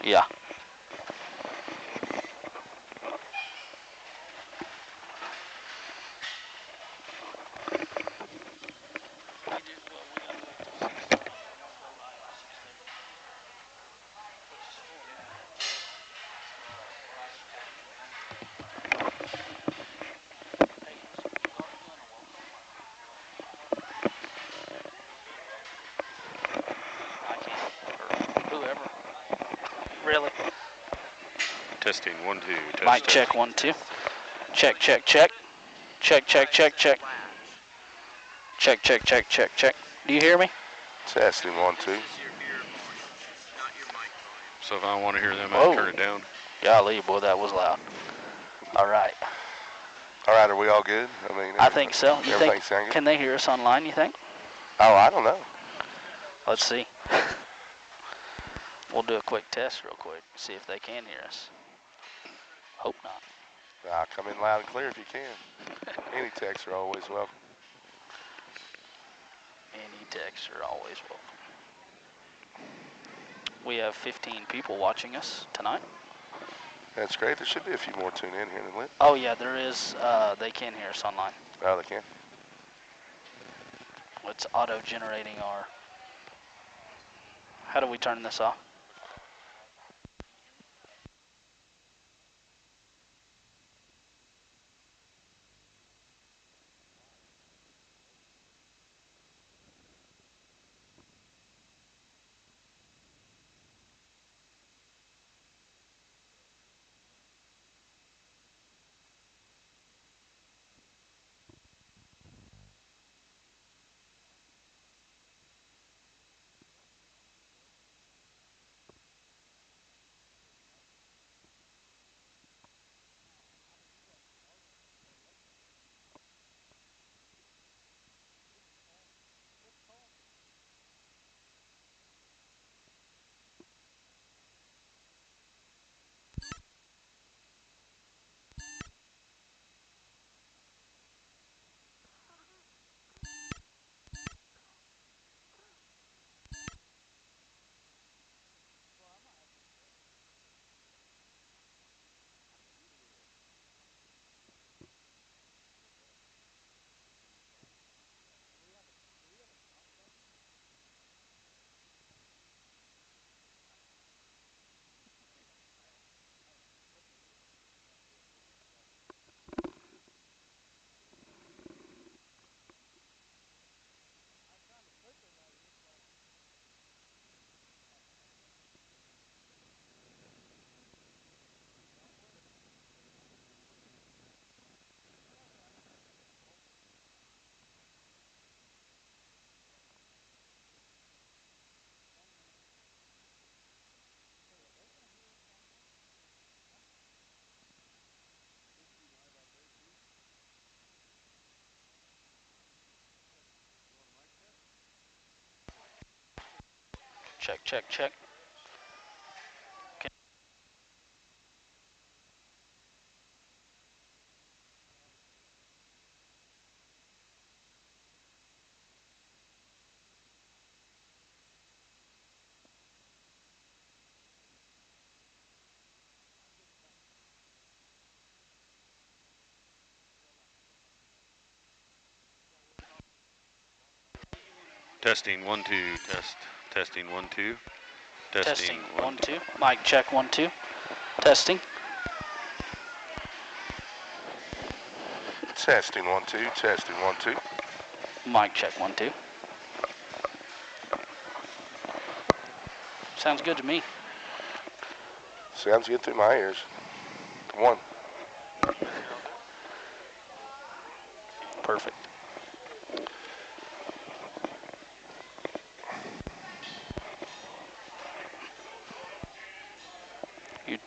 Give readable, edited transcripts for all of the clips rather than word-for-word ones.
Yeah. I can't. Or whoever. Really? Testing 1 2. Test. Mic Test. check 1 2. Check check check. Check check check check. Check check check check check. Do you hear me? Testing 1 2. So if I want to hear them, I Whoa. turn it down. Golly, boy, that was loud. All right. All right, are we all good? I mean, I think so. You think? everything's sound good? Can they hear us online? You think? Oh, I don't know. Let's see. We'll do a quick test real quick. See if they can hear us. Hope not. Come in loud and clear if you can. Any texts are always welcome. Any texts are always welcome. We have 15 people watching us tonight. That's great. There should be a few more tune in here in a minute. Oh yeah, there is. They can hear us online. Oh, they can? It's auto-generating our... How do we turn this off? Check, check, check. Testing 1 2. Test. Testing 1 2. Testing 1 2. Mic check 1 2. Testing. Testing 1 2. Testing 1 2. Mic check 1 2. Sounds good to me. Sounds good through my ears. 1. Perfect. You...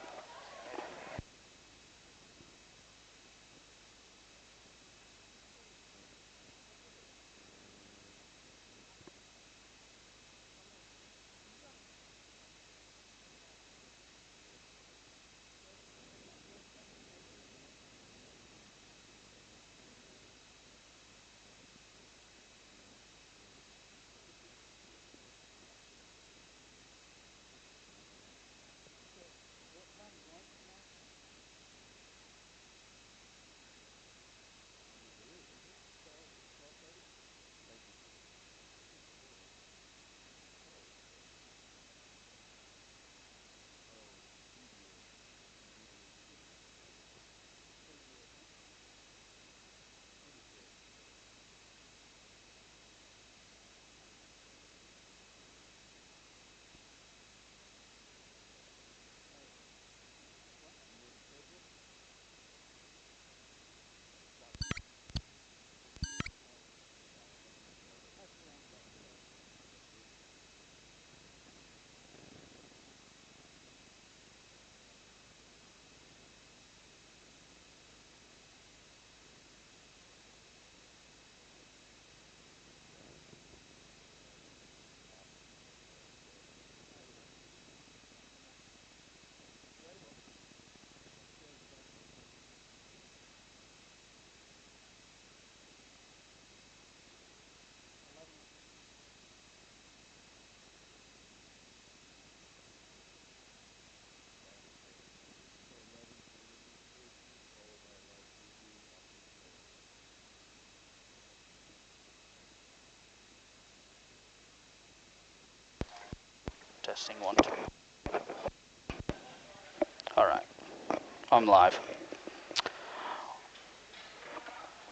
Testing 1, 2. All right. I'm live.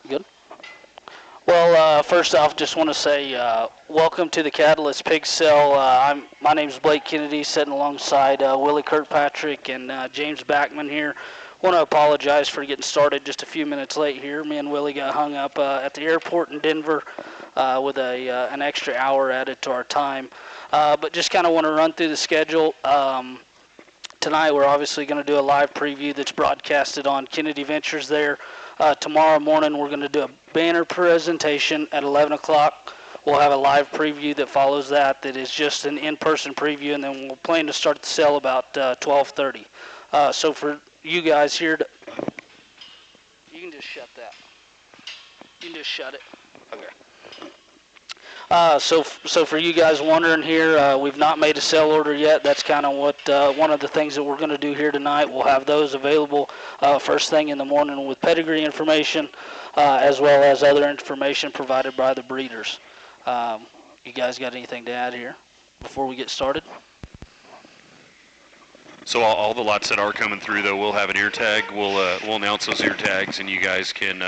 Good. Well, first off, just want to say welcome to the Catalyst Pig Cell. My name's Blake Kennedy, sitting alongside Willie Kirkpatrick and James Backman here. Want to apologize for getting started just a few minutes late here. Me and Willie got hung up at the airport in Denver with an extra hour added to our time. But just kind of want to run through the schedule. Tonight we're obviously going to do a live preview that's broadcasted on Kennedy Ventures there. Tomorrow morning we're going to do a banner presentation at 11 o'clock. We'll have a live preview that follows that is just an in-person preview, and then we'll plan to start the sale about 12:30. So for you guys here, you can just shut that. You can just shut it. Okay. So for you guys wondering here, we've not made a sale order yet. That's kind of what one of the things that we're going to do here tonight. We'll have those available first thing in the morning with pedigree information, as well as other information provided by the breeders. You guys got anything to add here before we get started? So all the lots that are coming through, though, we'll have an ear tag. We'll announce those ear tags, and you guys can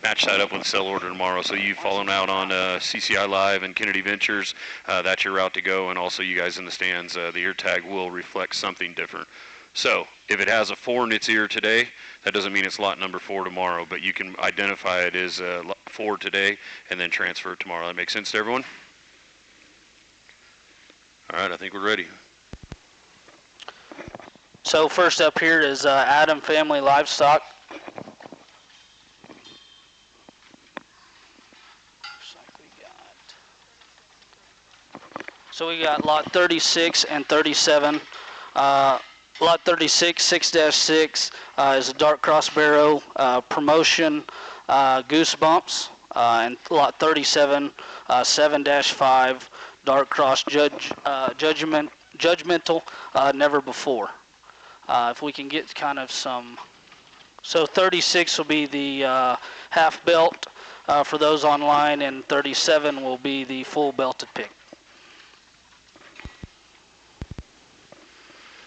match that up with the sell order tomorrow. So you following out on CCI Live and Kennedy Ventures, that's your route to go. And also you guys in the stands, the ear tag will reflect something different. So if it has a 4 in its ear today, that doesn't mean it's lot number 4 tomorrow, but you can identify it as 4 today and then transfer it tomorrow. That makes sense to everyone? All right, I think we're ready. So first up here is Adam Family Livestock. So we got lot 36 and 37. Lot 36, 6-6, is a dark cross barrow promotion Goosebumps, and lot 37, 7-5, dark cross judgmental, never before. If we can get kind of some, so 36 will be the half belt for those online, and 37 will be the full belted pig.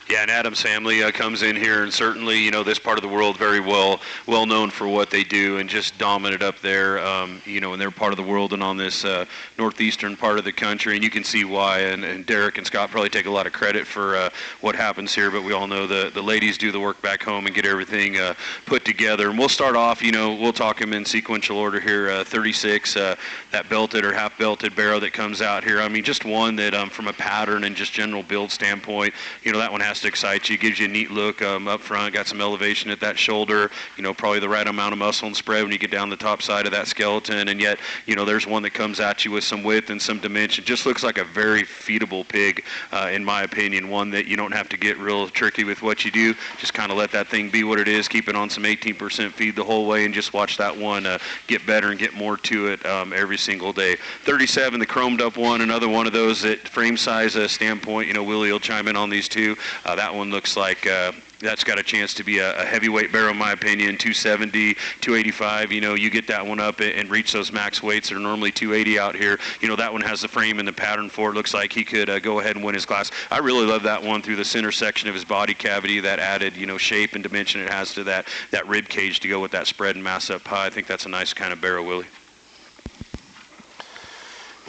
Yeah, and Adam's family comes in here, and certainly, you know, this part of the world very well known for what they do, and just dominant up there, you know, in their part of the world and on this northeastern part of the country, and you can see why. And Derek and Scott probably take a lot of credit for what happens here, but we all know the ladies do the work back home and get everything put together. And we'll start off, you know, we'll talk them in sequential order here. 36, that belted or half belted barrow that comes out here. I mean, just one that from a pattern and just general build standpoint, you know, that one has to excite you, gives you a neat look up front, got some elevation at that shoulder, you know, probably the right amount of muscle and spread when you get down the top side of that skeleton, and yet, you know, there's one that comes at you with some width and some dimension. Just looks like a very feedable pig, in my opinion, one that you don't have to get real tricky with what you do, just kind of let that thing be what it is, keep it on some 18% feed the whole way, and just watch that one get better and get more to it every single day. 37, the chromed up one, another one of those that frame size standpoint, you know, Willie will chime in on these two. That one looks like that's got a chance to be a heavyweight barrow, in my opinion, 270, 285. You know, you get that one up and reach those max weights that are normally 280 out here. You know, that one has the frame and the pattern for it. Looks like he could go ahead and win his class. I really love that one through the center section of his body cavity, that added, you know, shape and dimension it has to that rib cage to go with that spread and mass up high. I think that's a nice kind of barrow, Willie.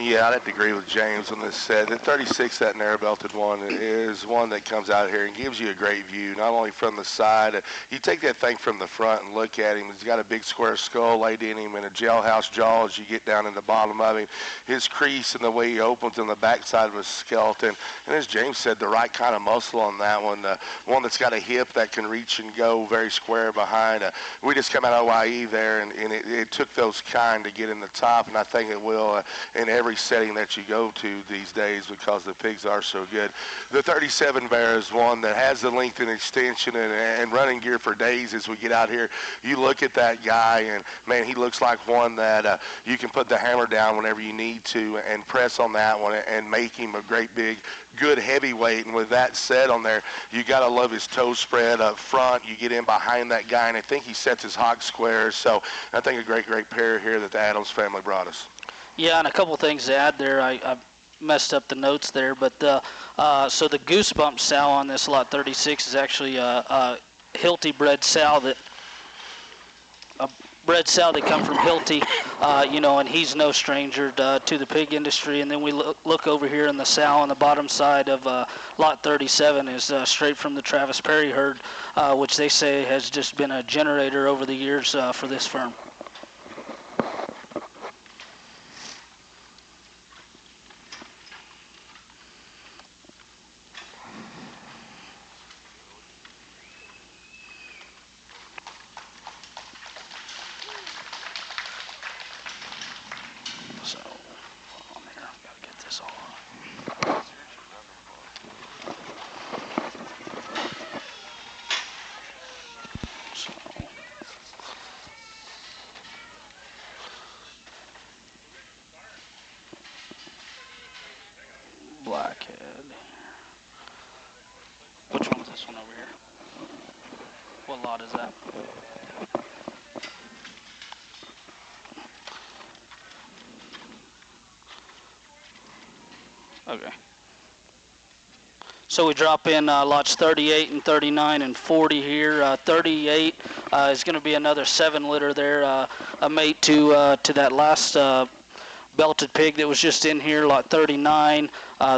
Yeah, I'd have to agree with James on this set. The 36, that narrow-belted one, is one that comes out here and gives you a great view, not only from the side. You take that thing from the front and look at him. He's got a big square skull laid in him and a jailhouse jaw as you get down in the bottom of him. His crease and the way he opens on the backside of his skeleton. And as James said, the right kind of muscle on that one. One that's got a hip that can reach and go very square behind. We just come out of OIE there, and it took those kind to get in the top, and I think it will in every setting that you go to these days because the pigs are so good. The 37 bear is one that has the length and extension and running gear for days as we get out here. You look at that guy, and man, he looks like one that you can put the hammer down whenever you need to and press on that one and make him a great big good heavyweight. And with that said on there, you got to love his toe spread up front. You get in behind that guy, and I think he sets his hock squares. So I think a great pair here that the Adams family brought us. Yeah, and a couple things to add there. I messed up the notes there, but so the Goosebump sow on this lot 36 is actually a Hilty bred sow that come from Hilty, and he's no stranger to the pig industry. And then we look over here in the sow on the bottom side of lot 37 is straight from the Travis Perry herd, which they say has just been a generator over the years for this firm. Blackhead. Which one is this one over here? What lot is that? Okay. So we drop in lots 38 and 39 and 40 here. 38 is going to be another 7 litter there, a mate to that last belted pig that was just in here. Lot 39.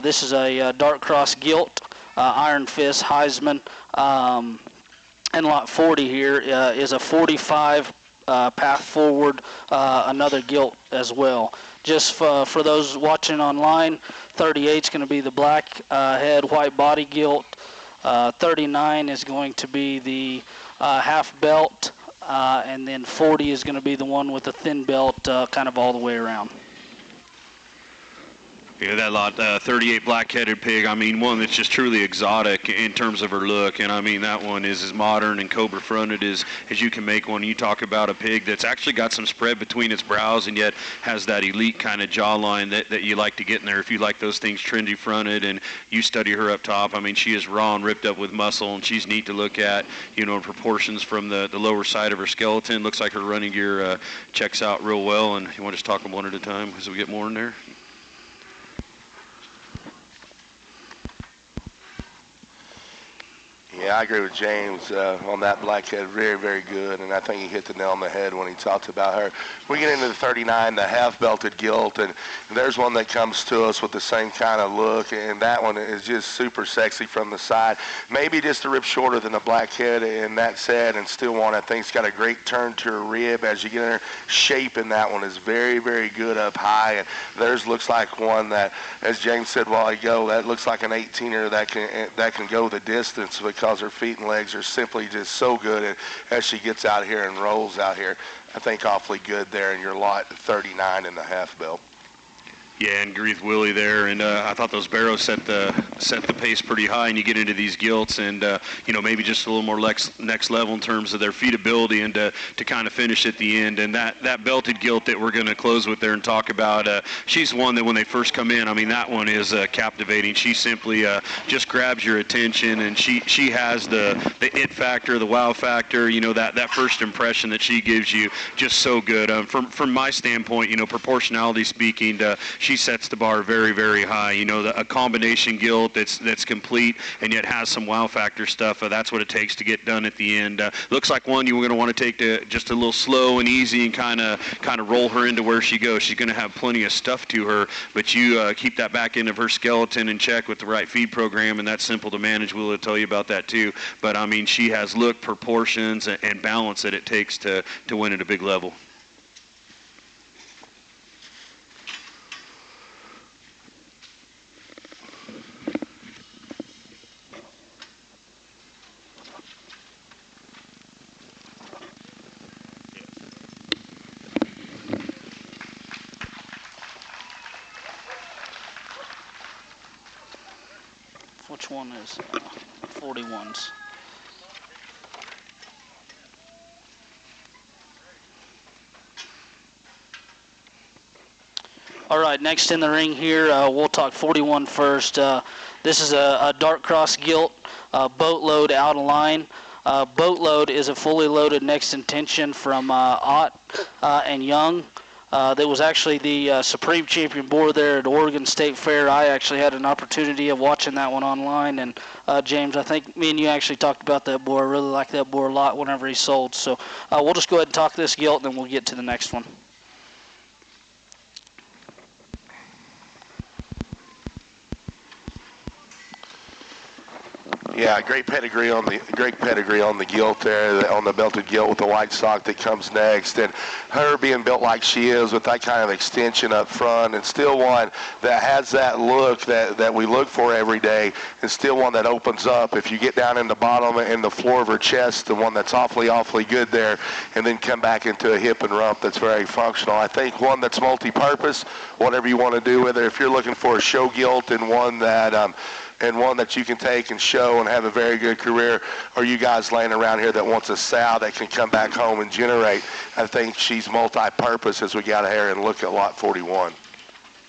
This is a dark cross gilt, Iron Fist, Heisman. And lot 40 here is a 45 Path Forward, another gilt as well. Just for those watching online, 38 is going to be the black head, white body gilt. 39 is going to be the half belt, and then 40 is going to be the one with the thin belt kind of all the way around. Yeah, that lot, 38 black-headed pig, I mean, one that's just truly exotic in terms of her look. And, I mean, that one is as modern and cobra-fronted as you can make one. You talk about a pig that's actually got some spread between its brows and yet has that elite kind of jawline that you like to get in there if you like those things trendy-fronted. And you study her up top. I mean, she is raw and ripped up with muscle, and she's neat to look at, proportions from the lower side of her skeleton. Looks like her running gear checks out real well. And you want to just talk them one at a time as we get more in there? Yeah, I agree with James on that blackhead. Very, very good, and I think he hit the nail on the head when he talked about her. We get into the 39, the half-belted gilt, and there's one that comes to us with the same kind of look, and that one is just super sexy from the side. Maybe just a rib shorter than the blackhead, and that said, and still one I think's got a great turn to her rib as you get in her. Shape in that one is very, very good up high, and theirs looks like one that, as James said a while ago, that looks like an 18er that can go the distance because her feet and legs are simply just so good. And as she gets out here and rolls out here, I think awfully good there in your lot 39 and a half belt. Yeah, and agree with Willie there, and I thought those barrows set the pace pretty high, and you get into these gilts, and maybe just a little more next level in terms of their feedability, and to kind of finish at the end. And that belted gilt that we're going to close with there and talk about, she's one that when they first come in, I mean, that one is captivating. She simply just grabs your attention, and she has the it factor, the wow factor, that first impression that she gives you, just so good. From my standpoint, proportionality speaking, she sets the bar very, very high. A combination gilt that's complete and yet has some wow factor stuff. That's what it takes to get done at the end. Looks like one you're going to want to take to just a little slow and easy and kind of roll her into where she goes. She's going to have plenty of stuff to her, but you keep that back end of her skeleton in check with the right feed program, and that's simple to manage. We'll tell you about that too. But I mean, she has look, proportions, and balance that it takes to win at a big level. Which one is 41s? All right, next in the ring here, we'll talk 41 first. This is a dark cross gilt, boatload out of line. Boatload is a fully loaded next intention from Ott and Young. that was actually the Supreme Champion boar there at Oregon State Fair. I actually had an opportunity of watching that one online, and James, I think me and you actually talked about that boar. I really like that boar a lot whenever he sold. So we'll just go ahead and talk this gilt, and then we'll get to the next one. Yeah, great pedigree on the gilt there, on the belted gilt with the white sock that comes next, and her being built like she is with that kind of extension up front, and still one that has that look that we look for every day, and still one that opens up. If you get down in the bottom and the floor of her chest, the one that's awfully good there, and then come back into a hip and rump that's very functional. I think one that's multi-purpose, whatever you want to do with it. If you're looking for a show gilt and one that you can take and show and have a very good career, or you guys laying around here that wants a sow that can come back home and generate, I think she's multi-purpose as we got here and look at lot 41.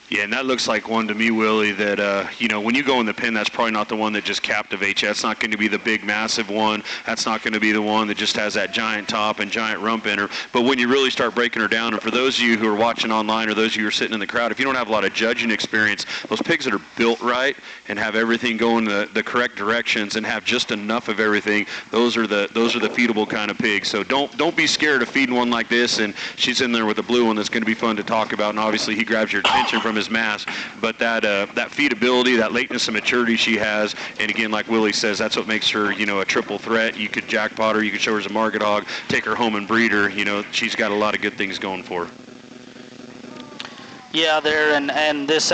Yeah, and that looks like one to me, Willie, that, when you go in the pen, that's probably not the one that just captivates you. That's not going to be the big, massive one. That's not going to be the one that just has that giant top and giant rump in her. But when you really start breaking her down, and for those of you who are watching online or those of you who are sitting in the crowd, if you don't have a lot of judging experience, those pigs that are built right and have everything going the correct directions and have just enough of everything, those are the feedable kind of pigs. So don't be scared of feeding one like this. And she's in there with a blue one that's going to be fun to talk about. And obviously he grabs your attention from his mass, but that feedability, that lateness and maturity she has, and again, like Willie says, that's what makes her, a triple threat. You could jackpot her, you could show her as a market hog, take her home and breed her. She's got a lot of good things going for her. Yeah, there, and this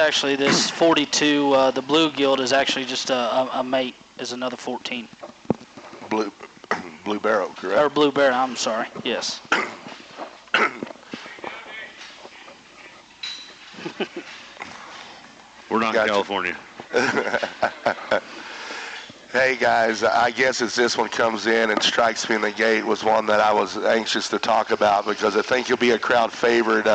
42, the blue gilt is actually just a mate, is another 14. Blue barrel, correct? Or blue barrel, I'm sorry, yes. We're not in California. Hey guys, I guess as this one comes in and strikes me in the gate was one that I was anxious to talk about because I think he'll be a crowd favorite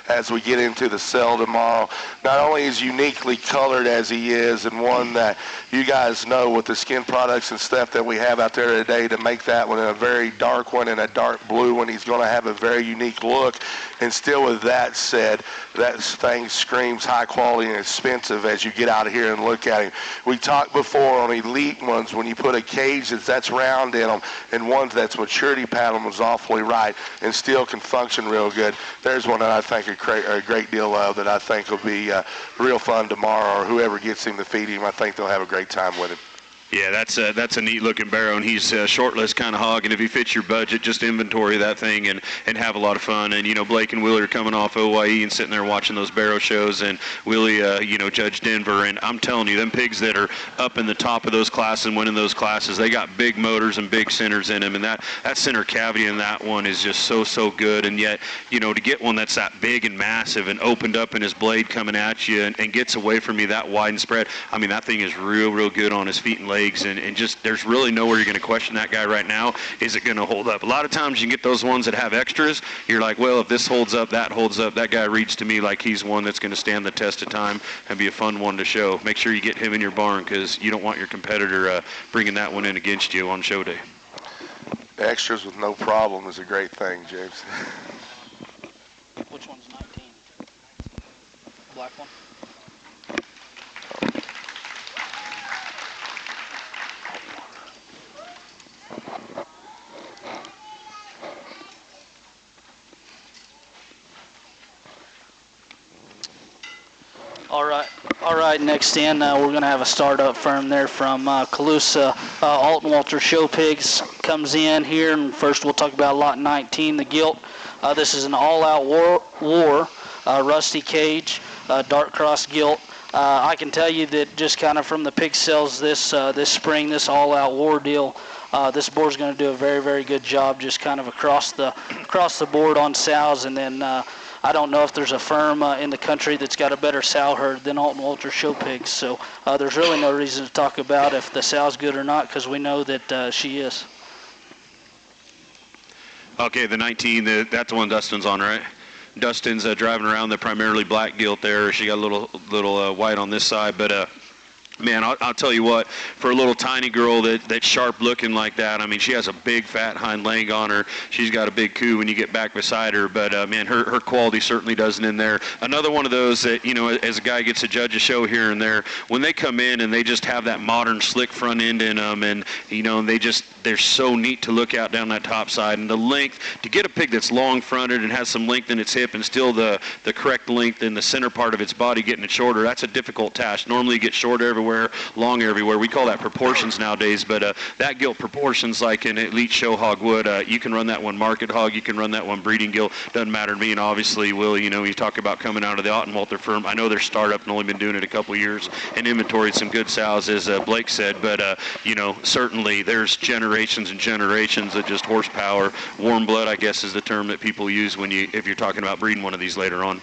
as we get into the sale tomorrow. Not only is uniquely colored as he is, and one that you guys know with the skin products and stuff that we have out there today to make that one a very dark one and a dark blue one, he's going to have a very unique look. And still with that said, that thing screams high quality and expensive as you get out of here and look at him. We talked before on elite ones when you put a cage that's round in them and ones that's maturity pattern was awfully right and still can function real good. There's one that I think a great deal of that I think will be real fun tomorrow, or whoever gets him to feed him, I think they'll have a great time with him. Yeah, that's a neat looking barrow, and he's a shortlist kind of hog, and if he fits your budget, just inventory that thing and have a lot of fun. And Blake and Willie are coming off OYE and sitting there watching those barrow shows, and Willie Judge Denver, and I'm telling you, them pigs that are up in the top of those classes and winning those classes, they got big motors and big centers in them, and that center cavity in that one is just so good. And yet to get one that's that big and massive and opened up in his blade coming at you and gets away from you that wide and spread, I mean, that thing is real good on his feet and legs. And just there's really nowhere you're going to question that guy right now. Is it going to hold up? A lot of times you can get those ones that have extras. You're like, well, if this holds up, that holds up. That guy reads to me like he's one that's going to stand the test of time and be a fun one to show. Make sure you get him in your barn because you don't want your competitor bringing that one in against you on show day. Extras with no problem is a great thing, James. Which one's 19? Black one? All right. Next in, we're going to have a startup firm there from Colusa. Alton Walter Show Pigs comes in here, and first we'll talk about lot 19, the gilt. This is an all-out war rusty cage, dark cross gilt. I can tell you that just kind of from the pig sales this spring, this all-out war deal, this board's going to do a very good job, just kind of across the board on sows, and then. I don't know if there's a firm in the country that's got a better sow herd than Alton Walter Show Pigs. So there's really no reason to talk about if the sow's good or not because we know that she is. Okay, the 19, that's the one Dustin's on, right? Dustin's driving around the primarily black gilt there. She got a little white on this side, but Man, I'll tell you what, for a little tiny girl that's sharp looking like that, I mean, she has a big fat hind leg on her. She's got a big coo when you get back beside her, but man, her quality certainly doesn't in there. Another one of those that, you know, as a guy gets to judge a show here and there, when they come in and they just have that modern slick front end in them, and, you know, they're so neat to look at down that top side, and the length, to get a pig that's long fronted and has some length in its hip and still the correct length in the center part of its body, getting it shorter, that's a difficult task. Normally you get short everywhere, long everywhere. We call that proportions nowadays, but that gilt proportions like an elite show hog would. You can run that one market hog, you can run that one breeding gilt, doesn't matter to me. And obviously, Will, you know, you talk about coming out of the Ottenwalter firm. I know they're startup and only been doing it a couple of years and inventoried some good sows, as Blake said, but you know, certainly there's generations and generations of just horsepower. Warm blood, I guess, is the term that people use if you're talking about breeding one of these later on.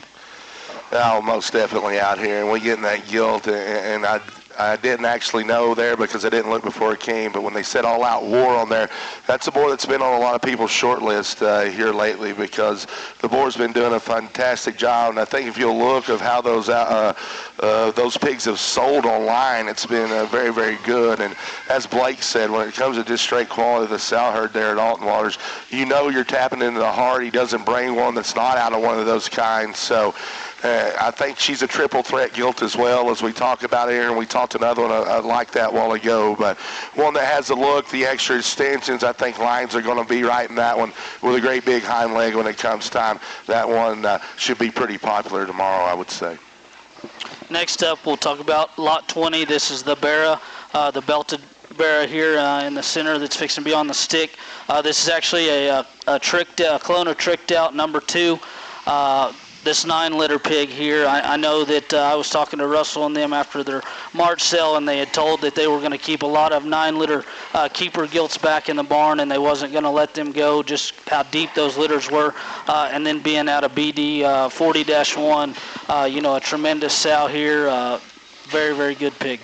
Oh, most definitely out here, and we get in that gilt, and I didn't actually know there because I didn't look before it came, but when they said All Out War on there, that's a boar that's been on a lot of people's short list here lately, because the boar's been doing a fantastic job. And I think if you'll look of how those pigs have sold online, it's been very, very good. And as Blake said, when it comes to just straight quality of the sow herd there at Alton Waters, you know you're tapping into the heart. He doesn't bring one that's not out of one of those kinds. So I think she's a triple threat gilt as well, as we talk about here, and we talked another one like that a while ago, but one that has the look, the extra extensions. I think lines are going to be right in that one with a great big hind leg when it comes time. That one should be pretty popular tomorrow, I would say. Next up, we'll talk about lot 20. This is the Barra, the belted Barra here in the center that's fixing to be on the stick. This is actually a clone of Tricked Out number 2. This 9-litter pig here, I know that I was talking to Russell and them after their March sale, and they had told that they were going to keep a lot of 9-litter keeper gilts back in the barn, and they wasn't going to let them go, just how deep those litters were. And then being out of BD 40-1, you know, a tremendous sow here. Very, very good pig.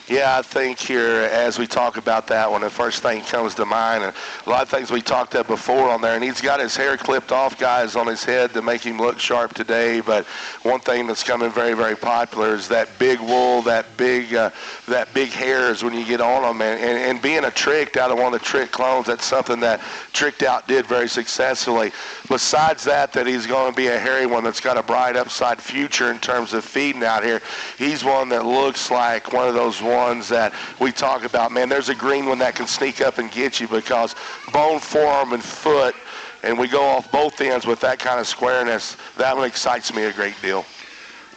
Yeah, I think here, as we talk about that one, the first thing comes to mind, and a lot of things we talked about before on there, and he's got his hair clipped off, guys, on his head to make him look sharp today, but one thing that's coming very, very popular is that big wool, that big hairs when you get on them, and being a Tricked out of one of the Trick clones, that's something that Tricked Out did very successfully. Besides that he's going to be a hairy one that's got a bright upside future in terms of feeding out here. He's one that looks like one of those ones that we talk about. Man, there's a green one that can sneak up and get you, because bone, forearm, and foot, and we go off both ends with that kind of squareness. That one excites me a great deal.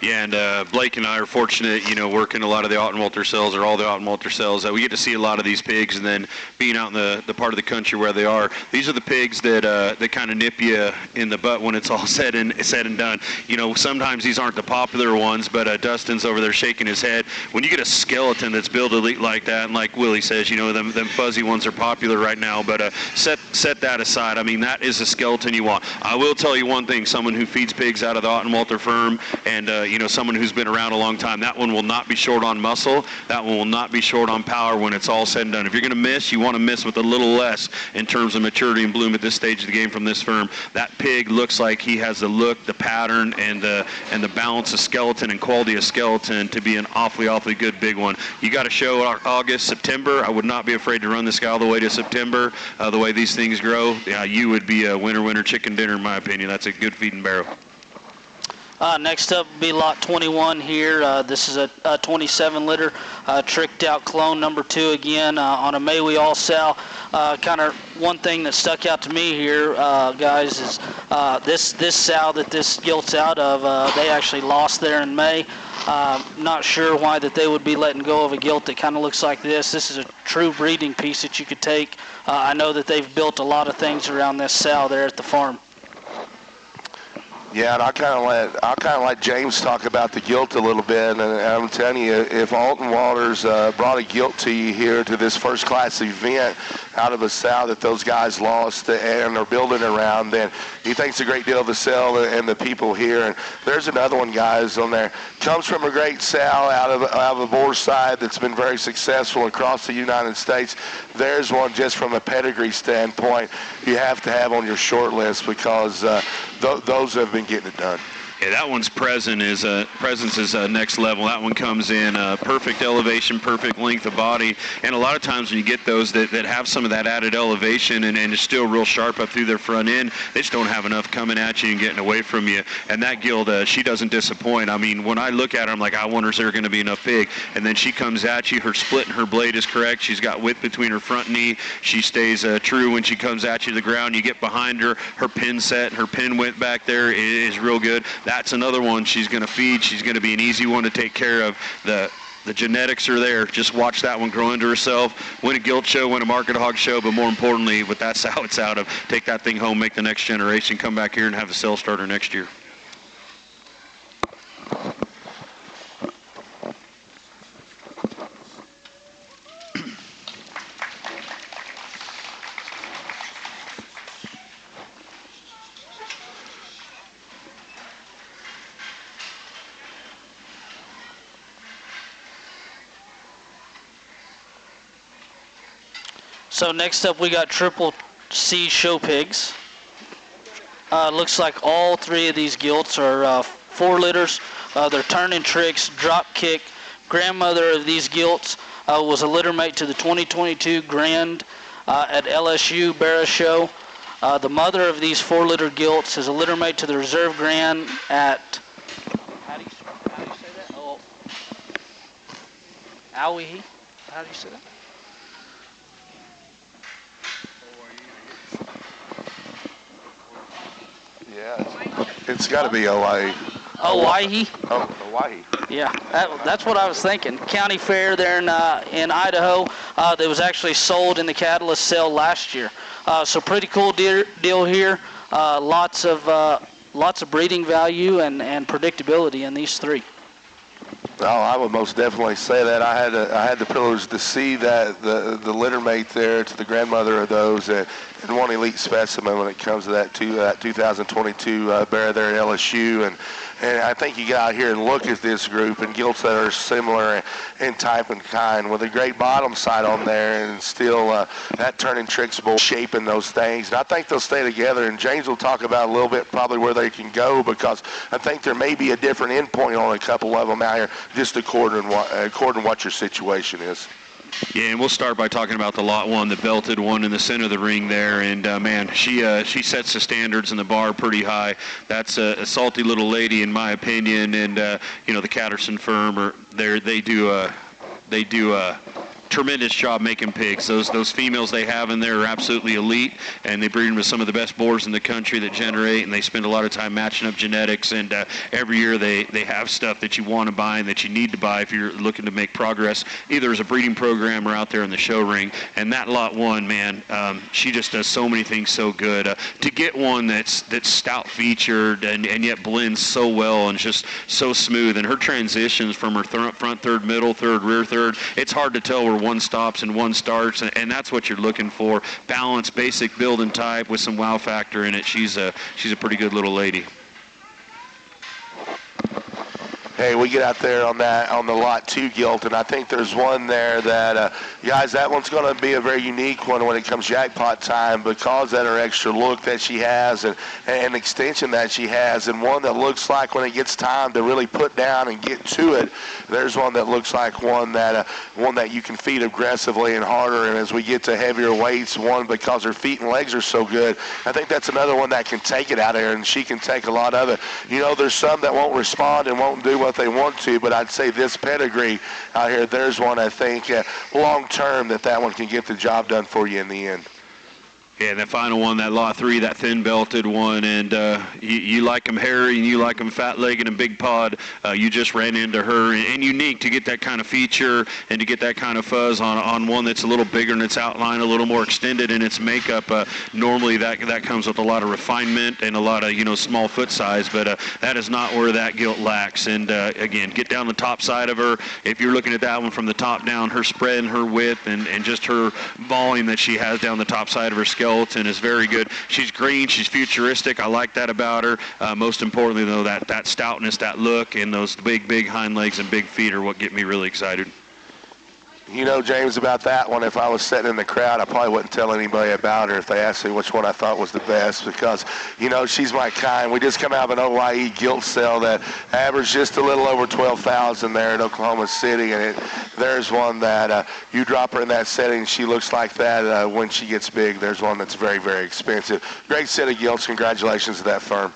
Yeah, and Blake and I are fortunate, you know, working a lot of the Ottenwalter sales, or all the Ottenwalter sales, we get to see a lot of these pigs, and then being out in the part of the country where they are, these are the pigs that kind of nip you in the butt when it's all said and done. You know, sometimes these aren't the popular ones, but Dustin's over there shaking his head. When you get a skeleton that's built elite like that, and like Willie says, you know, them fuzzy ones are popular right now, but set that aside. I mean, that is a skeleton you want. I will tell you one thing, someone who feeds pigs out of the Ottenwalter firm, and you know, someone who's been around a long time, that one will not be short on muscle. That one will not be short on power when it's all said and done. If you're going to miss, you want to miss with a little less in terms of maturity and bloom at this stage of the game from this firm. That pig looks like he has the look, the pattern, and the balance of skeleton and quality of skeleton to be an awfully, awfully good big one. You got to show August, September. I would not be afraid to run this guy all the way to September. The way these things grow, you would be a winner chicken dinner, in my opinion. That's a good feeding barrel. Next up will be lot 21 here. This is a 27-litter Tricked Out clone number 2 again on a May We All sow. Kind of one thing that stuck out to me here, guys, is this sow that this gilt's out of, they actually lost there in May. Not sure why that they would be letting go of a gilt that kind of looks like this. This is a true breeding piece that you could take. I know that they've built a lot of things around this sow there at the farm. Yeah, and I'll kind of let James talk about the gilt a little bit. And I'm telling you, if Alton Waters brought a gilt to you here to this first-class event out of a sow that those guys lost and are building around, then he thinks a great deal of the sale and the people here. And there's another one, guys, on there. Comes from a great sow out of a boar side that's been very successful across the United States. There's one just from a pedigree standpoint you have to have on your short list, because those have been getting it done. Yeah, that one's presence is next level. That one comes in perfect elevation, perfect length of body, and a lot of times when you get those that have some of that added elevation and is still real sharp up through their front end, they just don't have enough coming at you and getting away from you. And that gilt, she doesn't disappoint. I mean, when I look at her, I'm like, I wonder is there going to be enough pig? And then she comes at you. Her split and her blade is correct. She's got width between her front knee. She stays true when she comes at you to the ground. You get behind her. Her pin set, her pin width back there is real good. That's another one she's going to feed. She's going to be an easy one to take care of. The genetics are there. Just watch that one grow into herself, win a gilt show, win a market hog show, but more importantly, with that's how it's out of, take that thing home, make the next generation, come back here and have a sale starter next year. So next up we got Triple C show pigs. Looks like all three of these gilts are 4 litters. They're turning tricks, drop kick. Grandmother of these gilts was a litter mate to the 2022 Grand at LSU Barra Show. The mother of these 4 litter gilts is a litter mate to the Reserve Grand at, how do you say that? Oh, Auhi? How do you say that? Yeah, it's got to be Hawaii. Hawaii? Oh, Hawaii. Yeah, that's what I was thinking. County Fair there in Idaho. That was actually sold in the Catalyst sale last year. So pretty cool deal here. Lots of breeding value and predictability in these 3. Oh, I would most definitely say that. I had the privilege to see that the litter mate there to the grandmother of those and one elite specimen when it comes to that 2022 Barra there at LSU. And I think you get out here and look at this group and gilts that are similar in type and kind with a great bottom side on there and still that turning tricks bull shaping those things. And I think they'll stay together. And James will talk about a little bit probably where they can go because I think there may be a different endpoint on a couple of them out here just according to what your situation is. Yeah, and we'll start by talking about the lot 1, the belted one in the center of the ring there. And, man, she sets the standards and the bar pretty high. That's a salty little lady, in my opinion. And, you know, the Catterson firm, they do a tremendous job making pigs. Those females they have in there are absolutely elite, and they breed them with some of the best boars in the country that generate, and they spend a lot of time matching up genetics, and every year they have stuff that you want to buy and that you need to buy if you're looking to make progress, either as a breeding program or out there in the show ring. And that lot 1, man, she just does so many things so good. To get one that's stout featured and yet blends so well and just so smooth, and her transitions from her front third, middle third, rear third, it's hard to tell where one stops and one starts, and that's what you're looking for. Balance, basic build and type with some wow factor in it. She's a pretty good little lady. Hey, we get out there on the lot 2 gilt, and I think there's one there that, guys, that one's going to be a very unique one when it comes jackpot time because of her extra look that she has and extension that she has, and one that looks like when it gets time to really put down and get to it, there's one that looks like one that you can feed aggressively and harder, and as we get to heavier weights, one because her feet and legs are so good, I think that's another one that can take it out there, and she can take a lot of it. You know, there's some that won't respond and won't do what they want to, but I'd say this pedigree out here, there's one I think long term that one can get the job done for you in the end. Yeah, that final one, that lot 3, that thin-belted one, and you like them hairy and you like them fat-legged and big pod. You just ran into her, and unique to get that kind of feature and to get that kind of fuzz on one that's a little bigger in its outline, a little more extended in its makeup. Normally that comes with a lot of refinement and a lot of small foot size, but that is not where that gilt lacks. And again, get down the top side of her. If you're looking at that one from the top down, her spread and her width and just her volume that she has down the top side of her skeleton is very good. She's green. She's futuristic. I like that about her. Most importantly, though, that stoutness, that look, and those big hind legs and big feet are what get me really excited. You know, James, about that one, if I was sitting in the crowd, I probably wouldn't tell anybody about her if they asked me which one I thought was the best because, you know, she's my kind. We just come out of an OYE gilt sale that averaged just a little over 12,000 there in Oklahoma City, and there's one that you drop her in that setting, she looks like that when she gets big. There's one that's very, very expensive. Great set of gilts. Congratulations to that firm.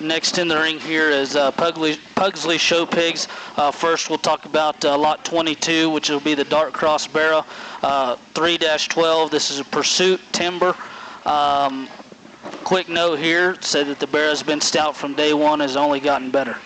Next in the ring here is Pugsley Show Pigs. First we'll talk about lot 22, which will be the Dark Cross Barrow 3-12. This is a Pursuit Timber. Quick note here, said that the barrow's been stout from day one, has only gotten better.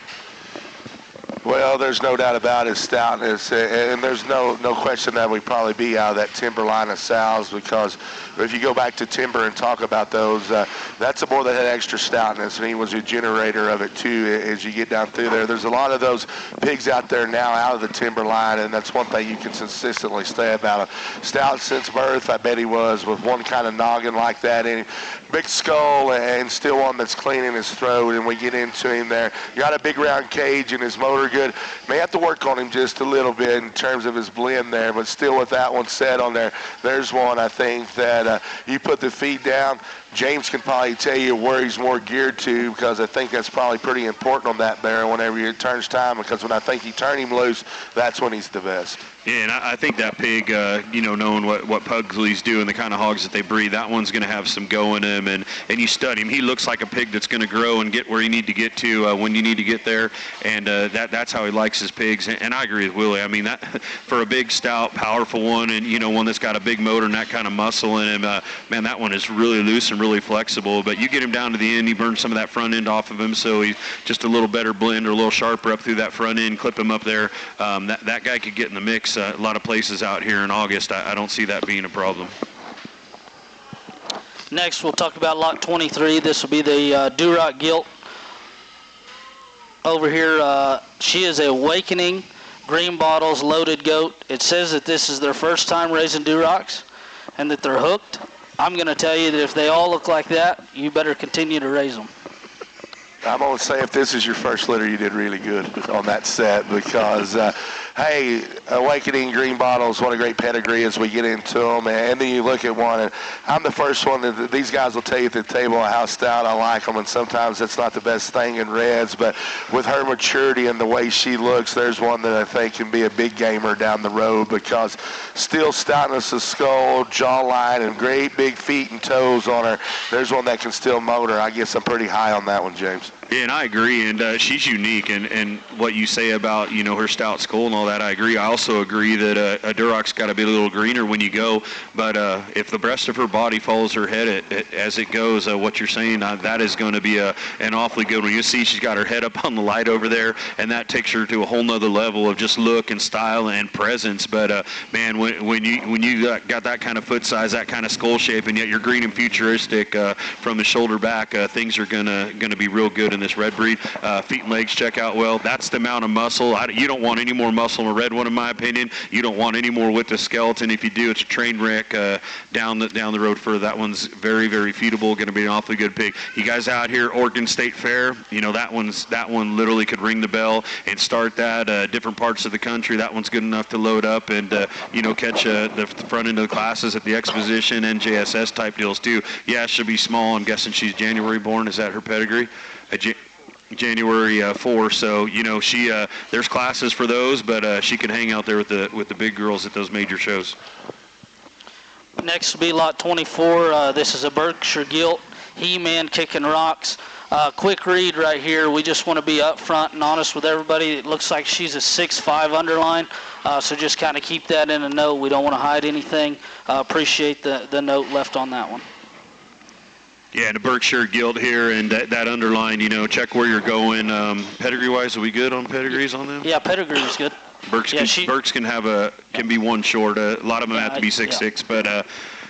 Well, there's no doubt about his stoutness, and there's no question that we'd probably be out of that timber line of sows because if you go back to timber and talk about those, that's a boar that had extra stoutness, and he was a generator of it too as you get down through there. There's a lot of those pigs out there now out of the timber line, and that's one thing you can consistently say about him. Stout since birth, I bet he was, with one kind of noggin like that, and big skull, and still one that's clean in his throat, and we get into him there. You got a big round cage, and his motor good. May have to work on him just a little bit in terms of his blend there, but still with that one set on there, there's one I think that you put the feet down. James can probably tell you where he's more geared to because I think that's probably pretty important on that barrel whenever it turns time because when I think you turn him loose, that's when he's the best. Yeah, and I think that pig, you know, knowing what Pugsley's do and the kind of hogs that they breed, that one's going to have some go in him, and you stud him. He looks like a pig that's going to grow and get where you need to get to when you need to get there, and that's how he likes his pigs. And I agree with Willie. I mean, that for a big, stout, powerful one, and you know, one that's got a big motor and that kind of muscle in him, man, that one is really loose and really flexible. But you get him down to the end, you burn some of that front end off of him, so he's just a little better blend or a little sharper up through that front end. Clip him up there. That guy could get in the mix. A lot of places out here in August. I don't see that being a problem. Next, we'll talk about lot 23. This will be the Duroc Gilt. Over here, she is a Awakening Green Bottles loaded goat. It says that this is their first time raising Durocs and that they're hooked. I'm going to tell you that if they all look like that, you better continue to raise them. I'm going to say if this is your first litter, you did really good on that set because, hey, Awakening Green Bottles, what a great pedigree as we get into them. And then you look at one, and I'm the first one that these guys will tell you at the table how stout I like them, and sometimes it's not the best thing in reds, but with her maturity and the way she looks, there's one that I think can be a big gamer down the road because still stoutness of skull, jawline, and great big feet and toes on her. There's one that can still motor. I guess I'm pretty high on that one, James. Yeah, and I agree, and she's unique, and what you say about, you know, her stout skull and all that, I agree. I also agree that a Duroc's got to be a little greener when you go, but if the rest of her body follows her head as it goes, what you're saying, that is going to be an awfully good one. You see she's got her head up on the light over there, and that takes her to a whole nother level of just look and style and presence, but man, when you got that kind of foot size, that kind of skull shape, and yet you're green and futuristic from the shoulder back, things are gonna be real good in this red breed. Feet and legs check out well. That's the amount of muscle. You don't want any more muscle in a red one, in my opinion. You don't want any more with the skeleton. If you do, it's a train wreck down the road further. That one's very, very feedable. Going to be an awfully good pig. You guys out here, Oregon State Fair, you know, that one literally could ring the bell and start that. Different parts of the country, that one's good enough to load up and you know, catch the front end of the classes at the exposition, NJSS type deals too. Yeah, she'll be small. I'm guessing she's January born. Is that her pedigree? January 4, so you know there's classes for those, but she can hang out there with the big girls at those major shows. Next will be lot 24. This is a Berkshire Gilt He-Man kicking rocks. Quick read right here. We just want to be upfront and honest with everybody. It looks like she's a 6'5" underline, so just kind of keep that in a note. We don't want to hide anything. Appreciate the note left on that one. Yeah, and a Berkshire Gilt here, and that underline, you know, check where you're going. Pedigree-wise, are we good on pedigrees on them? Yeah, pedigree is good. Berks can be one short. A lot of them have to be 6'6", but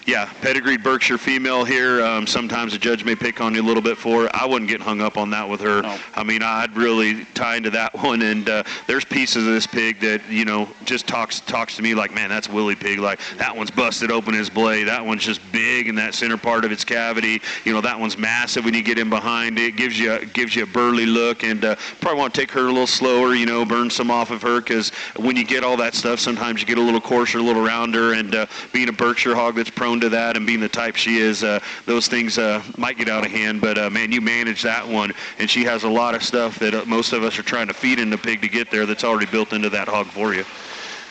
Yeah, pedigreed Berkshire female here. Sometimes a judge may pick on you a little bit for it. I wouldn't get hung up on that with her. No. I mean, I'd really tie into that one. And there's pieces of this pig that, just talks to me like, man, that's Willie pig. Like, that one's busted open his blade. That one's just big in that center part of its cavity. That one's massive when you get in behind it. Gives you a burly look. And probably want to take her a little slower, burn some off of her, because when you get all that stuff, sometimes you get a little coarser, a little rounder. And being a Berkshire hog that's prone to that, and being the type she is, those things might get out of hand. But man, you manage that one, and she has a lot of stuff that most of us are trying to feed in the pig to get there that's already built into that hog for you.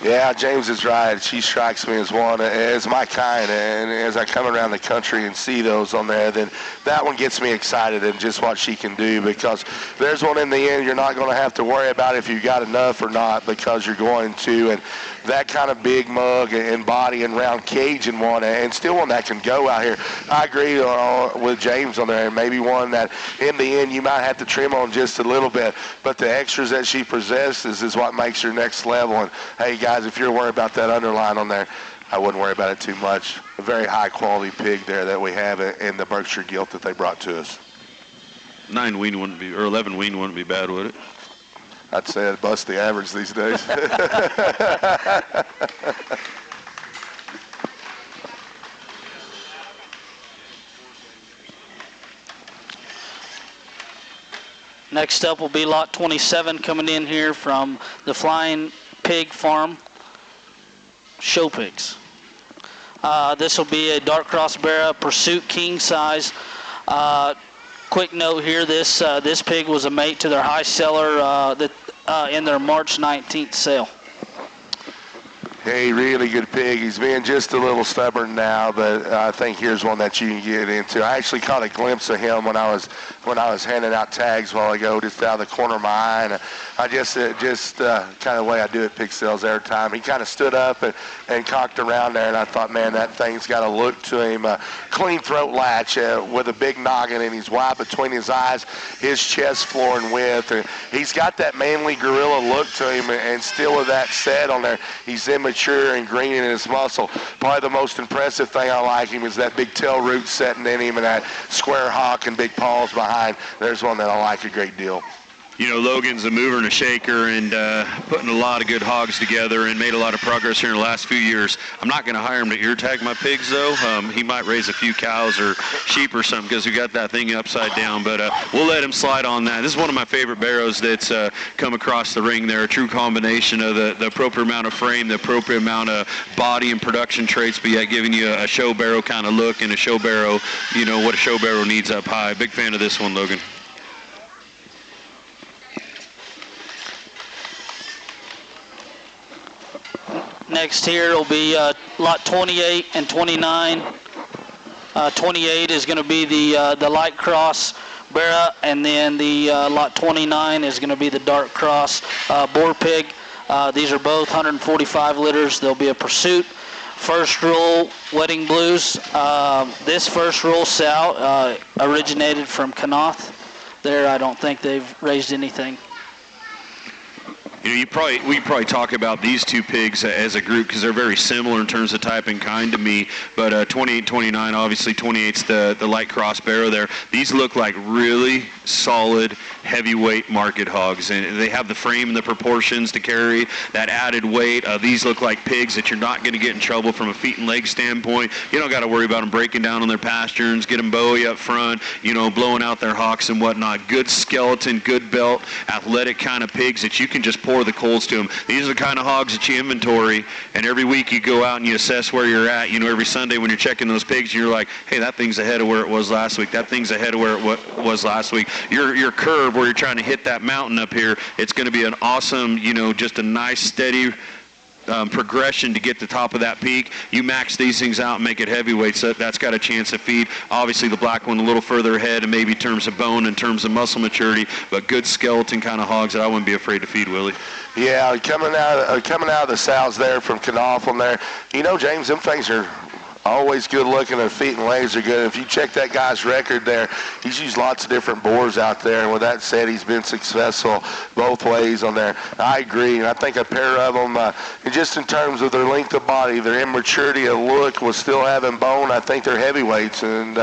Yeah, James is right. She strikes me as one, as my kind, and as I come around the country and see those on there, then that one gets me excited and just what she can do, because there's one in the end you're not going to have to worry about if you got enough or not, because you're going to, and that kind of big mug and body and round cage in one, and still one that can go out here. I agree with James on there, and maybe one that in the end you might have to trim on just a little bit, but the extras that she possesses is what makes her next level. And hey guys, if you're worried about that underline on there, I wouldn't worry about it too much. A very high quality pig there that we have in the Berkshire gilt that they brought to us. 9 wean wouldn't be, or 11 wean wouldn't be bad, would it? I'd say it busts the average these days. Next up will be lot 27 coming in here from the Flying Pig Farm show pigs. This will be a dark cross Barra Pursuit king size. Quick note here, this pig was a mate to their high seller in their March 19th sale. Hey, really good pig. He's being just a little stubborn now, but I think here's one that you can get into. I actually caught a glimpse of him when I was handing out tags a while ago, just out of the corner of my eye. And I just kind of the way I do it, pig sales every time. He kind of stood up and cocked around there, and I thought, man, that thing's got a look to him. Clean throat latch with a big noggin, and he's wide between his eyes, his chest, floor, and width. And he's got that manly gorilla look to him, and still with that said on there, he's immature and green in his muscle. Probably the most impressive thing I like him is that big tail root setting in him and that square hock and big paws behind. There's one that I like a great deal. Logan's a mover and a shaker, and putting a lot of good hogs together, and made a lot of progress here in the last few years. I'm not going to hire him to ear tag my pigs, though. He might raise a few cows or sheep or something, because we got that thing upside down, but we'll let him slide on that. This is one of my favorite barrows that's come across the ring there, a true combination of the appropriate amount of frame, the appropriate amount of body and production traits, but yet giving you a show barrow kind of look, and a show barrow, what a show barrow needs up high. Big fan of this one, Logan. Next here will be lot 28 and 29. 28 is going to be the light cross Barra, and then the lot 29 is going to be the dark cross boar pig. These are both 145 litters. There'll be a Pursuit. First rule, Wedding Blues. This first rule sow originated from Kanoth. There, I don't think they've raised anything. We probably talk about these two pigs as a group, because they're very similar in terms of type and kind to me. But 28, 29, obviously 28's the light cross barrow there. These look like really solid heavyweight market hogs, and they have the frame and the proportions to carry that added weight. These look like pigs that you're not going to get in trouble from a feet and leg standpoint. You don't got to worry about them breaking down on their pasterns, get them bowie up front, blowing out their hocks and whatnot. Good skeleton, good belt, athletic kind of pigs that you can just pour the coals to them. These are the kind of hogs that you inventory, and every week you go out and you assess where you're at. Every Sunday when you're checking those pigs, you're like, hey, that thing's ahead of where it was last week. That thing's ahead of where it was last week. Your curve where you're trying to hit that mountain up here, it's going to be an awesome, just a nice steady progression to get to the top of that peak. You max these things out and make it heavyweight, so that's got a chance to feed. Obviously the black one a little further ahead, and maybe in terms of bone, in terms of muscle maturity, but good skeleton kind of hogs that I wouldn't be afraid to feed, Willie. Yeah, coming out of the sows there from Kanoff on there. James, them things are Always good looking. Their feet and legs are good. If you check that guy's record there, he's used lots of different bores out there. And with that said, he's been successful both ways on there. I agree. And I think a pair of them, just in terms of their length of body, their immaturity of look, was still having bone. I think they're heavyweights. And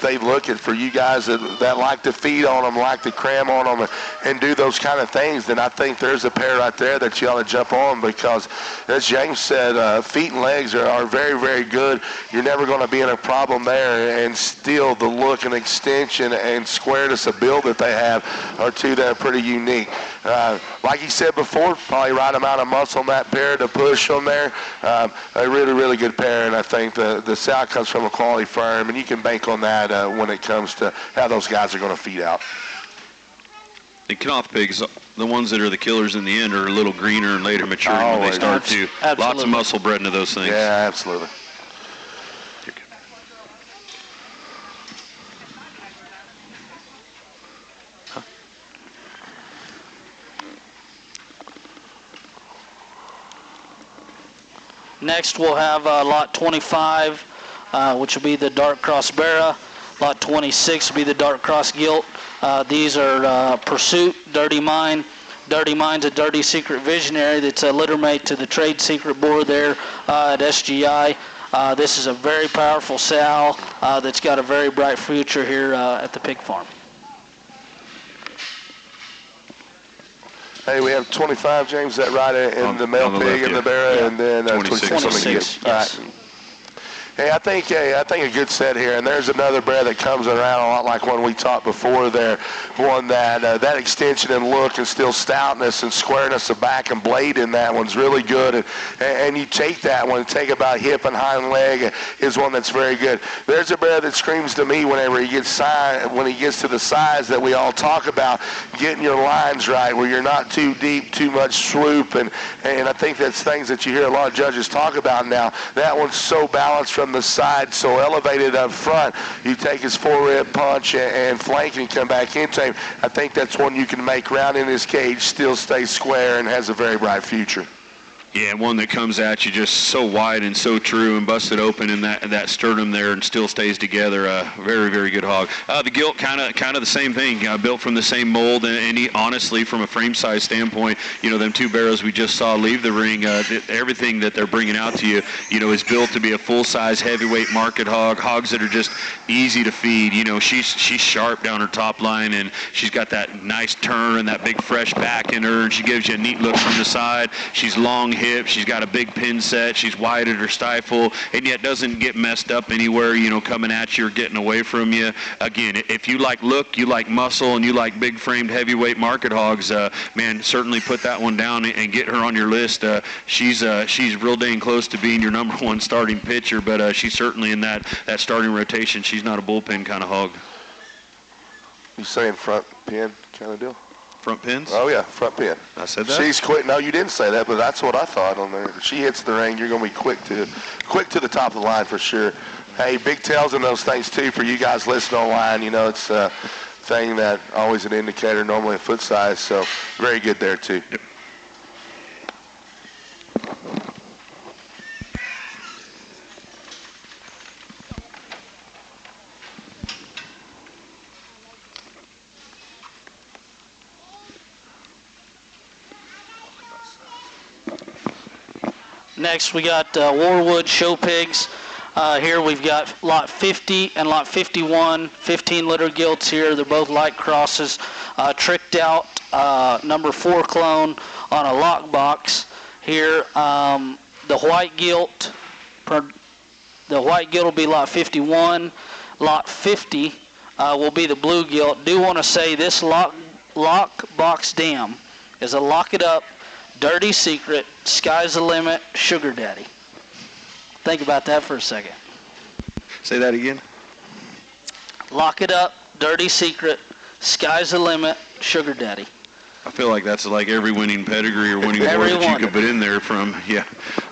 they look at for you guys that like to feed on them, like to cram on them, and do those kind of things, then I think there's a pair right there that you ought to jump on because, as James said, feet and legs are very, very good. You're never going to be in a problem there, and still the look and extension and squareness of build that they have are two that are pretty unique. Like he said before, probably right amount of muscle on that pair to push on there. A really, really good pair, and I think the sow comes from a quality firm, and you can bank on that when it comes to how those guys are going to feed out. The Knopf pigs, the ones that are the killers in the end, are a little greener and later maturing when they start to. Absolutely. Lots of muscle bred into those things. Yeah, absolutely. Next, we'll have lot 25, which will be the dark cross Barra. Lot 26 will be the dark cross gilt. These are Pursuit, Dirty Mind. Dirty Mind's a Dirty Secret Visionary that's a littermate to the trade secret boar there at SGI. This is a very powerful sow that's got a very bright future here at the pig farm. Hey, we have 25, James, is that right, in the male pig and the Barra, and then 26 on the gilt. Yes. Hey, I think a good set here, and there's another Barra that comes around a lot like one we taught before there, one that that extension and look and still stoutness and squareness of back and blade in that one's really good, and you take that one, take about hip and hind leg is one that's very good. There's a Barra that screams to me whenever he gets to the size that we all talk about, getting your lines right where you're not too deep, too much swoop, and I think that's things that you hear a lot of judges talk about now. That one's so balanced from the side, so elevated up front. You take his four-rib punch and flank and come back into him. I think that's one you can make round in his cage, still stay square, and has a very bright future. Yeah, one that comes at you just so wide and so true and busted open in that sternum there and still stays together. Very, very good hog. The gilt kind of the same thing, built from the same mold, and he, honestly, from a frame size standpoint, them two barrows we just saw leave the ring, everything that they're bringing out to you, is built to be a full-size heavyweight market hog. Hogs that are just easy to feed. She's sharp down her top line, and she's got that nice turn and that big fresh back in her, and she gives you a neat look from the side. She's long hip, she's got a big pin set, she's wide at her stifle, and yet doesn't get messed up anywhere, coming at you or getting away from you. Again, if you like look, you like muscle, and you like big framed heavyweight market hogs, man, certainly put that one down and get her on your list. She's real dang close to being your number one starting pitcher, but she's certainly in that starting rotation. She's not a bullpen kind of hog. You saying front pin kind of deal? Front pins? Oh, yeah, front pin. I said that? She's quick. No, you didn't say that, but that's what I thought on there. If she hits the ring, you're going to be quick to the top of the line for sure. Hey, big tails and those things, too, for you guys listening online. It's a thing that always an indicator, normally a foot size, so very good there, too. Yep. Next, we got Warwood show pigs. Here we've got lot 50 and lot 51, 15 litter gilts here. They're both light crosses. Tricked out number 4 clone on a lock box here. The white gilt will be lot 51. Lot 50 will be the blue gilt. Do want to say this lock box dam is a lock it up, Dirty Secret, Sky's the Limit, Sugar Daddy. Think about that for a second. Say that again. Lock it up, Dirty Secret, Sky's the Limit, Sugar Daddy. I feel like that's like every winning pedigree or winning board that you could put in there from,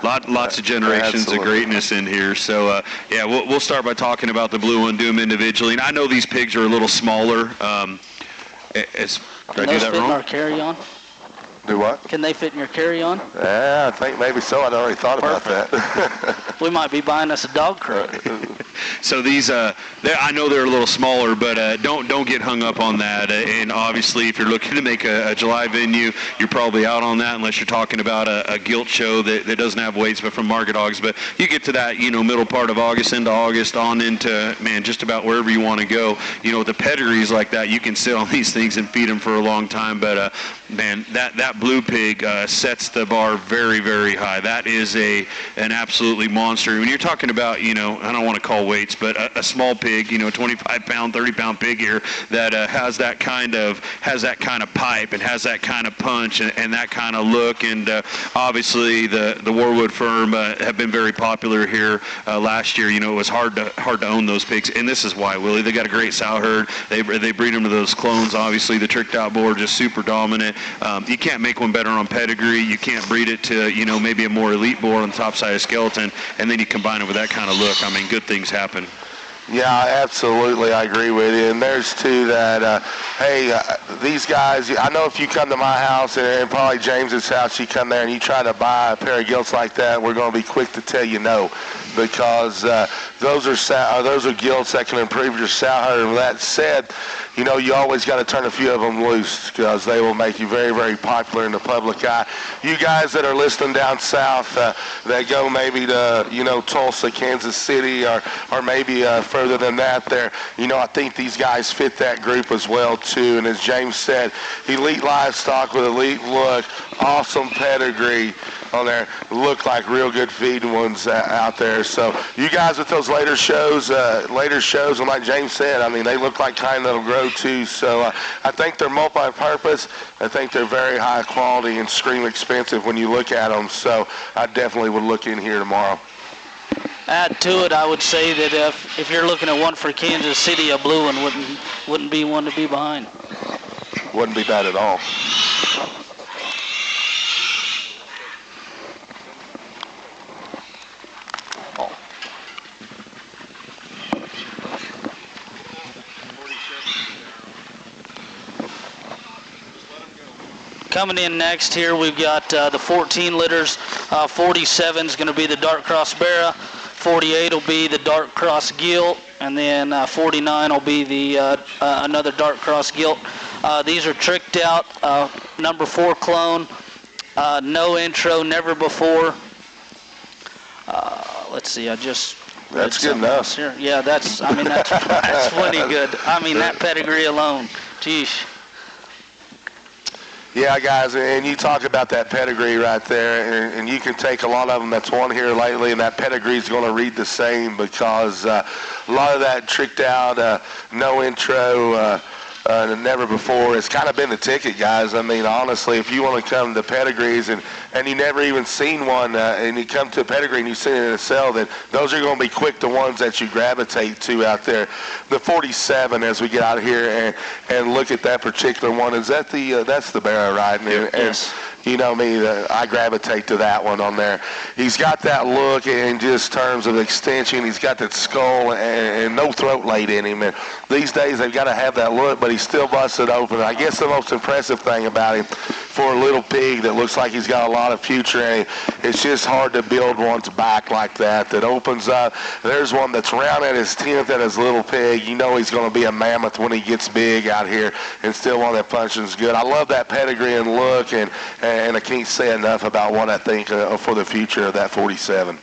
lots of generations of greatness in here. So, we'll start by talking about the blue one, do them individually. And I know these pigs are a little smaller. Did I do that wrong? Our carry-on? Do what? Can they fit in your carry-on? Yeah, I think maybe so. I'd already thought about that. We might be buying us a dog crate. So these, I know they're a little smaller, but don't get hung up on that. And obviously, if you're looking to make a July venue, you're probably out on that unless you're talking about a gilt show that doesn't have weights, but from Market Hogs. But you get to that, middle part of August into August on into, man, just about wherever you want to go. The pedigrees like that, you can sit on these things and feed them for a long time. But man, that blue pig sets the bar very, very high. That is an absolutely monster. When you're talking about, I don't want to call weights, but a small pig, 25-pound, 30-pound pig here that has that kind of pipe and has that kind of punch and that kind of look. And obviously the Warwood firm have been very popular here last year. It was hard to own those pigs, and this is why, Willie. They got a great sow herd. They breed them to those clones. Obviously, the tricked out boar just super dominant. You can't make one better on pedigree. You can't breed it to maybe a more elite boar on the top side of skeleton, and then you combine it with that kind of look. I mean, good things happen. Yeah, absolutely. I agree with you. And there's two that, these guys, I know if you come to my house and probably James's house, you come there and you try to buy a pair of gilts like that, we're going to be quick to tell you no, because those are gilts that can improve your sow herd. And with that said, you always got to turn a few of them loose because they will make you very, very popular in the public eye. You guys that are listening down south that go maybe to, Tulsa, Kansas City, or maybe further than that there, I think these guys fit that group as well, too. And as James said, elite livestock with elite look, awesome pedigree on there, look like real good feeding ones out there. So you guys with those later shows, and like James said, I mean, they look like kind that'll grow too. So I think they're multi-purpose. I think they're very high quality and scream expensive when you look at them. So I definitely would look in here tomorrow. Add to it, I would say that if you're looking at one for Kansas City, a blue one wouldn't be one to be behind. Wouldn't be bad at all. Coming in next here, we've got the 14 litters. 47 is going to be the Dark Cross Barra. 48 will be the Dark Cross Gilt, and then 49 will be the another Dark Cross Gilt. These are tricked out, number 4 clone, no intro, never before. Let's see, I just that's good enough. Here. Yeah, that's plenty good. I mean, that pedigree alone, geez. Yeah, guys, and you talk about that pedigree right there, and you can take a lot of them that's won here lately, and that pedigree is going to read the same because a lot of that tricked out, no intro, never before, it's kind of been the ticket, guys. I mean, honestly, if you want to come to pedigrees and you never even seen one, and you come to a pedigree and you've seen it in a cell, then those are going to be quick the ones that you gravitate to out there. The 47, as we get out here and look at that particular one, is that that's the Barra, right? Yes. You know me, I gravitate to that one on there. He's got that look in just terms of extension. He's got that skull and no throat laid in him. And these days they've got to have that look, but he's still busted open. I guess the most impressive thing about him for a little pig that looks like he's got a lot of future in him, it's just hard to build one's back like that opens up. There's one that's round at his 10th at his little pig. You know he's going to be a mammoth when he gets big out here, and still one that punches good. I love that pedigree and look, and I can't say enough about what I think for the future of that 47.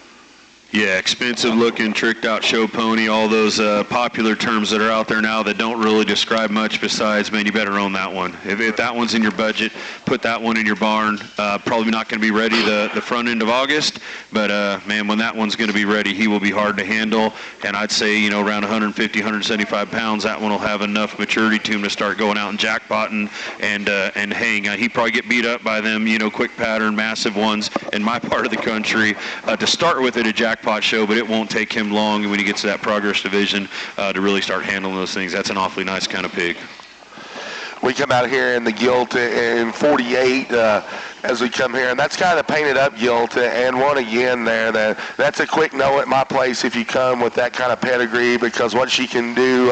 Yeah, expensive looking, tricked out show pony, all those popular terms that are out there now that don't really describe much besides, man, you better own that one. If that one's in your budget, put that one in your barn. Probably not going to be ready the front end of August, but man, when that one's going to be ready, he will be hard to handle. And I'd say, around 150, 175 pounds, that one will have enough maturity to him to start going out and jackpotting and haying. He'd probably get beat up by them, quick pattern, massive ones in my part of the country. To start with at a jackpot show, but it won't take him long when he gets to that progress division to really start handling those things. That's an awfully nice kind of pig. We come out here in the gilt in 48. as we come here, and that's kind of the painted up gilt, and one again there. That's a quick no at my place if you come with that kind of pedigree, because what she can do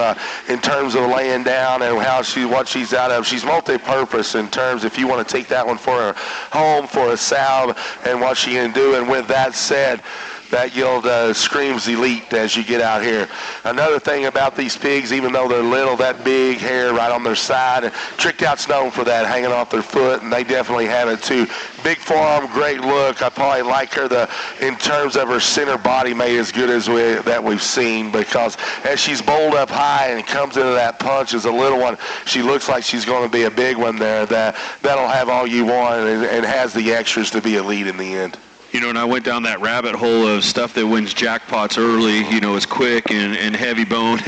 in terms of laying down and what she's out of, she's multi-purpose in terms if you want to take that one for a home, for a sow, and what she can do. And with that said, that gilt screams elite as you get out here. Another thing about these pigs, even though they're little, that big hair right on their side, and Tricked Out's known for that, hanging off their foot, and they definitely have it too. Big forearm, great look. I probably like her in terms of her center body made as good as that we've seen, because as she's bowled up high and comes into that punch as a little one, she looks like she's going to be a big one there. That'll have all you want and has the extras to be elite in the end. You know, and I went down that rabbit hole of stuff that wins jackpots early, you know, is quick and heavy bone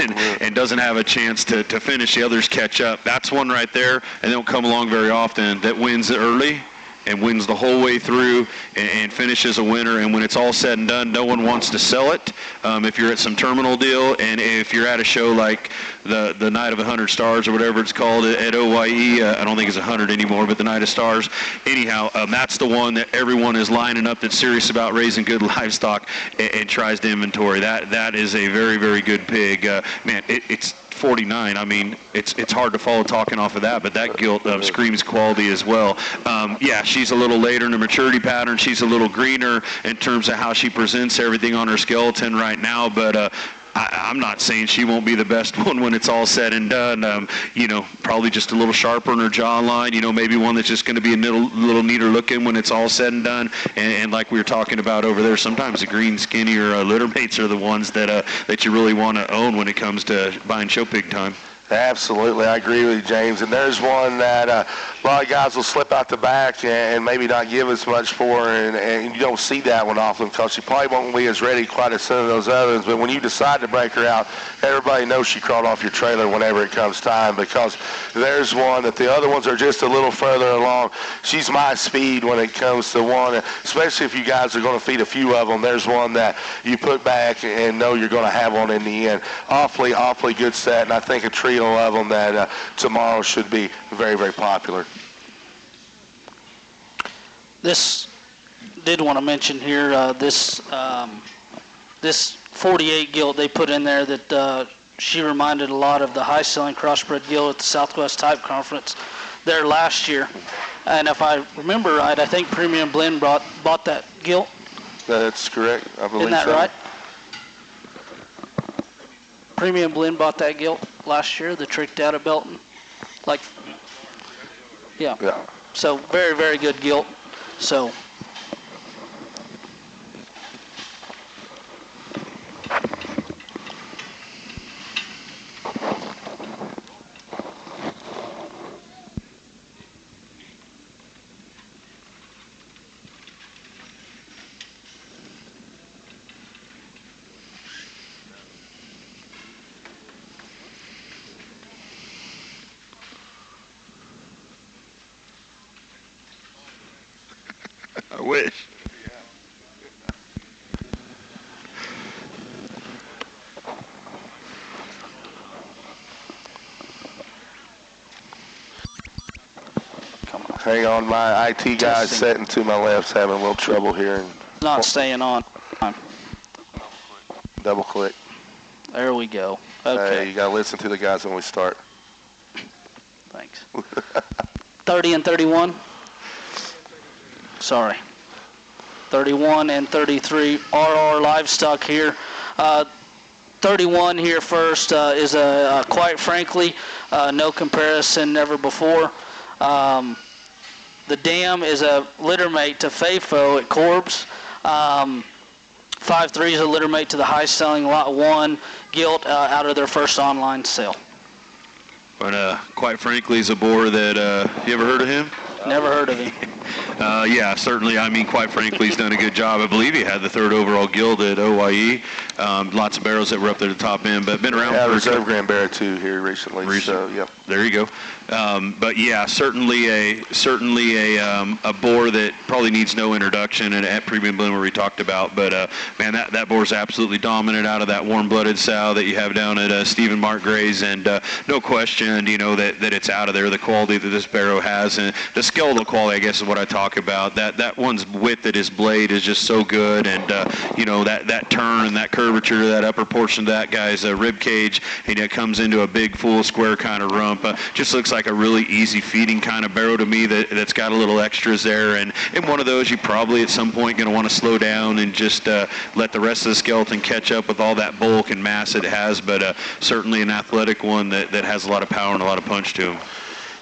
and doesn't have a chance to finish. The others catch up. That's one right there, and they don't come along very often, that wins early and wins the whole way through and finishes a winner. And when it's all said and done, no one wants to sell it. If you're at some terminal deal, and if you're at a show like the Night of 100 Stars or whatever it's called at OYE, I don't think it's 100 anymore, but the Night of Stars. Anyhow, that's the one that everyone is lining up that's serious about raising good livestock and tries to inventory. That is a very, very good pig. Man, it's 49. I mean, it's hard to follow talking off of that, but that gilt screams quality as well. Yeah, she's a little later in the maturity pattern. She's a little greener in terms of how she presents everything on her skeleton right now, but I'm not saying she won't be the best one when it's all said and done. You know, probably just a little sharper in her jawline. You know, maybe one that's just going to be a little neater looking when it's all said and done. And like we were talking about over there, sometimes the green, skinnier litter mates are the ones that you really want to own when it comes to buying show pig time. Absolutely, I agree with you, James. And there's one that a lot of guys will slip out the back and maybe not give as much for, and you don't see that one often because she probably won't be as ready quite as soon as those others. But when you decide to break her out, everybody knows she crawled off your trailer whenever it comes time, because there's one that the other ones are just a little further along. She's my speed when it comes to one, especially if you guys are going to feed a few of them. There's one that you put back and know you're going to have one in the end. Awfully, awfully good set, and I think a trio of them that tomorrow should be very, very popular. This did want to mention here this 48 gilt they put in there that she reminded a lot of the high-selling crossbred gilt at the Southwest Type Conference there last year. And if I remember right, I think Premium Blend bought that gilt. That's correct. I believe so. Isn't that so. right? Premium Blend bought that gilt last year, the Tricked Out of Belton. Yeah. So very, very good gilt. So I wish. Hang on, my IT guy's sitting to my left's having a little trouble here. And not staying on. double click. There we go. Okay. You got to listen to the guys when we start. Thanks. 30 and 31. Sorry. 31 and 33 RR livestock here. 31 here first is quite frankly no comparison, never before. The dam is a litter mate to Fafo at Corbs. 5-3 is a litter mate to the high-selling Lot 1 gilt out of their first online sale. But quite frankly, is a boar that you ever heard of him? Never heard of him. Yeah, certainly. I mean, quite frankly, he's done a good job. I believe he had the 3rd overall gilt at OYE. Lots of barrels that were up there at the top end, but been around. Yeah, Reserve Grand Barra too here recently. So, yep. There you go. But yeah, certainly a boar that probably needs no introduction, and at Premium Blend where we talked about. But man, that boar's absolutely dominant out of that warm-blooded sow that you have down at Stephen Mark Gray's, and no question, you know, that it's out of there. The quality that this barrow has, and the skeletal quality, I guess, is what I talk about. That one's width at his blade is just so good, and that turn and that curvature, that upper portion of that guy's rib cage, and it comes into a big, full, square kind of rump. Just looks like a really easy feeding kind of barrow to me that's got a little extras there, and one of those you probably at some point going to want to slow down and just let the rest of the skeleton catch up with all that bulk and mass it has, but certainly an athletic one that has a lot of power and a lot of punch to him.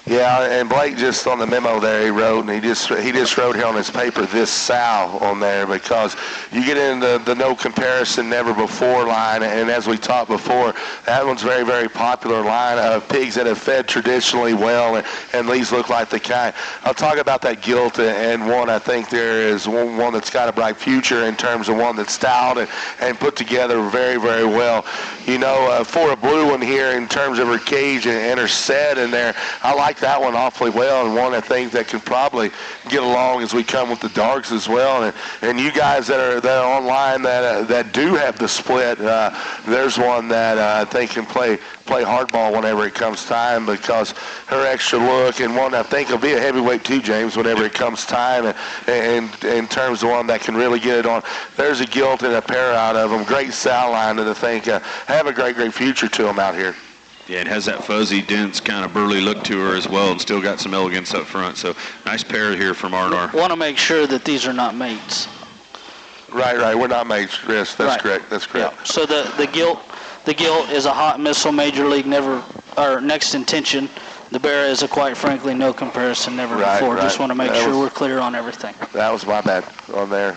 Yeah, and Blake just on the memo there he wrote, and he just wrote here on his paper this sow on there, because you get into the no comparison, never before line, and as we talked before, that one's very, very popular line of pigs that have fed traditionally well, and these look like the kind. I'll talk about that gilt, and one I think there is one that's got a bright future in terms of one that's styled and put together very, very well. For a blue one here in terms of her cage and her set in there, I like that one awfully well, and one I think that can probably get along as we come with the darks as well. And you guys that are online that do have the split, there's one that I think can play hardball whenever it comes time, because her extra look, and one I think will be a heavyweight too, James, whenever it comes time, and in terms of one that can really get it on. There's a gilt and a pair out of them. Great sow line, and I think have a great, great future to them out here. Yeah, it has that fuzzy, dense, kind of burly look to her as well, and still got some elegance up front. So nice pair here from R&R. Want to make sure that these are not mates. Right. We're not mates, Chris. That's right. Correct. That's correct. Yeah. So the gilt is a hot missile, major league, next intention. The Barra is quite frankly no comparison, never before. Right. Just want to make sure we're clear on everything. That was my bad on there.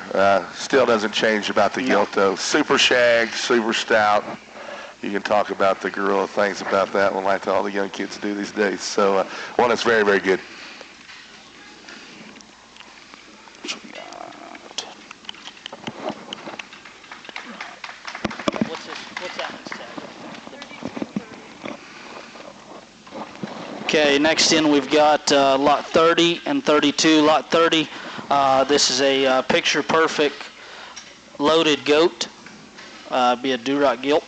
Still doesn't change about the gilt though. Super shag, super stout. You can talk about the gorilla things about that one like all the young kids do these days. So one that's very, very good. What's that one's tag? Okay, next in we've got lot 30 and 32. Lot 30, this is a picture-perfect loaded goat. Be a Duroc gilt.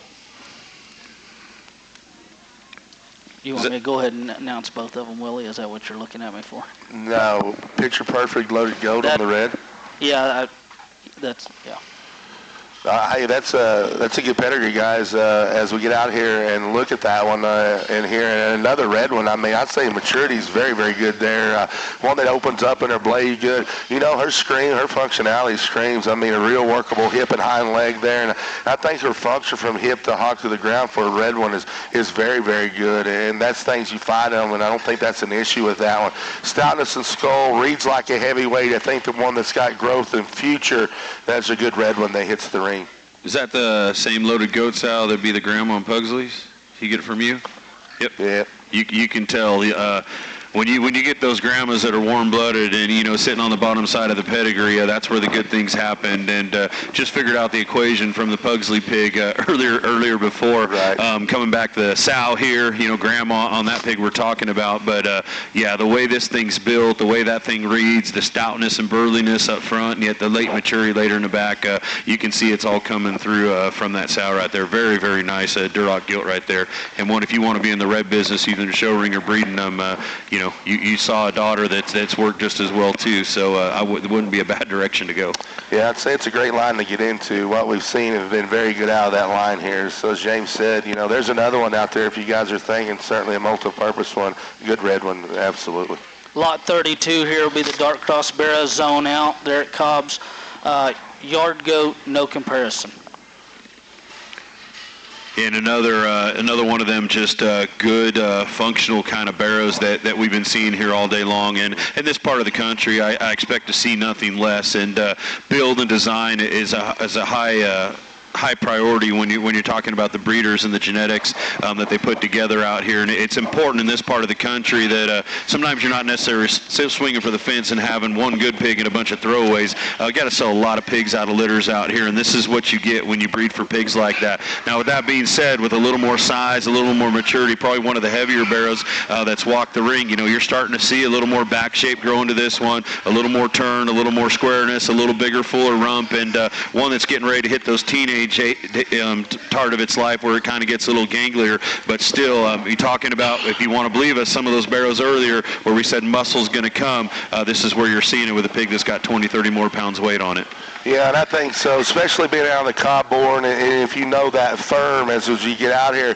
You want me to go ahead and announce both of them, Willie? Is that what you're looking at me for? No, picture perfect loaded goat on the red. Yeah, Hey, that's a good pedigree, guys. As we get out here and look at that one in here, and another red one. I mean, I'd say maturity is very, very good there. One that opens up in her blade good. Her functionality screams. I mean, a real workable hip and hind leg there, and I think her function from hip to hock to the ground for a red one is very, very good. And that's things you find in them, and I don't think that's an issue with that one. Stoutness and skull reads like a heavyweight. I think the one that's got growth and future, that's a good red one that hits the ring. Is that the same loaded goat sow that'd be the grandma and Pugsley's? He get it from you? Yep. Yeah. You can tell when you get those grandmas that are warm-blooded and sitting on the bottom side of the pedigree, that's where the good things happened. And just figured out the equation from the Pugsley pig earlier before. Right. Coming back to the sow here, grandma on that pig we're talking about. But the way this thing's built, the way that thing reads, the stoutness and burliness up front, and yet the late maturity later in the back, you can see it's all coming through from that sow right there. Very, very nice Duroc gilt right there. And one, if you want to be in the red business, either show ring or breeding them, you saw a daughter that's worked just as well too, so it wouldn't be a bad direction to go. Yeah, I'd say it's a great line to get into. What we've seen have been very good out of that line here. So as James said, there's another one out there if you guys are thinking, certainly a multi-purpose one, good red one, absolutely. Lot 32 here will be the Dark Cross Barra zone out there at Cobb's. Yard goat, no comparison. And another one of them just good functional kind of barrows that we've been seeing here all day long. And in this part of the country, I expect to see nothing less. And build and design is a high priority when you're talking about the breeders and the genetics that they put together out here. And it's important in this part of the country that sometimes you're not necessarily swinging for the fence and having one good pig and a bunch of throwaways. Got to sell a lot of pigs out of litters out here, and this is what you get when you breed for pigs like that. Now, with that being said, with a little more size, a little more maturity, probably one of the heavier barrows that's walked the ring, you're starting to see a little more back shape growing to this one, a little more turn, a little more squareness, a little bigger, fuller rump, and one that's getting ready to hit those teenage age part of its life where it kind of gets a little ganglier, but still, you're talking about, if you want to believe us, some of those barrows earlier where we said muscle's going to come, this is where you're seeing it with a pig that's got 20, 30 more pounds weight on it. Yeah, and I think so, especially being out on the cob born, and if you know that firm as you get out here,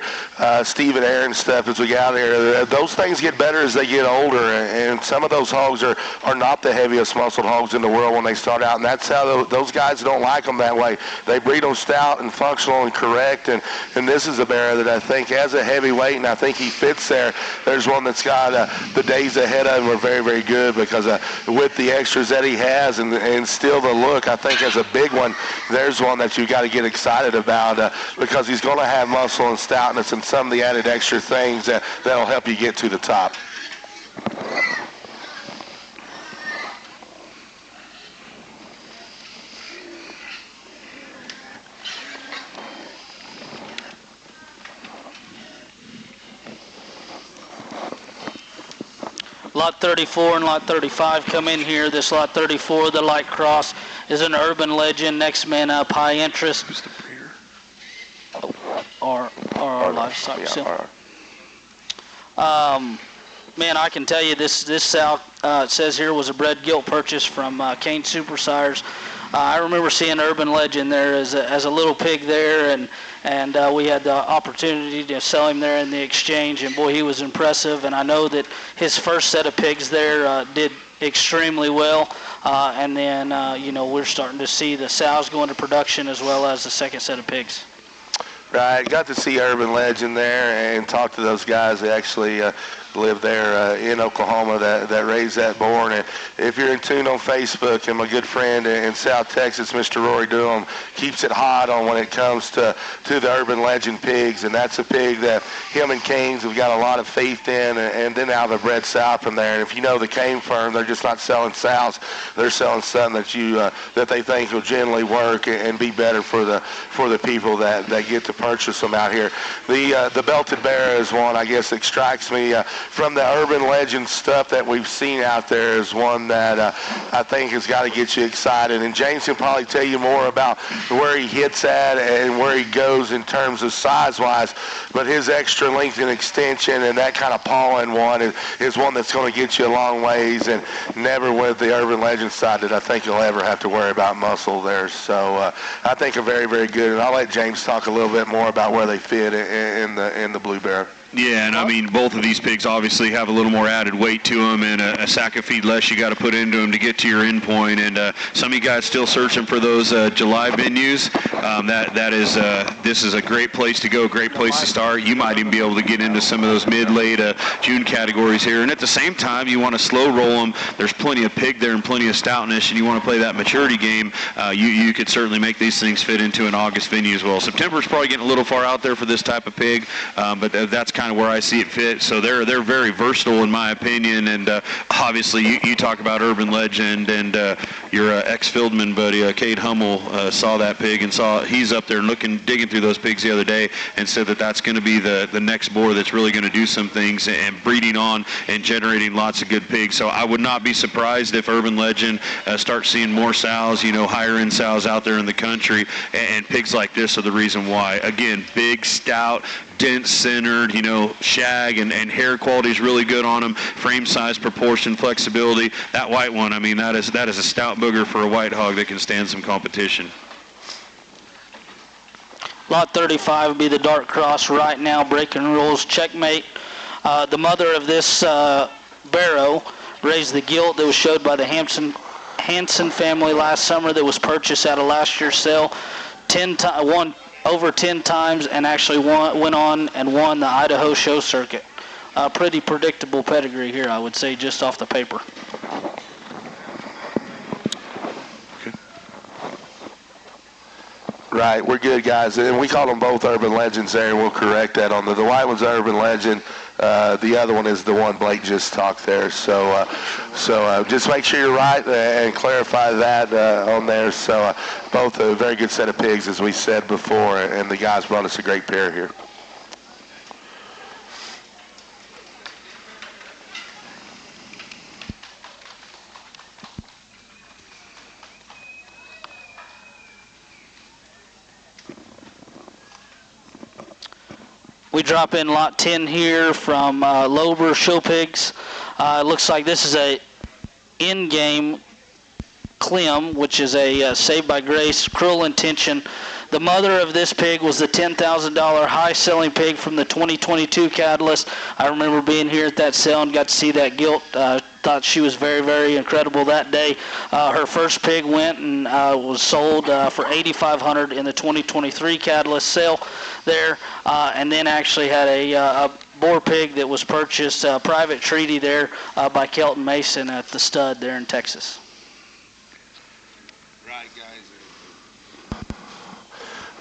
Steve and Aaron stuff, as we get out here, those things get better as they get older, and some of those hogs are not the heaviest muscled hogs in the world when they start out, and that's how those guys don't like them that way. They breed them stout and functional and correct, and this is a barrow that I think has a heavy weight, and I think he fits there. There's one that's got the days ahead of him are very, very good because with the extras that he has and still the look, I think as a big one, there's one that you got to get excited about because he's going to have muscle and stoutness and some of the added extra things that'll help you get to the top. Lot 34 and Lot 35 come in here. This Lot 34, the light cross, is an Urban Legend. Next man up, High Interest. Who's the breeder? Or livestock Yeah, sale. Man, I can tell you this sow, it says here, was a bred gilt purchase from Kane Super Sires. I remember seeing Urban Legend there as a little pig there, and we had the opportunity to sell him there in the exchange, and boy, he was impressive. And I know that his first set of pigs there did extremely well, and then we're starting to see the sows go into production as well as the second set of pigs. Right, got to see Urban Legend there and talk to those guys that actually live there in Oklahoma that raised that boar. And if you're in tune on Facebook, and my good friend in South Texas, Mr. Rory Doolin, keeps it hot on when it comes to the Urban Legend pigs, and that's a pig that him and Canes have got a lot of faith in, and then now they're bred south from there. And if you know the Kane firm, they're just not selling sows, they're selling something that they think will generally work and be better for the people that get to purchase them out here. The Belted Barrow is one, I guess, that strikes me from the Urban Legend stuff that we've seen out there, is one that I think has got to get you excited. And James can probably tell you more about where he hits at and where he goes in terms of size-wise, but his extra length and extension and that kind of paw-in one is one that's going to get you a long ways, and never with the Urban Legend side that I think you'll ever have to worry about muscle there. So I think are very, very good, and I'll let James talk a little bit more about where they fit in the Blue Barrow. Yeah, and I mean, both of these pigs obviously have a little more added weight to them, and a sack of feed less you got to put into them to get to your end point. And some of you guys still searching for those July venues. This is a great place to go, great place to start. You might even be able to get into some of those mid-late June categories here. And at the same time, you want to slow roll them. There's plenty of pig there and plenty of stoutness, and you want to play that maturity game. You could certainly make these things fit into an August venue as well. September's probably getting a little far out there for this type of pig, but that's kind of where I see it fit. So they're very versatile in my opinion, and obviously you talk about Urban Legend, and your ex-Fieldman buddy Cade Hummel saw that pig and he's up there digging through those pigs the other day and said that's going to be the next boar that's really going to do some things and breeding on and generating lots of good pigs. So I would not be surprised if Urban Legend starts seeing more sows, higher end sows out there in the country, and pigs like this are the reason why. Again, big, stout, dense centered, shag and hair quality is really good on them. Frame size, proportion, flexibility. That white one, I mean, that is a stout booger for a white hog that can stand some competition. Lot 35 would be the dark cross right now, breaking rules, checkmate. The mother of this barrow raised the gilt that was showed by the Hanson family last summer, that was purchased out of last year's sale. Over 10 times, and actually went on and won the Idaho show circuit. Pretty predictable pedigree here, I would say, just off the paper. Okay. Right, we're good, guys. And we call them both Urban Legends there, and we'll correct that. On the white one's Urban Legend. The other one is the one Blake just talked there. So just make sure you're right and clarify that on there. So both a very good set of pigs, as we said before, and the guys brought us a great pair here. We drop in lot 10 here from Lober Show Pigs. It looks like this is a in-game Clem, which is a Saved by Grace, Cruel Intention. The mother of this pig was the $10,000 high-selling pig from the 2022 Catalyst. I remember being here at that sale and got to see that gilt. Thought she was very, very incredible that day. Her first pig went and was sold for $8,500 in the 2023 Catalyst sale there, and then actually had a boar pig that was purchased, private treaty there by Kelton Mason at the stud there in Texas.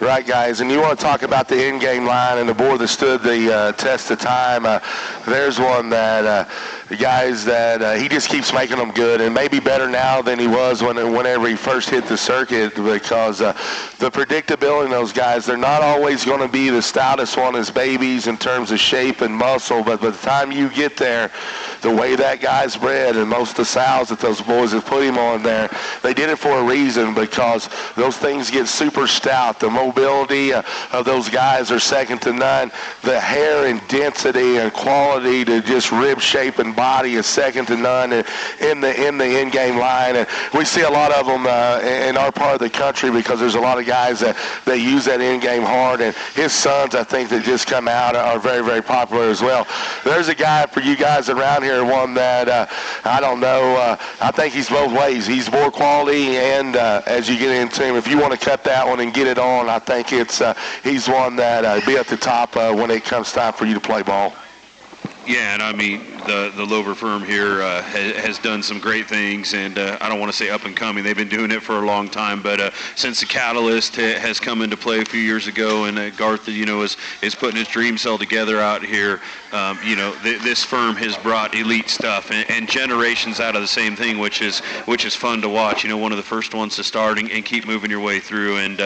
Right, guys, and you want to talk about the in-game line and the boar that stood the test of time. There's one that, guys, that he just keeps making them good, and maybe better now than he was whenever he first hit the circuit, because the predictability in those guys, they're not always going to be the stoutest one as babies in terms of shape and muscle, but by the time you get there, the way that guy's bred and most of the sows that those boys have put him on there, they did it for a reason, because those things get super stout. The mobility of those guys are second to none. The hair and density and quality to just rib shape and body is second to none in the in-game line. And we see a lot of them in our part of the country, because there's a lot of guys that use that in-game hard. And his sons, I think, that just come out are very, very popular as well. There's a guy for you guys around here, one that I don't know. I think he's both ways. He's more quality, and as you get into him, if you want to cut that one and get it on, I think he's one that be at the top when it comes time for you to play ball. Yeah, and I mean, the Lober firm here has done some great things, and I don't want to say up and coming. They've been doing it for a long time, but since the Catalyst has come into play a few years ago, and Garth, is putting his dream cell together out here, this firm has brought elite stuff and generations out of the same thing, which is fun to watch. One of the first ones to start and keep moving your way through, and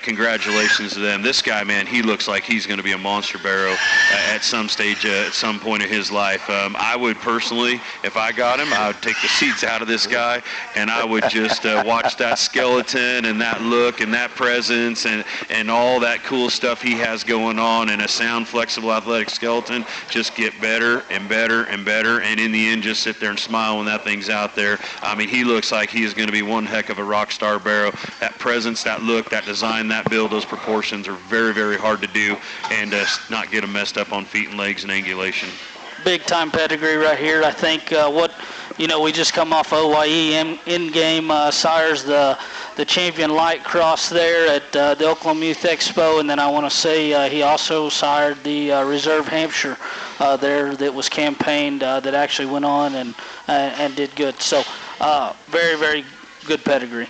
congratulations to them. This guy, man, he looks like he's going to be a monster barrow at some stage, at some point of his life. I would personally, if I got him, I would take the seats out of this guy, and I would just watch that skeleton and that look and that presence and all that cool stuff he has going on, and a sound, flexible, athletic skeleton just get better and better and better, and in the end just sit there and smile when that thing's out there. I mean, he looks like he is going to be one heck of a rock star barrow. That presence, that look, that design, that build, those proportions are very, very hard to do, and not get them messed up on feet and legs and angulation. Big time pedigree right here. I think we just come off OYE in-game sires, the champion light cross there at the Oklahoma Youth Expo, and then I want to say he also sired the Reserve Hampshire there that was campaigned that actually went on and did good. So very, very good pedigree.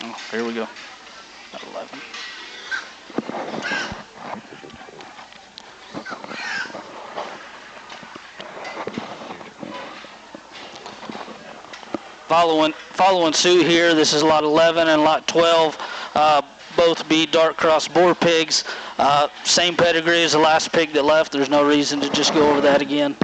Oh, here we go. 11. Following suit here, this is lot 11 and lot 12. Both be dark cross boar pigs. Same pedigree as the last pig that left. There's no reason to just go over that again.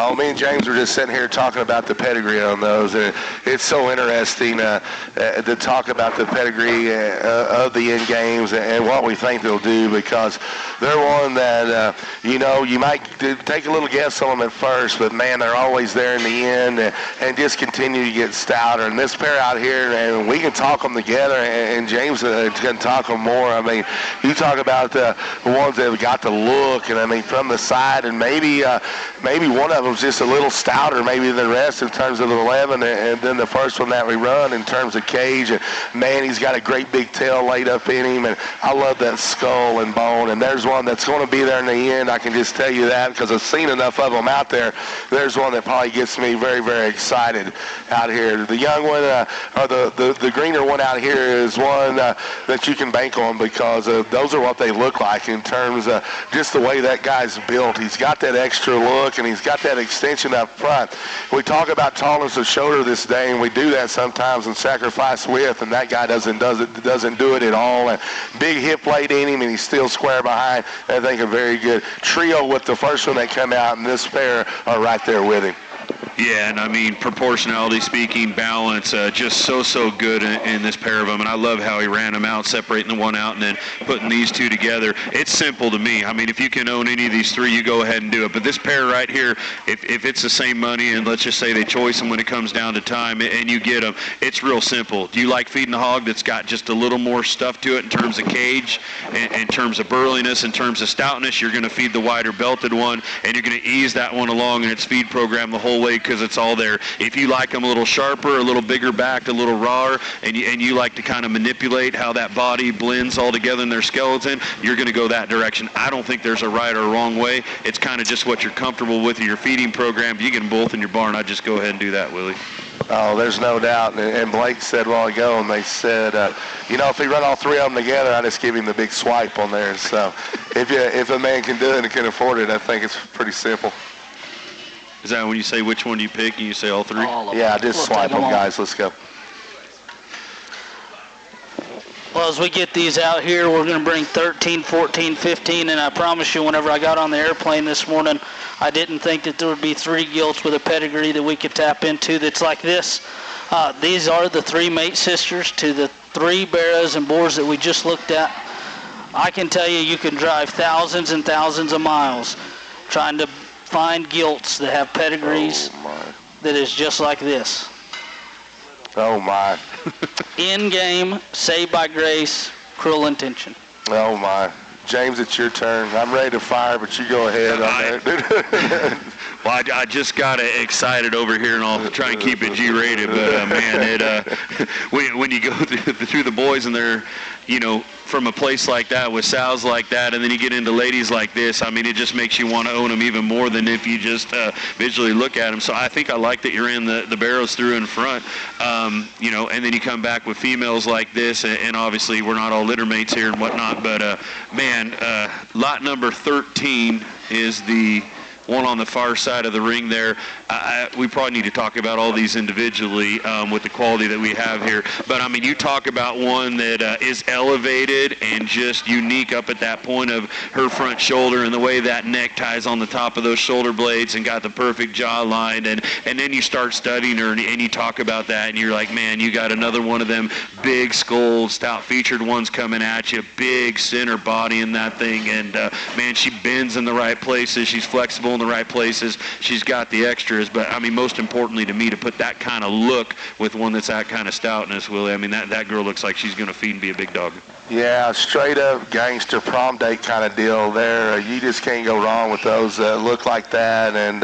Oh, me and James were just sitting here talking about the pedigree on those. It's so interesting to talk about the pedigree of the end games and what we think they'll do, because they're one that, you might take a little guess on them at first, but, man, they're always there in the end and just continue to get stouter. And this pair out here, and we can talk them together, and James can talk them more. I mean, you talk about the ones that have got the look, and, I mean, from the side, and maybe one of them was just a little stouter maybe than the rest in terms of the 11, and then the first one that we run in terms of cage. And man, he's got a great big tail laid up in him, and I love that skull and bone. And there's one that's going to be there in the end. I can just tell you that because I've seen enough of them out there. There's one that probably gets me very, very excited out here. The young one, or the greener one out here, is one that you can bank on, because those are what they look like in terms of just the way that guy's built. He's got that extra look, and he's got that extension up front. We talk about tallness of shoulder this day, and we do that sometimes in sacrifice width, and that guy doesn't do it at all. And big hip plate in him, and he's still square behind. I think a very good trio with the first one that come out, and this pair are right there with him. Yeah, and I mean, proportionality speaking, balance, just so good in this pair of them. And I love how he ran them out, separating the one out and then putting these two together. It's simple to me. I mean, if you can own any of these three, you go ahead and do it. But this pair right here, if it's the same money, and let's just say they choice them when it comes down to time and you get them, it's real simple. Do you like feeding a hog that's got just a little more stuff to it in terms of cage, in terms of burliness, in terms of stoutness? You're going to feed the wider belted one, and you're going to ease that one along in its feed program the whole way, because it's all there. If you like them a little sharper, a little bigger backed, a little rawer, and you like to kind of manipulate how that body blends all together in their skeleton, you're going to go that direction. I don't think there's a right or a wrong way. It's kind of just what you're comfortable with in your feeding program. If you get them both in your barn, I'd just go ahead and do that, Willie. Oh, there's no doubt. And Blake said a while ago, and they said, if we run all three of them together, I just give him the big swipe on there. So if a man can do it and can afford it, I think it's pretty simple. Is that when you say which one do you pick and you say all three? All of Yeah, them. just We'll swipe take them, all. guys. Let's go. Well, as we get these out here, we're going to bring 13, 14, 15, and I promise you, whenever I got on the airplane this morning, I didn't think that there would be three gilts with a pedigree that we could tap into that's like this. These are the three mate sisters to the three barrows and boars that we just looked at. I can tell you can drive thousands and thousands of miles trying to find gilts that have pedigrees that is just like this. Oh, my. In game, saved by grace, cruel intention. Oh, my. James, it's your turn. I'm ready to fire, but you go ahead on there. Well, I just got excited over here, and I'll try and keep it G-rated. But, man, when you go through the boys and they're, from a place like that with sows like that, and then you get into ladies like this, I mean, it just makes you want to own them even more than if you just visually look at them. So I think I like that you're in the barrows through in front, and then you come back with females like this, and obviously we're not all litter mates here and whatnot, but, lot number 13 is the one on the far side of the ring there. We probably need to talk about all these individually with the quality that we have here. But, I mean, you talk about one that is elevated and just unique up at that point of her front shoulder and the way that neck ties on the top of those shoulder blades and got the perfect jaw line. And then you start studying her and you talk about that and you're like, man, you got another one of them big skull, stout-featured ones coming at you, big center body in that thing. And, man, she bends in the right places. She's flexible in the right places. She's got the extras, but I mean, most importantly to me, to put that kind of look with one that's that kind of stoutness, Willie, I mean, that girl looks like she's going to feed and be a big dog. Yeah, straight up gangster prom date kind of deal there. You just can't go wrong with those that look like that. And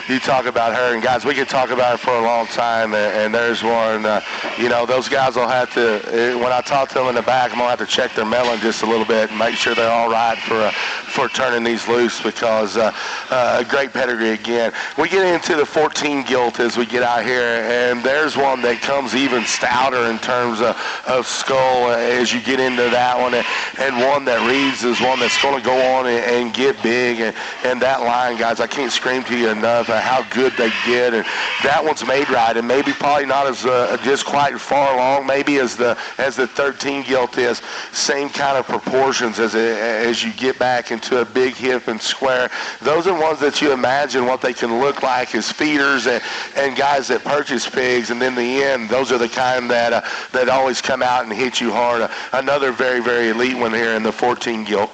you talk about her, and guys, we could talk about her for a long time. And there's one, those guys will have to, when I talk to them in the back, I'm going to have to check their melon just a little bit and make sure they're all right for turning these loose, because a great pedigree again. We get into the 14 gilt as we get out here, and there's one that comes even stouter in terms of skull as you get into that one, and one that reads is one that's going to go on and get big, and that line, guys, I can't scream to you enough how good they get, and that one's made right, and maybe probably not as just quite far along, maybe as the 13 gilt is, same kind of proportions as you get back into a big hip and square. Those are ones that you imagine what they can look like as feeders and guys that purchase pigs, and in the end, those are the kind that always come out and hit you hard. Another very, very elite one here in the 14 gilt.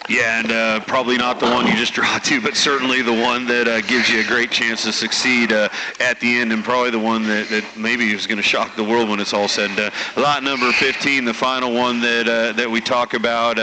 Yeah, and probably not the one you just draw to, but certainly the one that gives you a great chance to succeed at the end, and probably the one that maybe is going to shock the world when it's all said and done. Lot number 15, the final one that we talk about.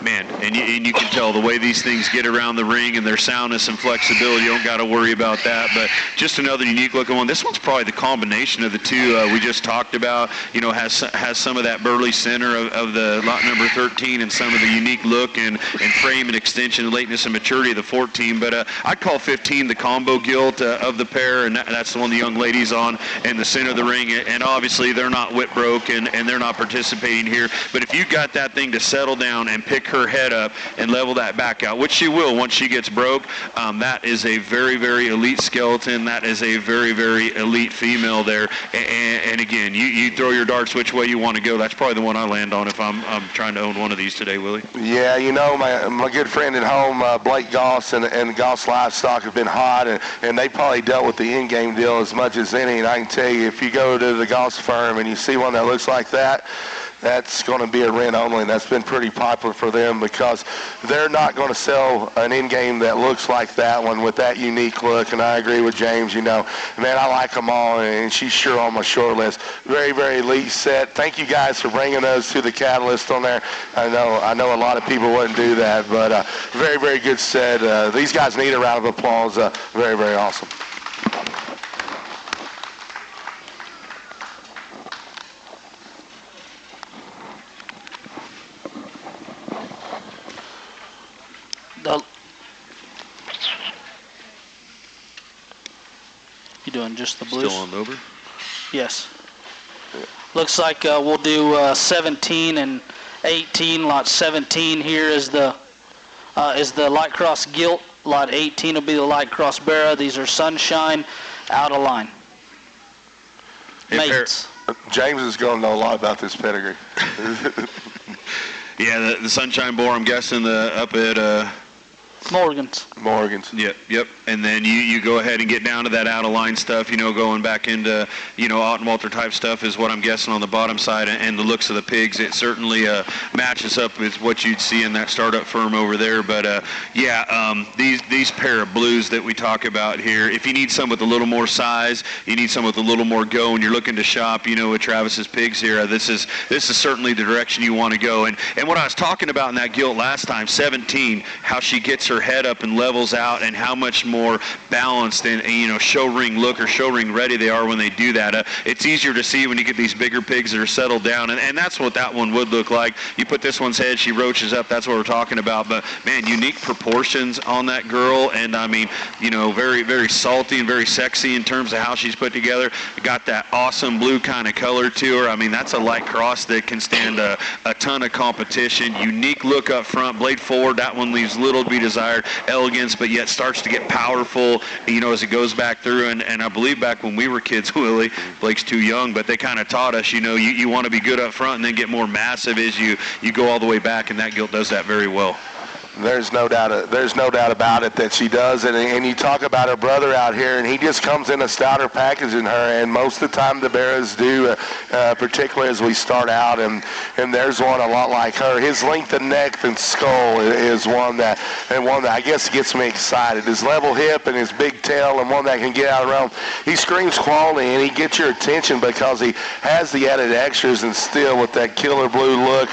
Man, and you can tell the way these things get around the ring and their soundness and flexibility, you don't got to worry about that. But just another unique looking one. This one's probably the combination of the two we just talked about. Has some of that burly center of the lot number 13 and some of the unique look and frame and extension, lateness and maturity of the 14. But I'd call 15 the combo gilt of the pair, and that's the one the young lady's on in the center of the ring. And obviously they're not whip broke and they're not participating here. But if you got that thing to settle down and pick her head up and level that back out, which she will once she gets broke. That is a very, very elite skeleton. That is a very, very elite female there. And again, you throw your darts which way you want to go. That's probably the one I land on if I'm trying to own one of these today, Willie. Yeah, you know, my good friend at home, Blake Goss, and Goss Livestock have been hot, and they probably dealt with the in-game deal as much as any. And I can tell you, if you go to the Goss firm and you see one that looks like that, that's going to be a rent only, and that's been pretty popular for them because they're not going to sell an in-game that looks like that one with that unique look. And I agree with James, you know, man, I like them all, and she's sure on my short list. Very, very elite set. Thank you guys for bringing those to the Catalyst on there. I know a lot of people wouldn't do that, but very, very good set. These guys need a round of applause. Very, very awesome. You doing just the blues? Still on over? Yes. Looks like we'll do 17 and 18. Lot 17 here is the light cross gilt. Lot 18 will be the light cross barra. These are Sunshine, out of line. Mates. James is going to know a lot about this pedigree. Yeah, the Sunshine Boar, I'm guessing up at Morgan's. Yep. And then you go ahead and get down to that out-of-line stuff, you know, going back into, you know, Ottenwalter type stuff is what I'm guessing on the bottom side. And the looks of the pigs, it certainly matches up with what you'd see in that startup firm over there. But, these pair of blues that we talk about here, if you need some with a little more size, you need some with a little more go, and you're looking to shop, you know, with Travis's pigs here, this is certainly the direction you want to go. And what I was talking about in that gilt last time, 17, how she gets her head up and levels out, and how much more balanced and, you know, show ring look or show ring ready they are when they do that. It's easier to see when you get these bigger pigs that are settled down, and that's what that one would look like. You put this one's head, she roaches up, that's what we're talking about. But man, unique proportions on that girl, and I mean, you know, very, very salty and very sexy in terms of how she's put together. Got that awesome blue kind of color to her. I mean, that's a light cross that can stand a ton of competition. Unique look up front, blade forward, that one leaves little to be desired. Elegance, but yet starts to get powerful, you know, as it goes back through. And I believe back when we were kids, Willie, Blake's too young, but they kind of taught us, you know, you want to be good up front and then get more massive as you go all the way back, and that gilt does that very well. There's no doubt about it that she does it. And you talk about her brother out here, and he just comes in a stouter package in her. And most of the time the Barras do, particularly as we start out. And there's one a lot like her. His length of neck and skull is one that I guess gets me excited. His level hip and his big tail, and one that can get out around. He screams quality, and he gets your attention because he has the added extras, and still with that killer blue look.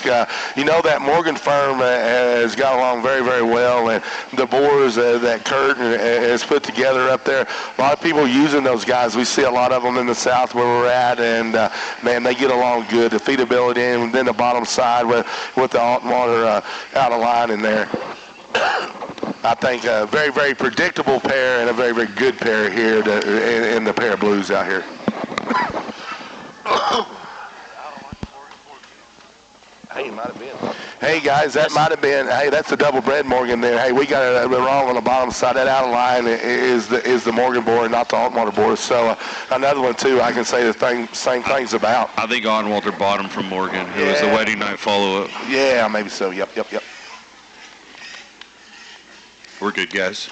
You know, that Morgan firm has got along very, very well, and the boars that Kurt has put together up there, a lot of people using those guys. We see a lot of them in the south where we're at, and man, they get along good. The feedability, and then the bottom side with the Ottenwater out of line in there. I think a very, very predictable pair and a very, very good pair here in the pair of blues out here. Hey, might have been. Hey, guys, that might have been. Hey, that's a double bred Morgan there. Hey, we got it wrong on the bottom side. That out of line is the Morgan boar, not the Ottenwater boar. So another one, too, I can say the same things about. I think Ottenwater bought him from Morgan. It was the wedding night follow-up. Yeah, maybe so. Yep. We're good, guys.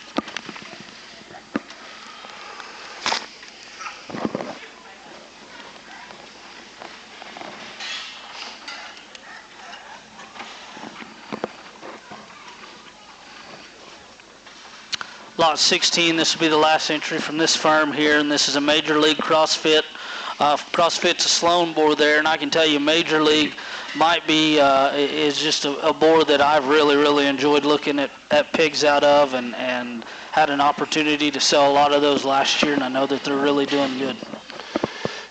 Lot 16, this will be the last entry from this firm here, and this is a Major League CrossFit. CrossFit's a Sloan boar there, and I can tell you Major League might be, is just a boar that I've really, really enjoyed looking at pigs out of, and had an opportunity to sell a lot of those last year, and I know that they're really doing good.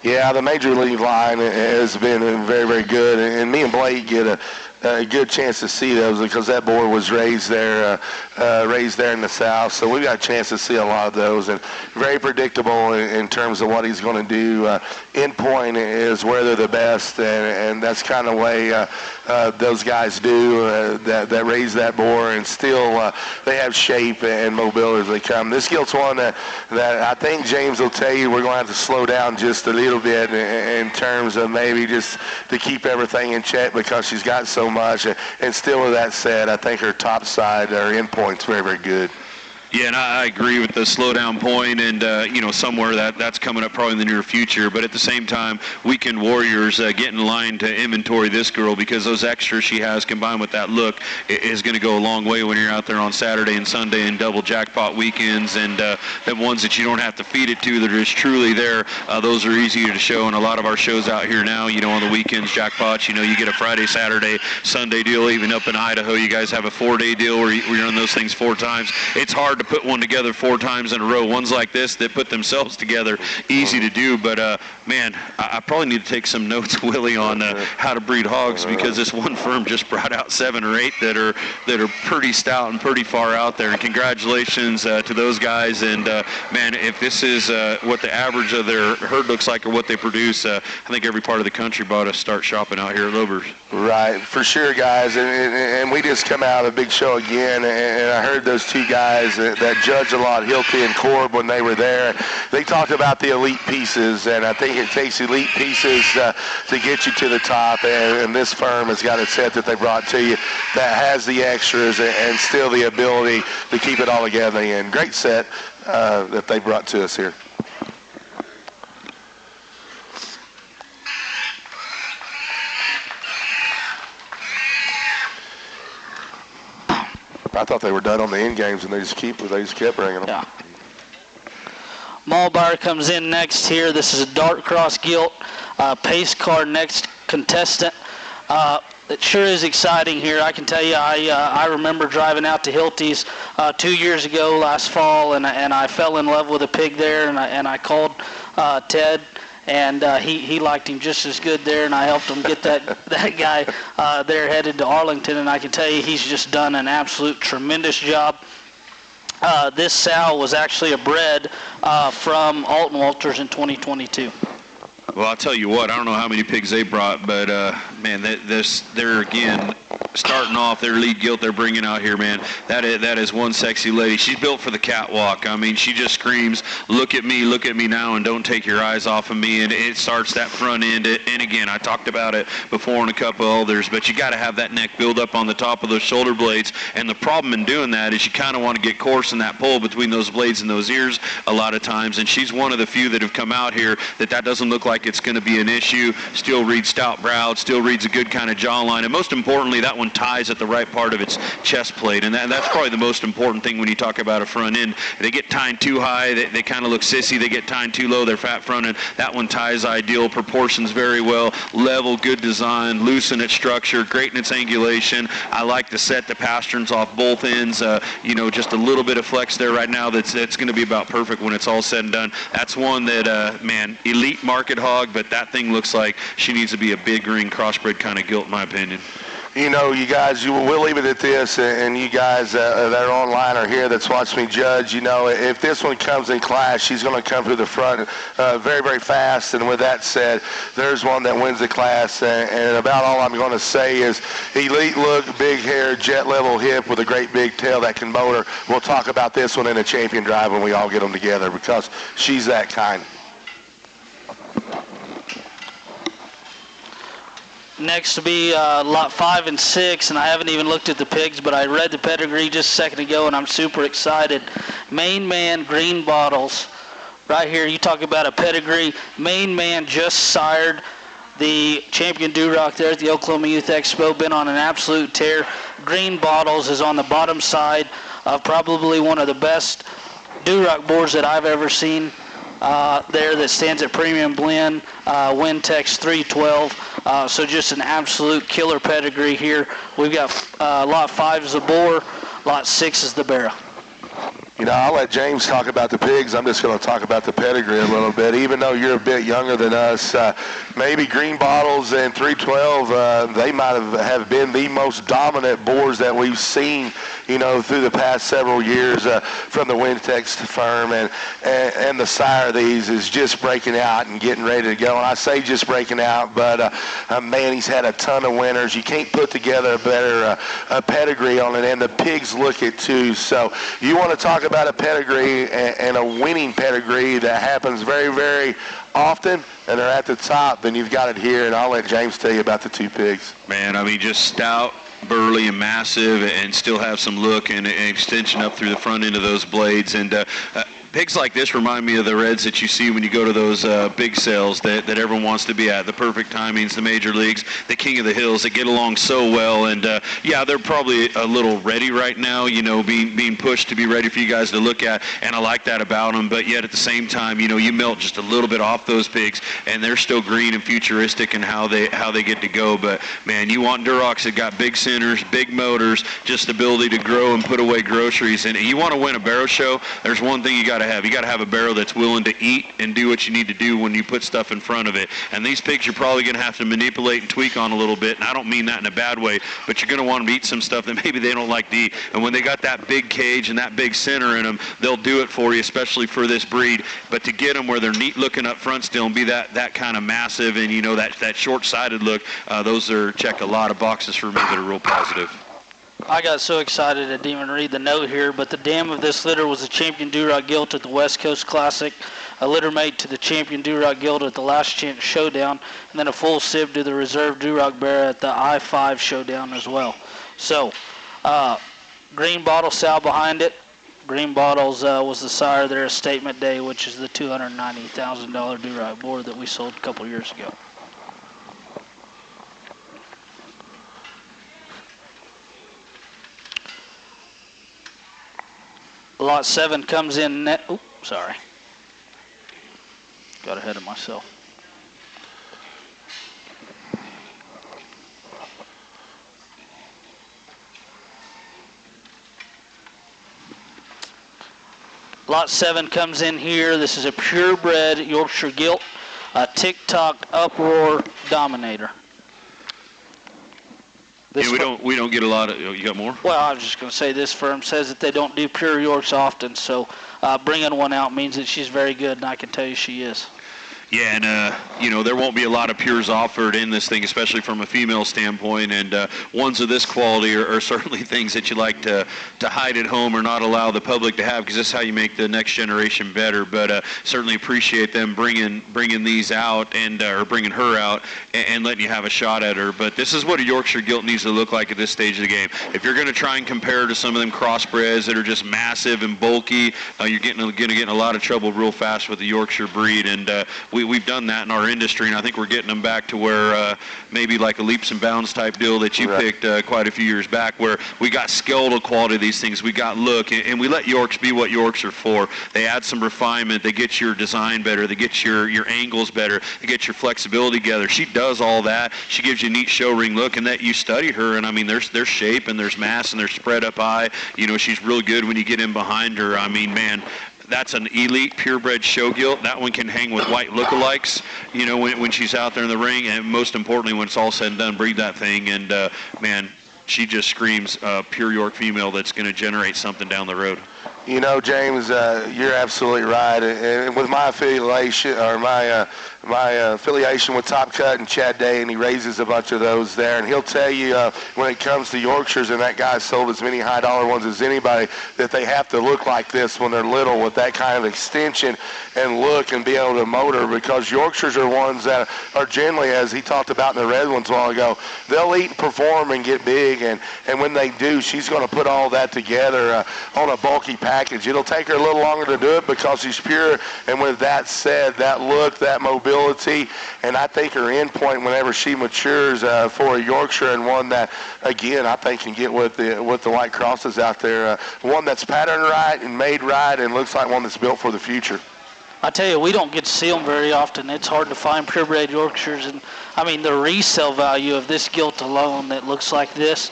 Yeah, the Major League line has been very, very good, and me and Blake get a good chance to see those because that boar was raised there in the South. So we've got a chance to see a lot of those, and very predictable in terms of what he's going to do. Endpoint is where they're the best, and that's kind of way those guys do that raise that boar, and still they have shape and mobility as they come. This gilt's one that I think James will tell you we're going to have to slow down just a little bit in terms of maybe just to keep everything in check because she's got so much. And still, with that said, I think her top side, her endpoint's very, very good. Yeah, and I agree with the slowdown point, and somewhere that's coming up probably in the near future. But at the same time, Weekend Warriors get in line to inventory this girl because those extras she has combined with that look is going to go a long way when you're out there on Saturday and Sunday and double jackpot weekends, and the ones that you don't have to feed it to that are just truly there. Those are easier to show, and a lot of our shows out here now, on the weekends jackpots, you get a Friday, Saturday, Sunday deal. Even up in Idaho, you guys have a 4-day deal where you're on those things 4 times. It's hard to put one together 4 times in a row. Ones like this that put themselves together, easy to do. But man, I probably need to take some notes, Willie, on how to breed hogs because this one firm just brought out 7 or 8 that are pretty stout and pretty far out there. And congratulations to those guys. And man, if this is what the average of their herd looks like or what they produce, I think every part of the country ought to start shopping out here at Lobers. Right, for sure, guys. And we just come out of a big show again, and I heard those 2 guys that judge a lot, Hilty and Korb, when they were there. They talked about the elite pieces, and I think it takes elite pieces to get you to the top, and this firm has got a set that they brought to you that has the extras and still the ability to keep it all together. And great set that they brought to us here. I thought they were done on the end games, and they just kept bringing them. Yeah. Mulbauer comes in next here. This is a dark cross gilt pace car next contestant. It sure is exciting here. I can tell you, I remember driving out to Hilty's 2 years ago last fall, and I fell in love with a pig there, and I called Ted. And he liked him just as good there, and I helped him get that guy there headed to Arlington. And I can tell you he's just done an absolute tremendous job. This sow was actually a bred from Alton Walters in 2022. Well, I'll tell you what, I don't know how many pigs they brought, but, man, they're, again, starting off their lead gilt they're bringing out here, man. That is one sexy lady. She's built for the catwalk. I mean, she just screams, look at me now, and don't take your eyes off of me. And it starts that front end. And, again, I talked about it before in a couple others, but you got to have that neck build up on the top of those shoulder blades. And the problem in doing that is you kind of want to get coarse in that pull between those blades and those ears a lot of times. And she's one of the few that have come out here that doesn't look like it's going to be an issue. Still reads stout-browed, still reads a good kind of jawline, and most importantly, that one ties at the right part of its chest plate, and that's probably the most important thing when you talk about a front end. They get tined too high, they kind of look sissy. They get tined too low, they're fat front end. That one ties ideal, proportions very well, level, good design, loose in its structure, great in its angulation. I like to set the pasterns off both ends, just a little bit of flex there right now that's going to be about perfect when it's all said and done. That's one that, man, elite market hog, but that thing looks like she needs to be a big green crossbred kind of gilt in my opinion. You guys, we'll leave it at this, and you guys that are online or here that's watching me judge, if this one comes in class, she's going to come through the front very, very fast. And with that said, there's one that wins the class, and about all I'm going to say is elite look, big hair, jet level hip with a great big tail that can motor. We'll talk about this one in a champion drive when we all get them together because she's that kind. Next to be lot 5 and 6, and I haven't even looked at the pigs, but I read the pedigree just a second ago, and I'm super excited. Main Man Green Bottles, right here. You talk about a pedigree. Main Man just sired the champion Duroc there at the Oklahoma Youth Expo. Been on an absolute tear. Green Bottles is on the bottom side of probably one of the best Duroc boards that I've ever seen. There that stands at Premium Blend, Wintex 312. So just an absolute killer pedigree here. We've got lot 5 is the boar, lot 6 is the barrow. You know, I'll let James talk about the pigs. I'm just going to talk about the pedigree a little bit. Even though you're a bit younger than us, maybe Green Bottles and 312, they might have been the most dominant boars that we've seen, you know, through the past several years from the Wintex firm. And the sire of these is just breaking out and getting ready to go. And I say just breaking out, but, man, he's had a ton of winners. You can't put together a better pedigree on it, and the pigs look it too. So you want to talk about a pedigree and a winning pedigree that happens very, very often, and they're at the top, then you've got it here, and I'll let James tell you about the two pigs. Man, I mean, just stout, burly, and massive, and still have some look and extension up through the front end of those blades. And pigs like this remind me of the reds that you see when you go to those big sales that everyone wants to be at. The Perfect Timings, the Major Leagues, the King of the Hills, that get along so well. And, yeah, they're probably a little ready right now, you know, being pushed to be ready for you guys to look at. And I like that about them. But yet at the same time, you know, you melt just a little bit off those pigs, and they're still green and futuristic in how they get to go. But, man, you want Durocs that got big centers, big motors, just ability to grow and put away groceries. And you want to win a barrow show, there's one thing you got to have. You got to have a barrow that's willing to eat and do what you need to do when you put stuff in front of it. And these pigs you're probably going to have to manipulate and tweak on a little bit. And I don't mean that in a bad way, but you're going to want them to eat some stuff that maybe they don't like to eat. And when they got that big cage and that big center in them, they'll do it for you, especially for this breed. But to get them where they're neat looking up front still and be that kind of massive and, you know, that short-sighted look, those check a lot of boxes for me that are real positive. I got so excited I didn't even read the note here, but the dam of this litter was the champion Duroc Gilt at the West Coast Classic, a litter mate to the champion Duroc Gilt at the Last Chance Showdown, and then a full sib to the reserve Duroc Bear at the I-5 Showdown as well. So, Green Bottle Sal behind it. Green Bottles was the sire there at Statement Day, which is the $290,000 Duroc board that we sold a couple years ago. Lot 7 comes in net. Oops, sorry. Got ahead of myself. Lot 7 comes in here. This is a purebred Yorkshire Gilt, a TikTok Uproar Dominator. Yeah, we don't get a lot of. You got more? Well, I was just going to say this firm says that they don't do pure Yorks often, so bringing one out means that she's very good, and I can tell you she is. Yeah, and, you know, there won't be a lot of pures offered in this thing, especially from a female standpoint, and ones of this quality are certainly things that you like to hide at home or not allow the public to have, because this is how you make the next generation better. But certainly appreciate them bringing these out and or bringing her out and letting you have a shot at her. But this is what a Yorkshire Gilt needs to look like at this stage of the game. If you're going to try and compare to some of them crossbreds that are just massive and bulky, you're going to get in a lot of trouble real fast with the Yorkshire breed, and we've done that in our industry, and I think we're getting them back to where maybe like a leaps and bounds type deal that you picked quite a few years back, where we got skeletal quality of these things, we got look, and we let Yorks be what Yorks are for. They add some refinement, they get your design better, they get your angles better, they get your flexibility together. She does all that. She gives you a neat show ring look, and that you study her, and I mean there's shape and there's mass and there's spread up eye. You know, she's real good when you get in behind her. I mean, man, that's an elite purebred show gilt. That one can hang with white lookalikes, you know, when she's out there in the ring. And most importantly, when it's all said and done, breed that thing. And, man, she just screams pure York female that's going to generate something down the road. You know, James, you're absolutely right. And with my affiliation, or my affiliation with Top Cut and Chad Day, and he raises a bunch of those there, and he'll tell you when it comes to Yorkshires, and that guy sold as many high-dollar ones as anybody, that they have to look like this when they're little, with that kind of extension and look and be able to motor, because Yorkshires are ones that are generally, as he talked about in the red ones a while ago, they'll eat and perform and get big, and when they do, she's going to put all that together on a bulky package. It'll take her a little longer to do it because she's pure, and with that said, that look, that mobility, and I think her end point whenever she matures for a Yorkshire, and one that, again, I think can get with the white crosses out there, one that's patterned right and made right and looks like one that's built for the future. I tell you, we don't get to see them very often. It's hard to find purebred Yorkshires, and I mean the resale value of this gilt alone that looks like this,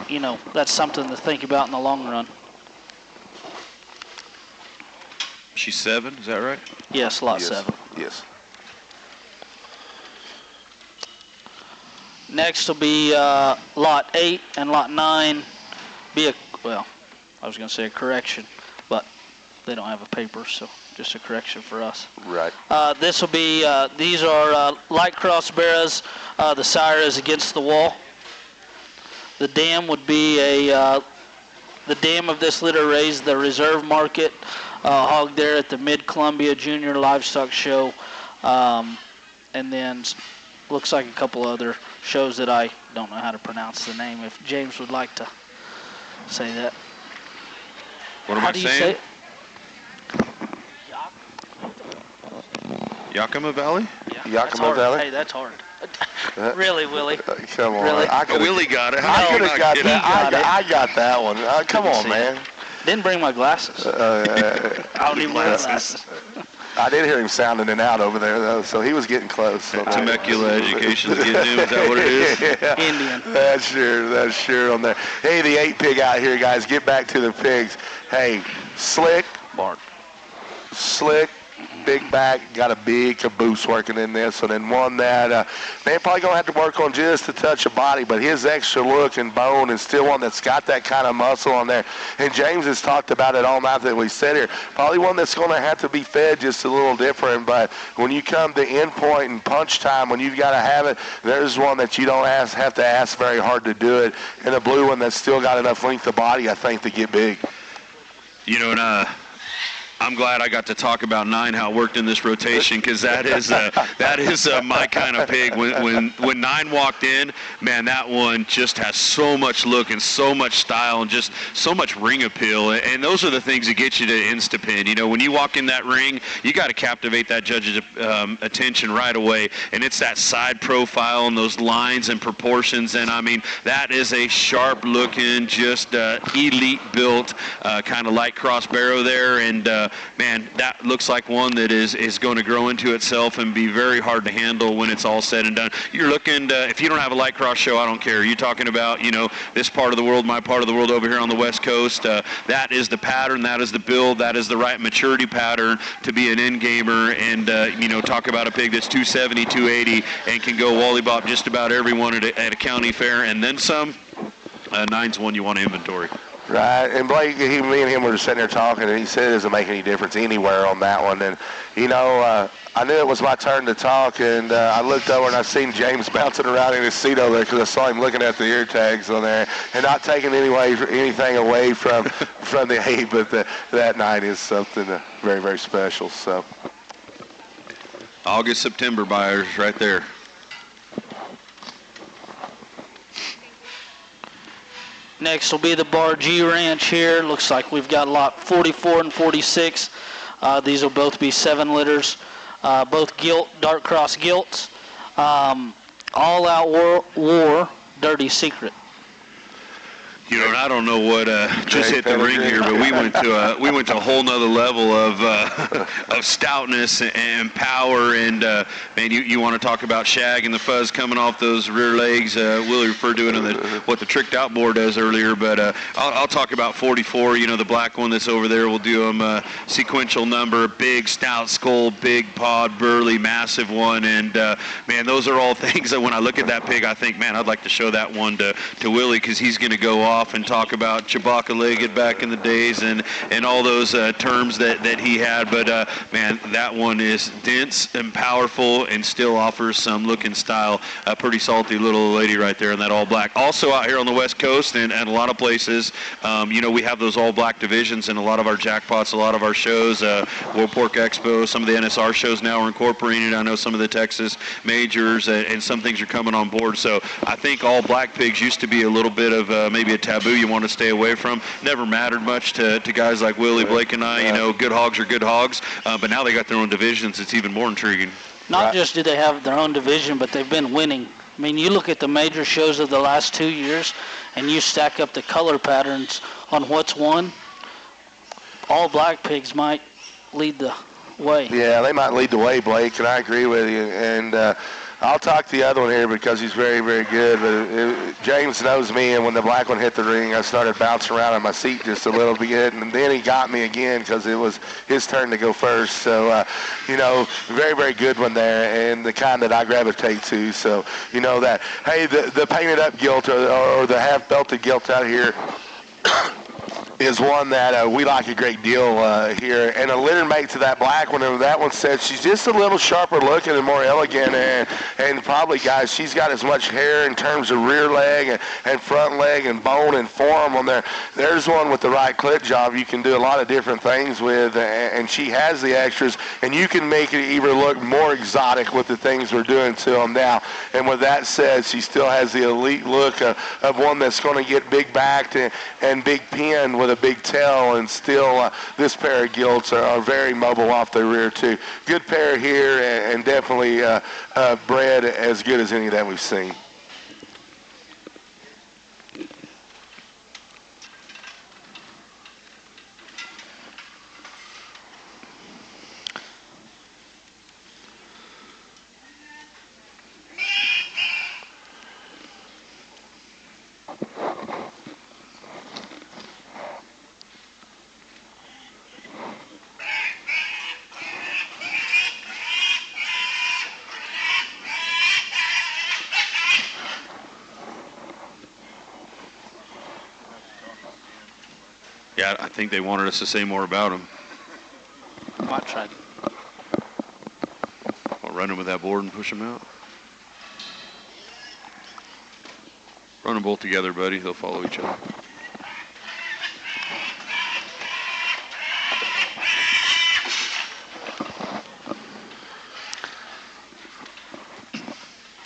you know, that's something to think about in the long run. She's 7, is that right? Yes, lot Yes. 7. Yes. Next will be lot 8 and lot 9. I was going to say a correction, but they don't have a paper, so just a correction for us. Right. This will be, these are light cross barrows. The sire is against the wall. The dam would be the dam of this litter raised the reserve market hog there at the Mid-Columbia Junior Livestock Show. And then looks like a couple other shows that I don't know how to pronounce the name. If James would like to say that. What am How I do you saying? say it? Yakima Valley? Yeah, Yakima that's hard. Valley? Hey, that's hard. Really, Willie? Come on. Really? I could've- Willie got it. I could have got He that. got it. I got that one. Come Couldn't on, see man. Didn't bring my glasses. I don't even wear glasses. I did hear him sounding it out over there, though, so he was getting close. So Temecula Education's getting him. Is that what it is? Yeah. Indian. That's sure on there. Hey, the 8 pig out here, guys. Get back to the pigs. Hey, slick, Bart. big back, got a big caboose working in this. And then one that, man, probably going to have to work on just a touch of body, but his extra look and bone is still one that's got that kind of muscle on there. And James has talked about it all night that we said here. Probably one that's going to have to be fed just a little different, but when you come to end point and punch time, when you've got to have it, there's one that you don't have to ask very hard to do it, and a blue one that's still got enough length of body, I think, to get big. You know, and I'm glad I got to talk about 9, how it worked in this rotation, because that is my kind of pig. When 9 walked in, man, that one just has so much look and so much style and just so much ring appeal. And those are the things that get you to Instapin. You know, when you walk in that ring, you got to captivate that judge's attention right away. And it's that side profile and those lines and proportions. And I mean, that is a sharp-looking, just elite-built kind of light cross barrow there. And man, that looks like one that is going to grow into itself and be very hard to handle when it's all said and done. You're looking to, if you don't have a light cross show, I don't care. You're talking about, you know, this part of the world, my part of the world over here on the West Coast. That is the pattern, that is the build, that is the right maturity pattern to be an end gamer. And, you know, talk about a pig that's 270, 280 and can go Wally Bop just about everyone at a county fair and then some. 9's one you want to inventory. Right, and Blake, me and him were just sitting there talking, and he said it doesn't make any difference anywhere on that one. And, you know, I knew it was my turn to talk, and I looked over and I seen James bouncing around in his seat over there because I saw him looking at the ear tags on there and not taking anything away from the 8, but that 9 is something very, very special. So, August, September buyers right there. Next will be the Bar G Ranch here. Looks like we've got lot 44 and 46. These will both be 7 litters. Both gilt, dark cross gilts. All out war, dirty secret. You know, and I don't know what just hit the ring here, but we went to a whole nother level of stoutness and power. And man, you want to talk about shag and the fuzz coming off those rear legs? Willie referred to it in what the tricked out board does earlier, but I'll talk about 44. You know, the black one that's over there. We'll do them sequential number, big stout skull, big pod, burly, massive one. And man, those are all things that when I look at that pig, I think, man, I'd like to show that one to Willie because he's going to go off and talk about Chewbacca-legged back in the days and all those terms that he had. But, man, that one is dense and powerful and still offers some look and style. A pretty salty little lady right there in that all-black. Also out here on the West Coast and a lot of places, you know, we have those all-black divisions in a lot of our jackpots, a lot of our shows. World Pork Expo, some of the NSR shows now are incorporated. I know some of the Texas majors and some things are coming on board. So I think all-black pigs used to be a little bit of maybe a taboo you want to stay away from. Never mattered much to guys like Willie, Blake, and I. You know, good hogs are good hogs, but now they got their own divisions. It's even more intriguing. Not just do they have their own division, but they've been winning. I mean, you look at the major shows of the last 2 years, and you stack up the color patterns on what's won, all black pigs might lead the way. yeah, they might lead the way, Blake, and I agree with you. And I'll talk the other one here because he's very, very good. But James knows me, and when the black one hit the ring, I started bouncing around in my seat just a little bit, and then he got me again because it was his turn to go first. So, very, very good one there, and the kind that I gravitate to. So, that, hey, the painted up gilt or the half belted gilt out here is one that we like a great deal here. And a litter mate to that black one, and that one said she's just a little sharper looking and more elegant, and probably, guys, she's got as much hair in terms of rear leg and front leg and bone and form on there. There's one with the right clit job you can do a lot of different things with, and she has the extras, and you can make it even look more exotic with the things we're doing to them now. And with that said, she still has the elite look of one that's going to get big backed and big pinned with a big tail, and still this pair of gilts are very mobile off the rear too. Good pair here, and definitely bred as good as any that we've seen. Yeah, I think they wanted us to say more about him. I might try. I'll run him with that board and push him out. Run them both together, buddy. They'll follow each other.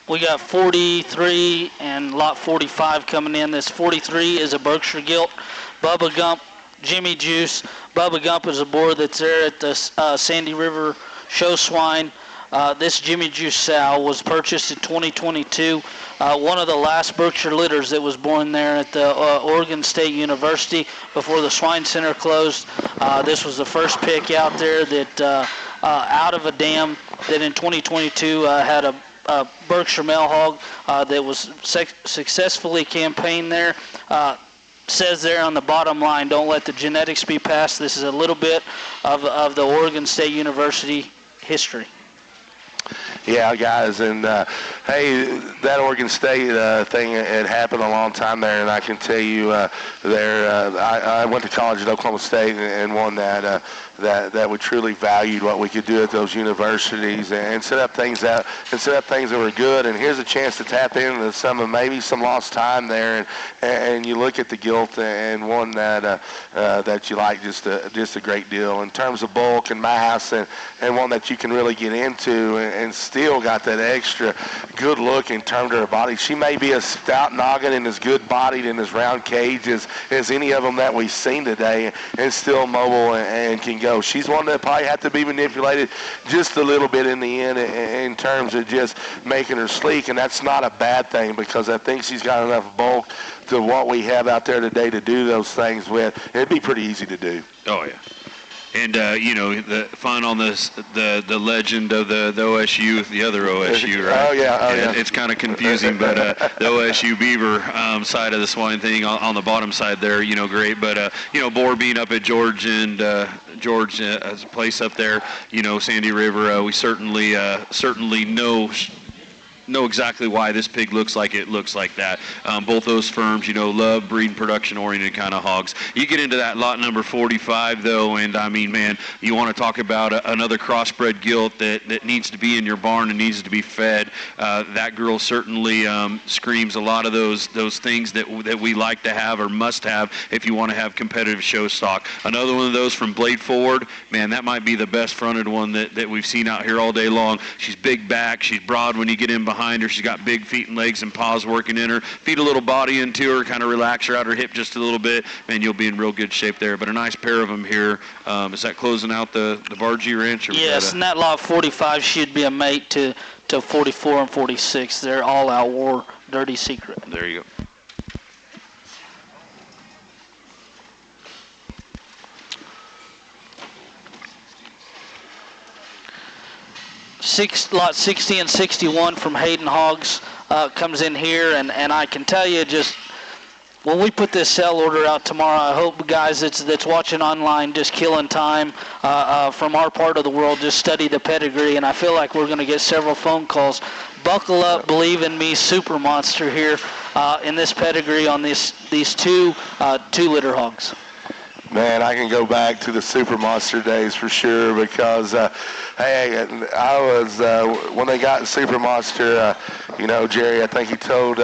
We got 43 and lot 45 coming in. This 43 is a Berkshire gilt. Bubba Gump, Jimmy Juice. Bubba Gump is a board that's there at the Sandy River Show Swine. This Jimmy Juice sow was purchased in 2022. One of the last Berkshire litters that was born there at the Oregon State University before the Swine Center closed. This was the first pick out there that out of a dam that in 2022 had a Berkshire male hog that was successfully campaigned there. Says there on the bottom line, don't let the genetics be passed. This is a little bit of the Oregon State University history. Yeah, guys, and hey, that Oregon State thing had happened a long time there, and I can tell you I went to college at Oklahoma State and won that we truly valued what we could do at those universities and set up things that were good. And here's a chance to tap into maybe some lost time there, and you look at the gilt and one that you like just a great deal in terms of bulk and mass, and one that you can really get into and still got that extra good look in terms of her body. She may be as stout noggin and as good bodied and as round cage as any of them that we've seen today, and still mobile and can go. She's one that probably had to be manipulated just a little bit in the end in terms of just making her sleek, and that's not a bad thing because I think she's got enough bulk to what we have out there today to do those things with. It'd be pretty easy to do. Oh, yeah. And, the fun on this, the legend of the OSU, the other OSU, right? Oh, yeah. It's kind of confusing, but the OSU Beaver side of the swine thing on the bottom side there, great. But, boar being up at George and George as a place up there, Sandy River, we certainly know exactly why this pig looks like it looks like that. Both those firms, love breeding production-oriented kind of hogs. You get into that lot number 45, though, and I mean, man, you want to talk about another crossbred gilt that needs to be in your barn and needs to be fed. That girl certainly screams a lot of those things that we like to have or must have if you want to have competitive show stock. Another one of those from Blade Forward, man, that might be the best fronted one that we've seen out here all day long. She's big back, she's broad when you get in behind her. She's got big feet and legs and paws working in her. Feed a little body into her, kind of relax her out her hip just a little bit, and you'll be in real good shape there. But a nice pair of them here. Is that closing out the Vargie Ranch? Or yes, and that lot 45 should be a mate to 44 and 46. They're all out war, Dirty Secret. There you go. lot 60 and 61 from Hayden Hogs comes in here, and I can tell you just when we put this sell order out tomorrow, I hope guys that's watching online just killing time from our part of the world, just study the pedigree, and I feel like we're going to get several phone calls. Buckle up, believe in me, super monster here in this pedigree on these two litter hogs. Man, I can go back to the Super Monster days for sure because, hey, I was, when they got Super Monster, Jerry, I think he told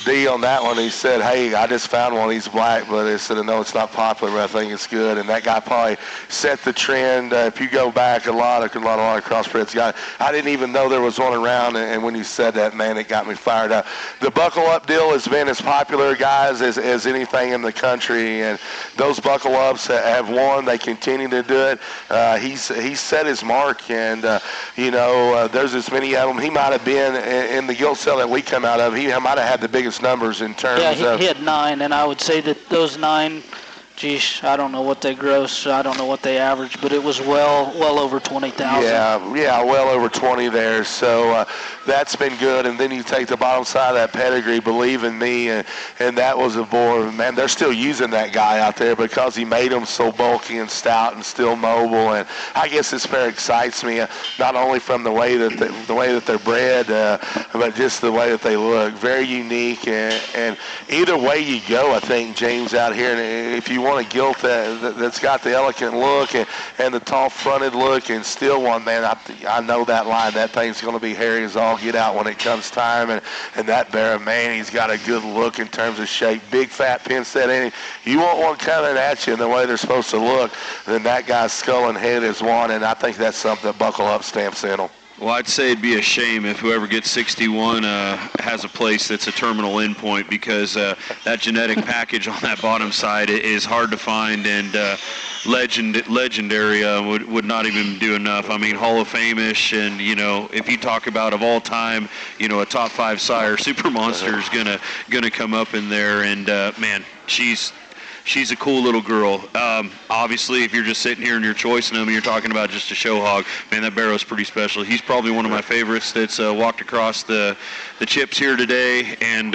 D on that one, he said, hey, I just found one, he's black, but he said, no, it's not popular, but I think it's good. And that guy probably set the trend. If you go back a lot of crossbreds, I didn't even know there was one around, and when you said that, man, it got me fired up. The buckle up deal has been as popular, guys, as anything in the country, and those buckle ups have won. They continue to do it. He's set his mark, and, there's as many of them. He might have been in the gilt sale that we come out of. He might have had the biggest numbers in terms of... he had 9, and I would say that those 9, geez, I don't know what they gross, I don't know what they average, but it was well over 20,000. Yeah, well over 20 there. So that's been good. And then you take the bottom side of that pedigree, Believe in Me, and that was a boar. Man, they're still using that guy out there because he made them so bulky and stout and still mobile. And I guess this pair excites me, not only from the way that they're bred, but just the way that they look. Very unique. And either way you go, I think, James, out here, and if you want a gilt that's got the elegant look and the tall fronted look and still one, man, I know that line. That thing's going to be hairy as all get out when it comes time. And that bear, man, he's got a good look in terms of shape. Big fat pin set in. You want one coming at you in the way they're supposed to look, then that guy's skull and head is one, and I think that's something that Buckle Up stamps in them. Well, I'd say it'd be a shame if whoever gets 61 has a place that's a terminal endpoint, because that genetic package on that bottom side is hard to find, and legendary would not even do enough. I mean, Hall of Fame-ish, and, if you talk about of all time, a top 5 sire, Super Monster is gonna come up in there, and, man, she's a cool little girl. Obviously, if you're just sitting here and you're choicing them and you're talking about just a show hog, man, that Barrow's pretty special. He's probably one of my favorites that's walked across the chips here today. And,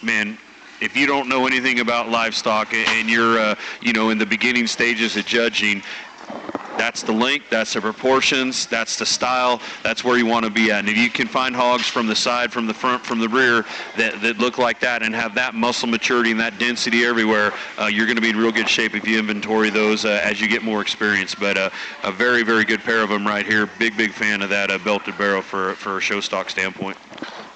man, if you don't know anything about livestock and you're, in the beginning stages of judging, that's the length, that's the proportions, that's the style, that's where you want to be at. And if you can find hogs from the side, from the front, from the rear that look like that and have that muscle maturity and that density everywhere, you're going to be in real good shape if you inventory those as you get more experience. But a very, very good pair of them right here. Big fan of that belted barrow for a show stock standpoint.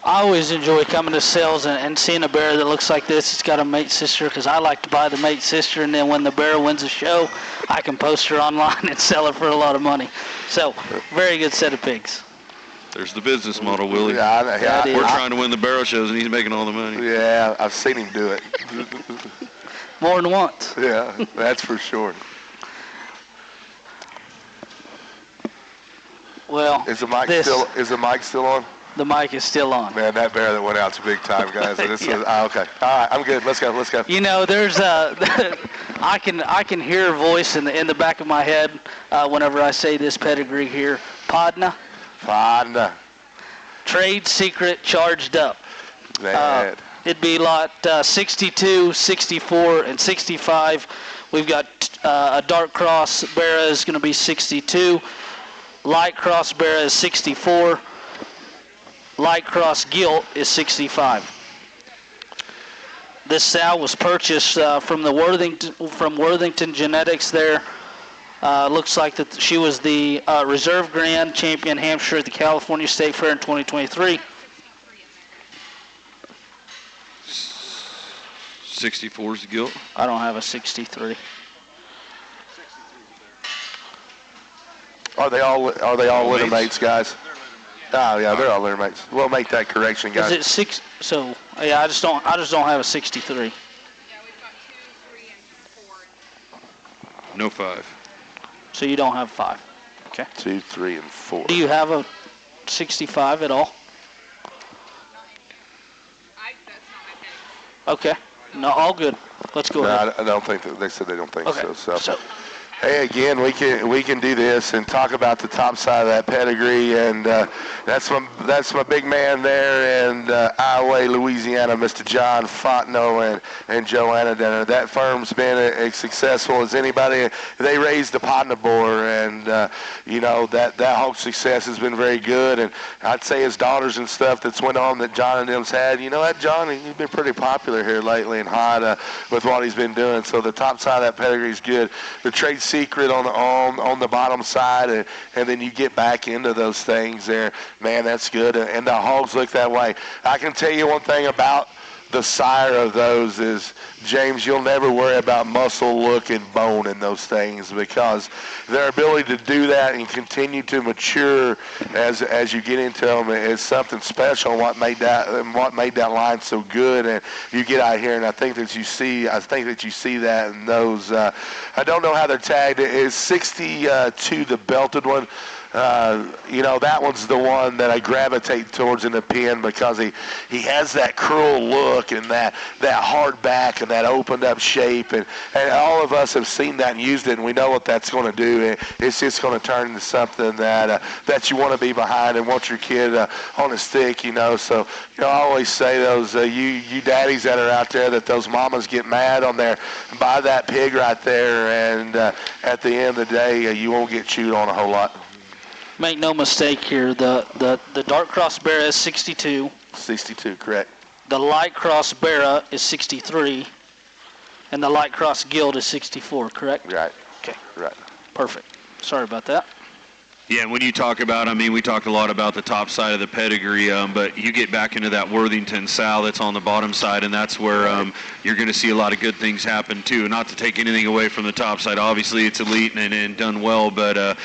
I always enjoy coming to sales and seeing a bear that looks like this. It's got a mate sister, because I like to buy the mate sister, and then when the bear wins a show, I can post her online and sell it for a lot of money. So, very good set of pigs. There's the business model, Willie. Yeah, we're trying to win the barrow shows, and he's making all the money. Yeah, I've seen him do it. More than once. Yeah, that's for sure. Well, is the mic still on? The mic is still on. Man, that bear that went out's big time, guys. Okay. All right, I'm good. Let's go. There's I can hear a voice in the back of my head whenever I say this pedigree here. Podna. Trade secret charged up. It'd be lot 62, 64, and 65. We've got a dark cross Barra is going to be 62. Light cross Barra is 64. Light cross gilt is 65. This sow was purchased from Worthington Genetics there. Looks like that she was the Reserve Grand Champion Hampshire at the California State Fair in 2023. 64 is the gilt. I don't have a 63. Are they all litter mates, guys? Oh yeah, they're all litter mates. We'll make that correction, guys. Is it 6? So yeah, I just don't have a 63. Yeah, we've got 2, 3, and 4. No 5. So you don't have 5. Okay. 2, 3, and 4. Do you have a 65 at all? That's not my pig. Okay. No, all good. Let's go ahead. I don't think that they said they don't think okay. so. So Hey, again, we can do this and talk about the top side of that pedigree, and that's my big man there in Iowa, Louisiana, Mr. John Fontenot and Joanna Denner. That firm's been as successful as anybody. They raised the Ponderbor, and that whole success has been very good. And I'd say his daughters and stuff that's went on that John and them's had. You know that John, he's been pretty popular here lately and hot with what he's been doing. So the top side of that pedigree is good. The trade secret on the bottom side, and then you get back into those things there. Man, that's good. And the hogs look that way. I can tell you one thing about the sire of those is, James, you'll never worry about muscle, look, and bone in those things, because their ability to do that and continue to mature as you get into them is something special. And what made that line so good, and you get out here, and I think that you see that in those. I don't know how they're tagged. It's 62, the belted one. That one's the one that I gravitate towards in the pen, because he has that cruel look and that hard back and that opened up shape, and all of us have seen that and used it, and we know what that's going to do. It's just going to turn into something that you want to be behind and want your kid on a stick. So I always say those you daddies that are out there, that those mamas get mad on there, buy that pig right there, and at the end of the day, you won't get chewed on a whole lot. Make no mistake here, the dark cross Barra is 62. 62, correct. The light cross Barra is 63. And the light cross Guild is 64, correct? Right. Okay. Right. Perfect. Sorry about that. Yeah, and when you talk about, we talked a lot about the top side of the pedigree, but you get back into that Worthington Sow that's on the bottom side, and that's where you're going to see a lot of good things happen too. Not to take anything away from the top side, obviously it's elite and done well, but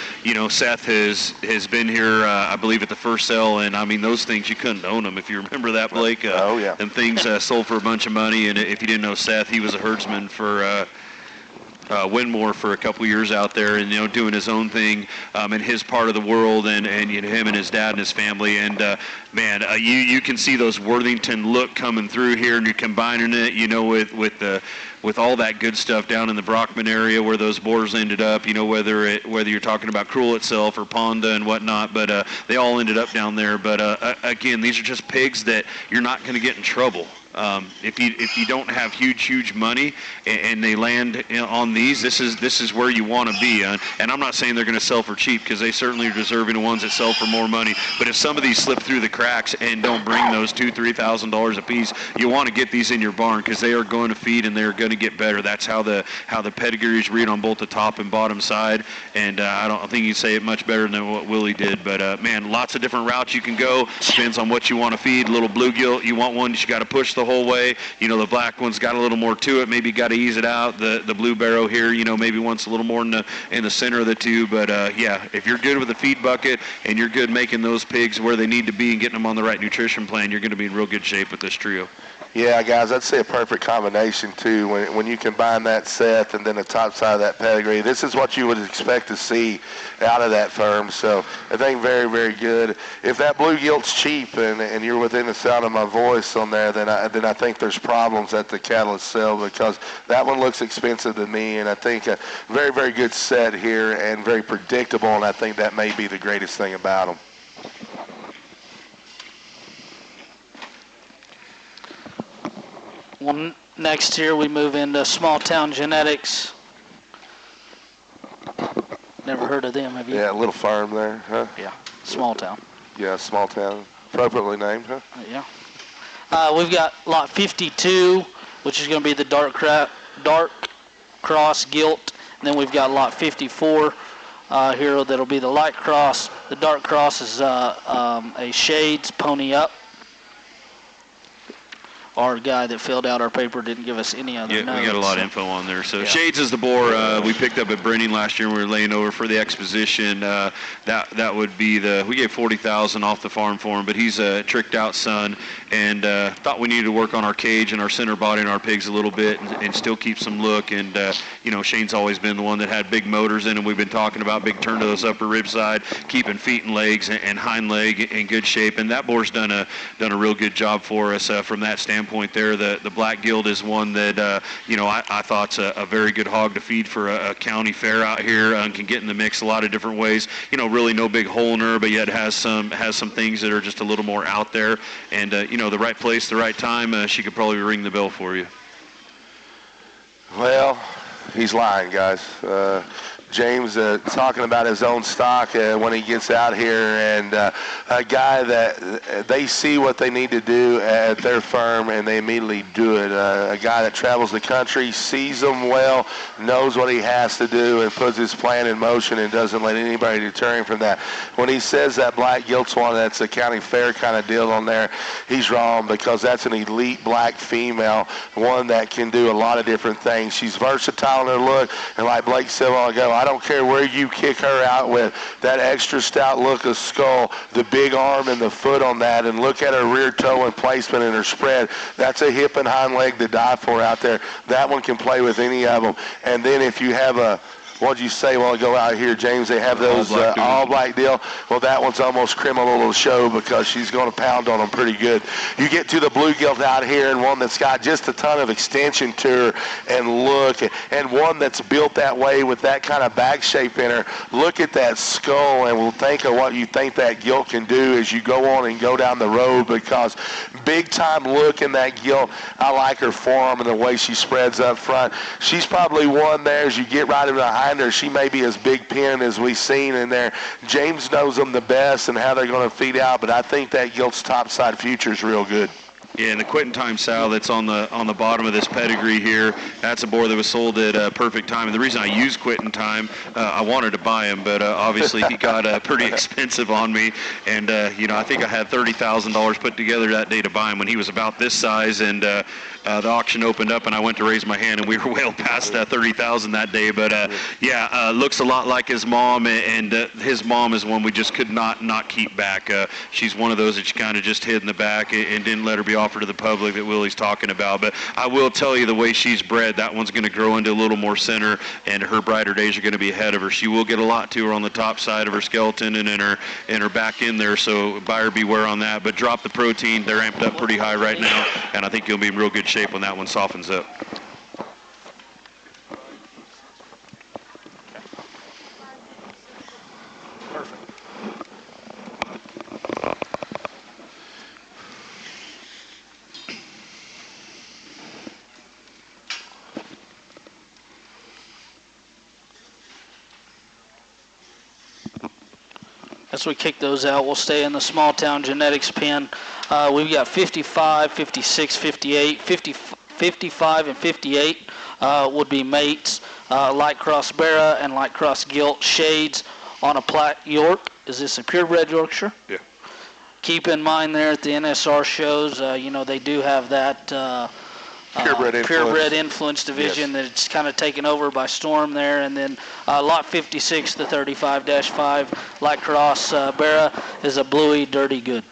Seth has been here, I believe, at the first sale, and those things, you couldn't own them, if you remember that, Blake. Oh yeah. And things sold for a bunch of money, and if you didn't know Seth, he was a herdsman for Winmore for a couple years out there, and doing his own thing in his part of the world, and him and his dad and his family, and you can see those Worthington look coming through here, and you're combining it with all that good stuff down in the Brockman area where those boars ended up, whether you're talking about Cruel itself or Ponda and whatnot, but they all ended up down there. But again, these are just pigs that you're not going to get in trouble. If you don't have huge money and they land on these, this is where you want to be. And I'm not saying they're going to sell for cheap, because they certainly are deserving of ones that sell for more money. But if some of these slip through the cracks and don't bring those $2,000-$3,000 a piece, you want to get these in your barn, because they are going to feed and they're going to get better. That's how the pedigrees read on both the top and bottom side. And I don't think you can say it much better than what Willie did. But lots of different routes you can go. Depends on what you want to feed. Little bluegill, you want one that you got to push the whole way. The black one's got a little more to it. Maybe got to ease it out. The blue barrow here, maybe wants a little more in the center of the two. But if you're good with the feed bucket and you're good making those pigs where they need to be and getting them on the right nutrition plan, you're going to be in real good shape with this trio. Yeah, guys, I'd say a perfect combination, too, when you combine that Seth and then the top side of that pedigree. This is what you would expect to see out of that firm. So I think very, very good. If that blue gilt's cheap and you're within the sound of my voice on there, then I think there's problems at the Catalyst sale, because that one looks expensive to me, and I think a very, very good set here and very predictable, and I think that may be the greatest thing about them. Well, next here we move into Small Town Genetics. Never heard of them, have you? Yeah, a little farm there, huh? Yeah, Small Town. Yeah, Small Town. Appropriately named, huh? Yeah. We've got lot 52, which is going to be the dark cross gilt. And then we've got lot 54 here that'll be the light cross. The dark cross is a Shades pony up. Our guy that filled out our paper didn't give us any other notes. We got a lot of info on there. So Shades is the boar we picked up at Brenning last year when we were laying over for the exposition. That would be we gave $40,000 off the farm for him, but he's a tricked out son, and thought we needed to work on our cage and our center body and our pigs a little bit and still keep some look. And Shane's always been the one that had big motors in him. We've been talking about big turn to those upper rib side, keeping feet and legs and hind leg in good shape, and that boar's done a real good job for us from that standpoint. standpoint there. The Black Gilt is one that, I thought's a very good hog to feed for a county fair out here. Can get in the mix a lot of different ways. Really no big hole in her, but yet has some things that are just a little more out there. And, the right place, the right time, she could probably ring the bell for you. Well, he's lying, guys. James talking about his own stock when he gets out here, and a guy that they see what they need to do at their firm and they immediately do it. A guy that travels the country, sees them well, knows what he has to do, and puts his plan in motion and doesn't let anybody deter him from that. When he says that Black Gilt's one that's a county fair kind of deal on there, he's wrong, because that's an elite black female, one that can do a lot of different things. She's versatile in her look, and like Blake said a while ago, I don't care where you kick her out with, that extra stout look of skull, the big arm and the foot on that, and look at her rear toe and placement and her spread. That's a hip and hind leg to die for out there. That one can play with any of them. And then if you have a, what'd you say while I go out here, James? They have those all black deal. Well, that one's almost criminal to show, because she's going to pound on them pretty good. You get to the Blue Gilt out here, and one that's got just a ton of extension to her and look, and one that's built that way with that kind of back shape in her. Look at that skull, and we'll think of what you think that gilt can do as you go on and go down the road, because big time look in that gilt. I like her form and the way she spreads up front. She's probably one there as you get right in behind her. She may be as big pin as we've seen in there. James knows them the best and how they're going to feed out, but I think that Gilt's topside future is real good. Yeah, and the Quitting Time sow that's on the bottom of this pedigree here, that's a boar that was sold at Perfect Time. And the reason I use Quitting Time, I wanted to buy him, but obviously he got pretty expensive on me. And, I think I had $30,000 put together that day to buy him when he was about this size. And the auction opened up, and I went to raise my hand, and we were well past that $30,000 that day. But, looks a lot like his mom, and his mom is one we just could not keep back. She's one of those that you kind of just hid in the back and didn't let her be offered to the public that Willie's talking about. But I will tell you, the way she's bred, that one's going to grow into a little more center, and her brighter days are going to be ahead of her. She will get a lot to her on the top side of her skeleton and in her back end there, so buyer beware on that. But drop the protein. They're amped up pretty high right now, and I think you'll be in real good shape when that one softens up. As we kick those out, we'll stay in the small town genetics pen. We've got 55, 56, 58, 55, and 58 would be mates. Light cross Barra and light cross Gilt shades on a Platte York. Is this a purebred Yorkshire? Yeah. Keep in mind there at the NSR shows, they do have that purebred influence division, yes, that's kind of taken over by storm there. And then lot 56, the 35-5 light cross Barra, is a bluey dirty good.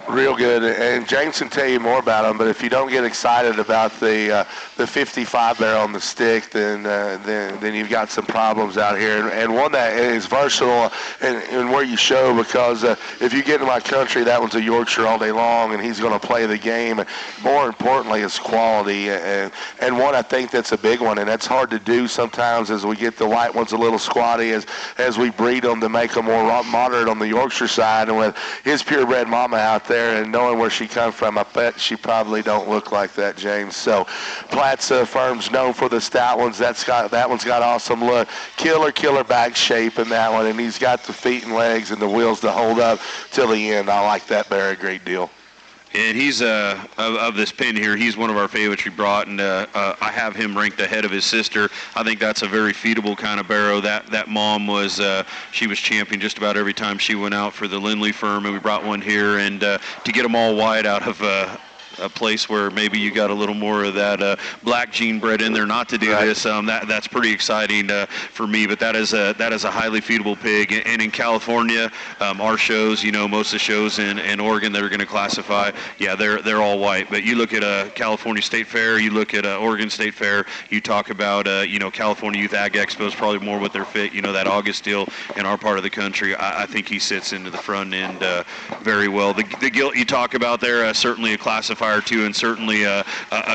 Real good, and James can tell you more about them. But if you don't get excited about the 55 barrel on the stick, then you've got some problems out here. And one that is versatile and where you show, because if you get in my country, that one's a Yorkshire all day long, and he's going to play the game. And more importantly, it's quality. And one I think that's a big one, and that's hard to do sometimes as we get the white ones a little squatty as we breed them to make them more moderate on the Yorkshire side. And with his purebred mama out there, and knowing where she comes from, I bet she probably don't look like that, James. So Platte's firm's known for the stout ones. That one's got awesome look. Killer back shape in that one, and he's got the feet and legs and the wheels to hold up till the end. I like that bear a great deal. And he's of this pin here, he's one of our favorites we brought, and I have him ranked ahead of his sister. I think that's a very feedable kind of barrow. That mom was she was champion just about every time she went out for the Lindley firm, and we brought one here. And to get them all white out of a place where maybe you got a little more of that black gene bred in there not to do Right. this. That's pretty exciting for me. But that is a highly feedable pig. And in California, our shows, most of the shows in Oregon that are going to classify, yeah, they're all white. But you look at California State Fair, you look at Oregon State Fair, you talk about California Youth Ag Expo is probably more what they're fit. That August deal in our part of the country, I think he sits into the front end very well. The gilt you talk about there, certainly a classifier too, and certainly a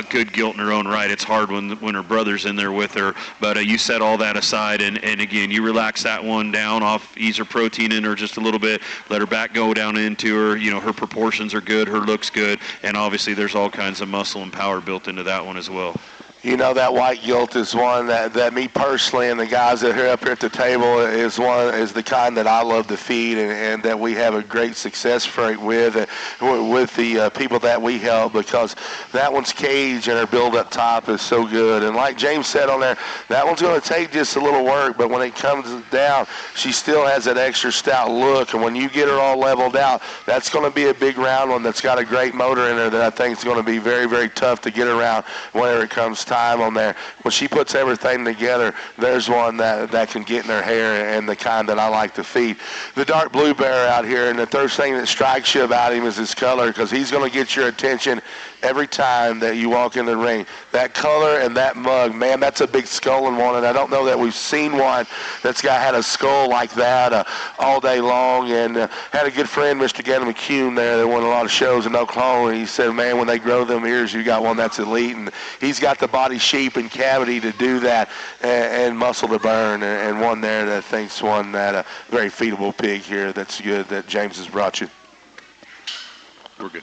good gilt in her own right. It's hard when her brother's in there with her, but you set all that aside, and again, you relax that one down off, ease her protein in her just a little bit, let her back go down into her. Her proportions are good, her looks good, and obviously there's all kinds of muscle and power built into that one as well. That white gilt is one that me personally and the guys that are up here at the table is the kind that I love to feed and that we have a great success rate with the people that we help, because that one's cage and her build up top is so good. And like James said on there, that one's going to take just a little work, but when it comes down, she still has that extra stout look. And when you get her all leveled out, that's going to be a big round one that's got a great motor in her that I think is going to be very, very tough to get around whenever it comes time on there. When she puts everything together, there's one that can get in her hair, and the kind that I like to feed. The dark blue bear out here, and the first thing that strikes you about him is his color, because he's going to get your attention every time that you walk in the ring. That color and that mug, man, that's a big skull in one, and I don't know that we've seen one that's had a skull like that all day long. And had a good friend, Mr. Gannon McCune there, that won a lot of shows in Oklahoma, and he said, man, when they grow them ears, you got one that's elite, and he's got the body shape and cavity to do that, and muscle to burn, and one there that thinks one that a very feedable pig here that's good that James has brought you. We're good.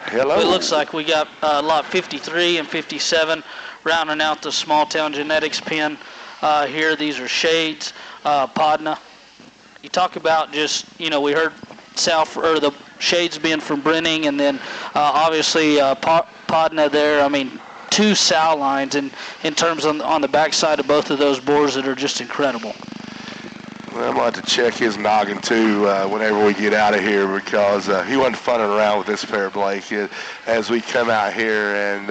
Hello. It looks like we got lot 53 and 57 rounding out the small town genetics pen here. These are shades, Podna. You talk about just, we heard the shades being from Brenning, and then obviously Podna there. I mean, two sow lines in terms on the backside of both of those boars that are just incredible. Well, I'm going to have to check his noggin, too, whenever we get out of here, because he wasn't funning around with this pair, Blake, as we come out here. And,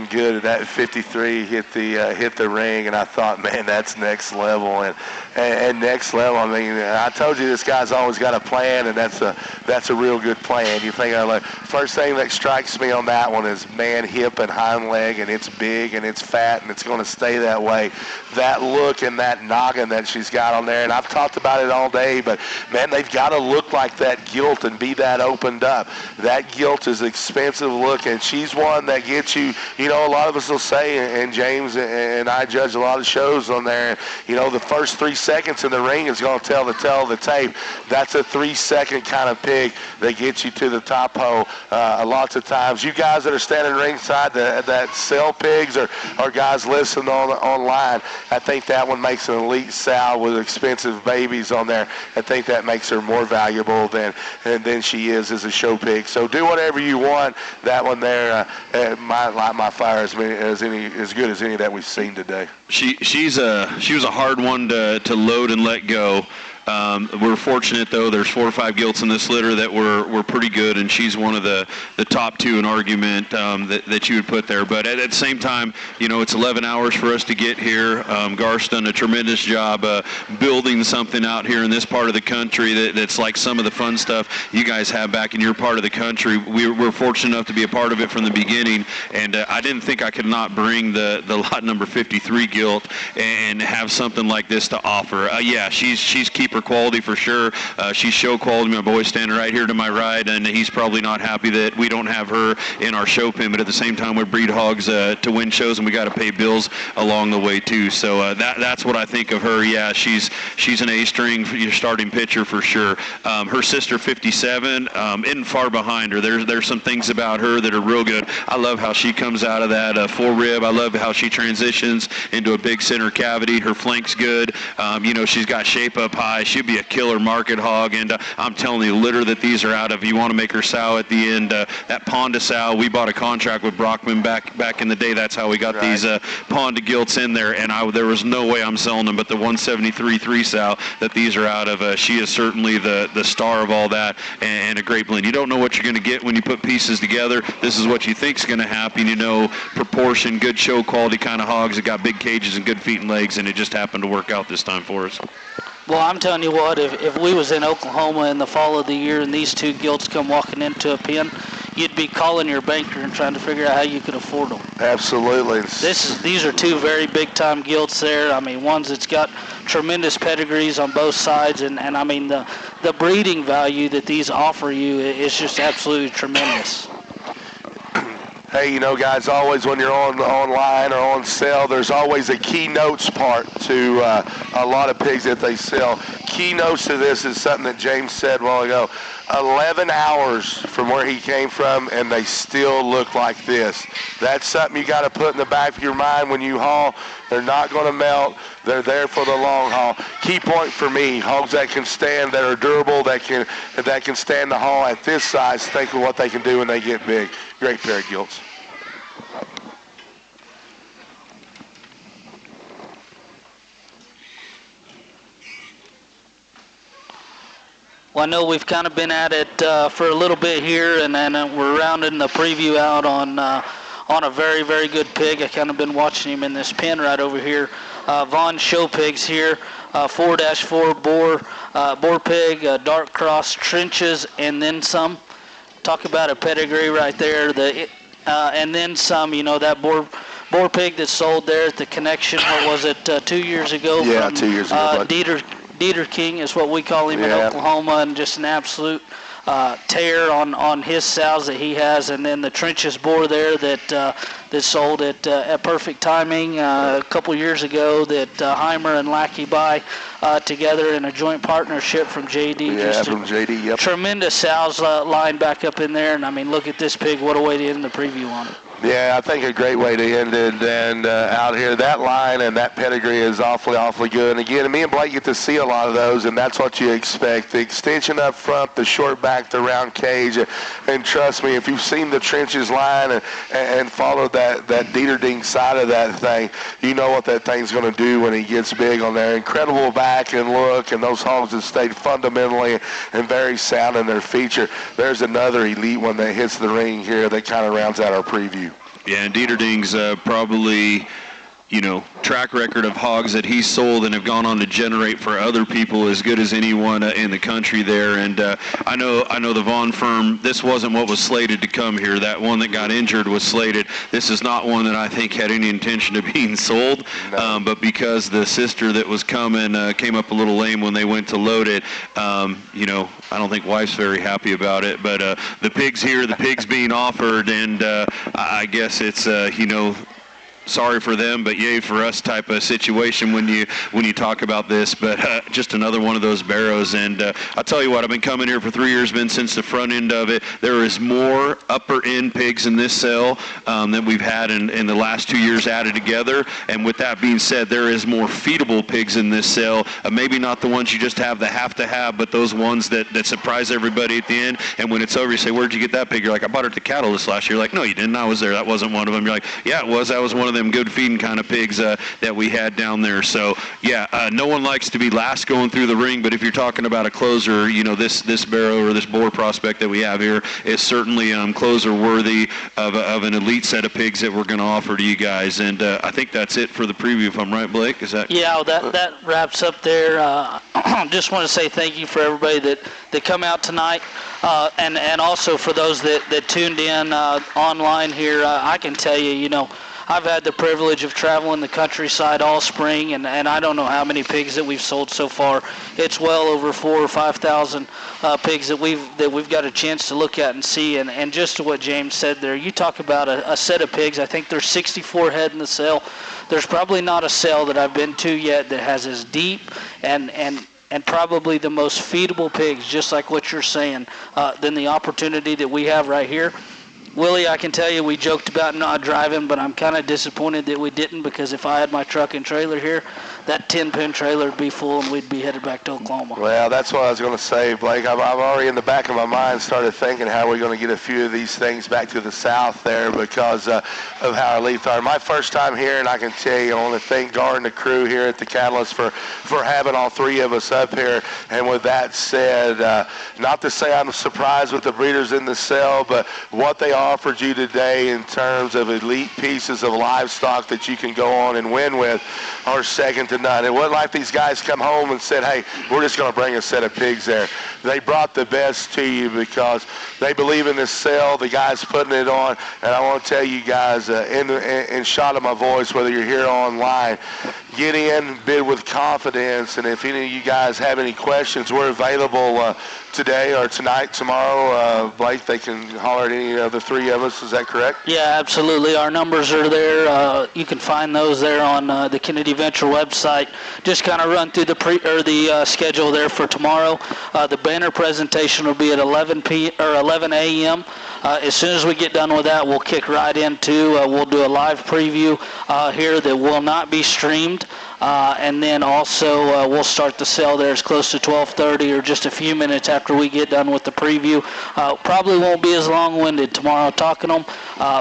good. That 53 hit the ring, and I thought, man, that's next level. And next level, I told you this guy's always got a plan, and that's a real good plan. You think, first thing that strikes me on that one is, man, hip and hind leg, and it's big, and it's fat, and it's going to stay that way. That look and that noggin that she's got on there, and I've talked about it all day, but, man, they've got to look like that gilt and be that opened up. That gilt is expensive look, and she's one that gets you, a lot of us will say, and James and I judge a lot of shows on there, the first 3 seconds in the ring is going to tell the tape. That's a 3-second kind of pig that gets you to the top hole. Lots of times, you guys that are standing ringside that sell pigs or guys listening online, I think that one makes an elite sow with expensive babies on there. I think that makes her more valuable than she is as a show pig. So do whatever you want. That one there might light my fire as good as any that we've seen today. She was a hard one to load and let go. We're fortunate, though. There's 4 or 5 gilts in this litter that were pretty good, and she's one of the top 2 in argument that you would put there. But at the same time, it's 11 hours for us to get here. Garth's done a tremendous job building something out here in this part of the country that's like some of the fun stuff you guys have back in your part of the country. We're fortunate enough to be a part of it from the beginning, and I didn't think I could not bring the lot number 53 gilt and have something like this to offer. Yeah, she's keeping for quality for sure. She's show quality. My boy's standing right here to my right, and he's probably not happy that we don't have her in our show pen, but at the same time, we breed hogs to win shows, and we got to pay bills along the way too. So that's what I think of her. Yeah, she's an A-string starting pitcher for sure. Her sister, 57, isn't far behind her. There's some things about her that are real good. I love how she comes out of that full rib. I love how she transitions into a big center cavity. Her flank's good. She's got shape up high. She'd be a killer market hog, and I'm telling you, the litter that these are out of, you want to make her sow at the end. That Ponda sow, we bought a contract with Brockman back in the day. That's how we got these Ponda gilts in there, and there was no way I'm selling them, but the 173.3 sow that these are out of, she is certainly the star of all that, and a great blend. You don't know what you're going to get when you put pieces together. This is what you think is going to happen. Proportion, good show quality kind of hogs that got big cages and good feet and legs, and it just happened to work out this time for us. Well, I'm telling you what, if we was in Oklahoma in the fall of the year and these two gilts come walking into a pen, you'd be calling your banker and trying to figure out how you could afford them. Absolutely. These are two very big-time gilts there. I mean, one's that's got tremendous pedigrees on both sides, and I mean, the breeding value that these offer you is just absolutely tremendous. Hey, guys, always when you're online or on sale, there's always a keynotes part to a lot of pigs that they sell. Keynotes to this is something that James said a while ago. 11 hours from where he came from, and they still look like this. That's something you got to put in the back of your mind when you haul. They're not going to melt. They're there for the long haul. Key point for me, hogs that can stand, that are durable, that can stand the haul at this size. Think of what they can do when they get big. Great pair of gilts. Well, I know we've kind of been at it for a little bit here, and then we're rounding the preview out on a very, very good pig. I kind of been watching him in this pen right over here. Vaughn Show Pigs here, 4-4 boar pig, dark cross, trenches, and then some. Talk about a pedigree right there. And then some. That boar pig that sold there at the Connection. What was it? 2 years ago. Yeah, from, 2 years ago. Dieter King is what we call him in Oklahoma, and just an absolute tear on his sows that he has. And then the Trenches boar there that sold at perfect timing a couple years ago that Heimer and Lackey buy together in a joint partnership from JD. Yeah, from JD, yep. Tremendous sows lined back up in there. And, I mean, look at this pig. What a way to end the preview on it. Yeah, I think a great way to end it. And out here, that line and that pedigree is awfully, awfully good. And again, me and Blake get to see a lot of those, and that's what you expect. The extension up front, the short back, the round cage. And trust me, if you've seen the Trenches line and followed that Dieterding side of that thing, you know what that thing's going to do when he gets big on there. Incredible back and look, and those hogs have stayed fundamentally and very sound in their feature. There's another elite one that hits the ring here that kind of rounds out our preview. Yeah, and Dieterding's probably, track record of hogs that he's sold and have gone on to generate for other people as good as anyone in the country there. And I know the Vaughn firm, this wasn't what was slated to come here. That one that got injured was slated. This is not one that I think had any intention of being sold, no. But because the sister that was coming came up a little lame when they went to load it, I don't think wife's very happy about it. But the pig's here, the pig's being offered, and I guess it's, sorry for them, but yay for us type of situation when you talk about this. But just another one of those barrows. And I'll tell you what, I've been coming here for 3 years, been since the front end of it. There is more upper end pigs in this sale than we've had in the last 2 years added together. And with that being said, there is more feedable pigs in this sale. Maybe not the ones you just have to have, but those ones that surprise everybody at the end. And when it's over, you say, where'd you get that pig? You're like, I bought it at the Catalyst last year. You're like, no, you didn't. I was there. That wasn't one of them. You're like, yeah, it was. That was one of them good feeding kind of pigs that we had down there. So yeah, no one likes to be last going through the ring, but if you're talking about a closer, this barrow or this boar prospect that we have here is certainly closer worthy of an elite set of pigs that we're going to offer to you guys. And I think that's it for the preview, if I'm right, Blake. Is that? Yeah, that wraps up there. Just want to say thank you for everybody that come out tonight, and also for those that tuned in online here. I can tell you, I've had the privilege of traveling the countryside all spring, and I don't know how many pigs that we've sold so far. It's well over 4,000 or 5,000 pigs that we've got a chance to look at and see. And just to what James said there, you talk about a set of pigs. I think there's 64 head in the sale. There's probably not a sale that I've been to yet that has as deep and probably the most feedable pigs, just like what you're saying, than the opportunity that we have right here. Willie, I can tell you we joked about not driving, but I'm kind of disappointed that we didn't, because if I had my truck and trailer here, that 10-pin trailer would be full and we'd be headed back to Oklahoma. Well, that's what I was going to say, Blake. I've already in the back of my mind started thinking how we're going to get a few of these things back to the south there because of how our leaf are. My first time here, and I can tell you, I want to thank Gar and the crew here at the Catalyst for having all three of us up here. And with that said, not to say I'm surprised with the breeders in the sale, but what they offered you today in terms of elite pieces of livestock that you can go on and win with are second to none. It wasn't like these guys come home and said, hey, we're just going to bring a set of pigs there. They brought the best to you because they believe in this sale, the guys putting it on, and I want to tell you guys, in shot of my voice, whether you're here or online, get in, bid with confidence, and if any of you guys have any questions, we're available today or tonight, tomorrow. Blake, they can holler at any of the three of us. Is that correct? Yeah, absolutely. Our numbers are there. You can find those there on the Kennedy Venture website. Just kind of run through the schedule there for tomorrow. The banner presentation will be at 11 a.m. As soon as we get done with that, we'll kick right into, we'll do a live preview here that will not be streamed. And then also we'll start the sale there as close to 12:30 or just a few minutes after we get done with the preview. Probably won't be as long-winded tomorrow talking them.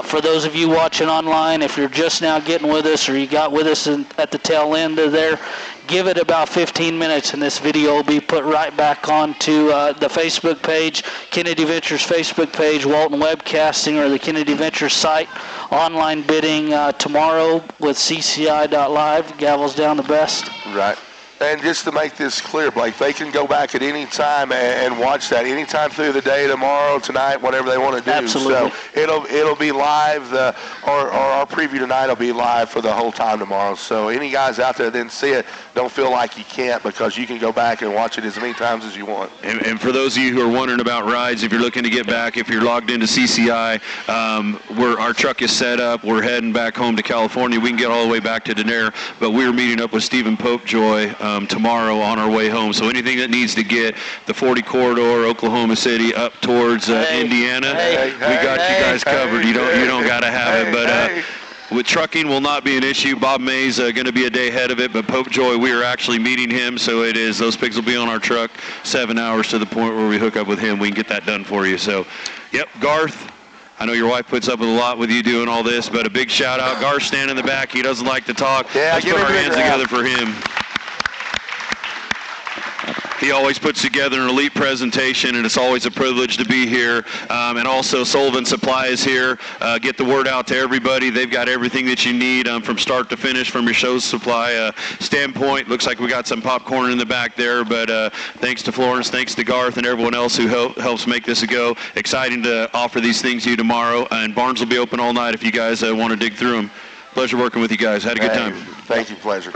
For those of you watching online, if you're just now getting with us or you got with us at the tail end of there, give it about 15 minutes and this video will be put right back onto the Facebook page, Kennedy Ventures Facebook page, Walton Webcasting, or the Kennedy Ventures site. Online bidding tomorrow with CCI.live. Gavels down the best. Right. And just to make this clear, Blake, they can go back at any time and watch that anytime through the day, tomorrow, tonight, whatever they want to do. Absolutely. So it'll be live, or our preview tonight will be live for the whole time tomorrow. So any guys out there that didn't see it, don't feel like you can't, because you can go back and watch it as many times as you want. And for those of you who are wondering about rides, if you're looking to get back, if you're logged into CCI, our truck is set up. We're heading back home to California. We can get all the way back to Denair, but we're meeting up with Stephen Popejoy tomorrow on our way home. So anything that needs to get the 40 corridor, Oklahoma City, up towards Indiana, we got you guys covered. You don't got to have it, but. With trucking will not be an issue. Bob May's going to be a day ahead of it, but Popejoy, we are actually meeting him, so it is. Those pigs will be on our truck 7 hours to the point where we hook up with him. We can get that done for you. So, yep, Garth. I know your wife puts up with a lot with you doing all this, but a big shout out. Garth standing in the back. He doesn't like to talk. Yeah, let's put our hands together for him. He always puts together an elite presentation, and it's always a privilege to be here. And also, Sullivan Supply is here. Get the word out to everybody. They've got everything that you need from start to finish from your show supply standpoint. Looks like we got some popcorn in the back there, but thanks to Florence, thanks to Garth, and everyone else who helps make this a go. Exciting to offer these things to you tomorrow, and barns will be open all night if you guys want to dig through them. Pleasure working with you guys. Had a good time. Thank you. Pleasure.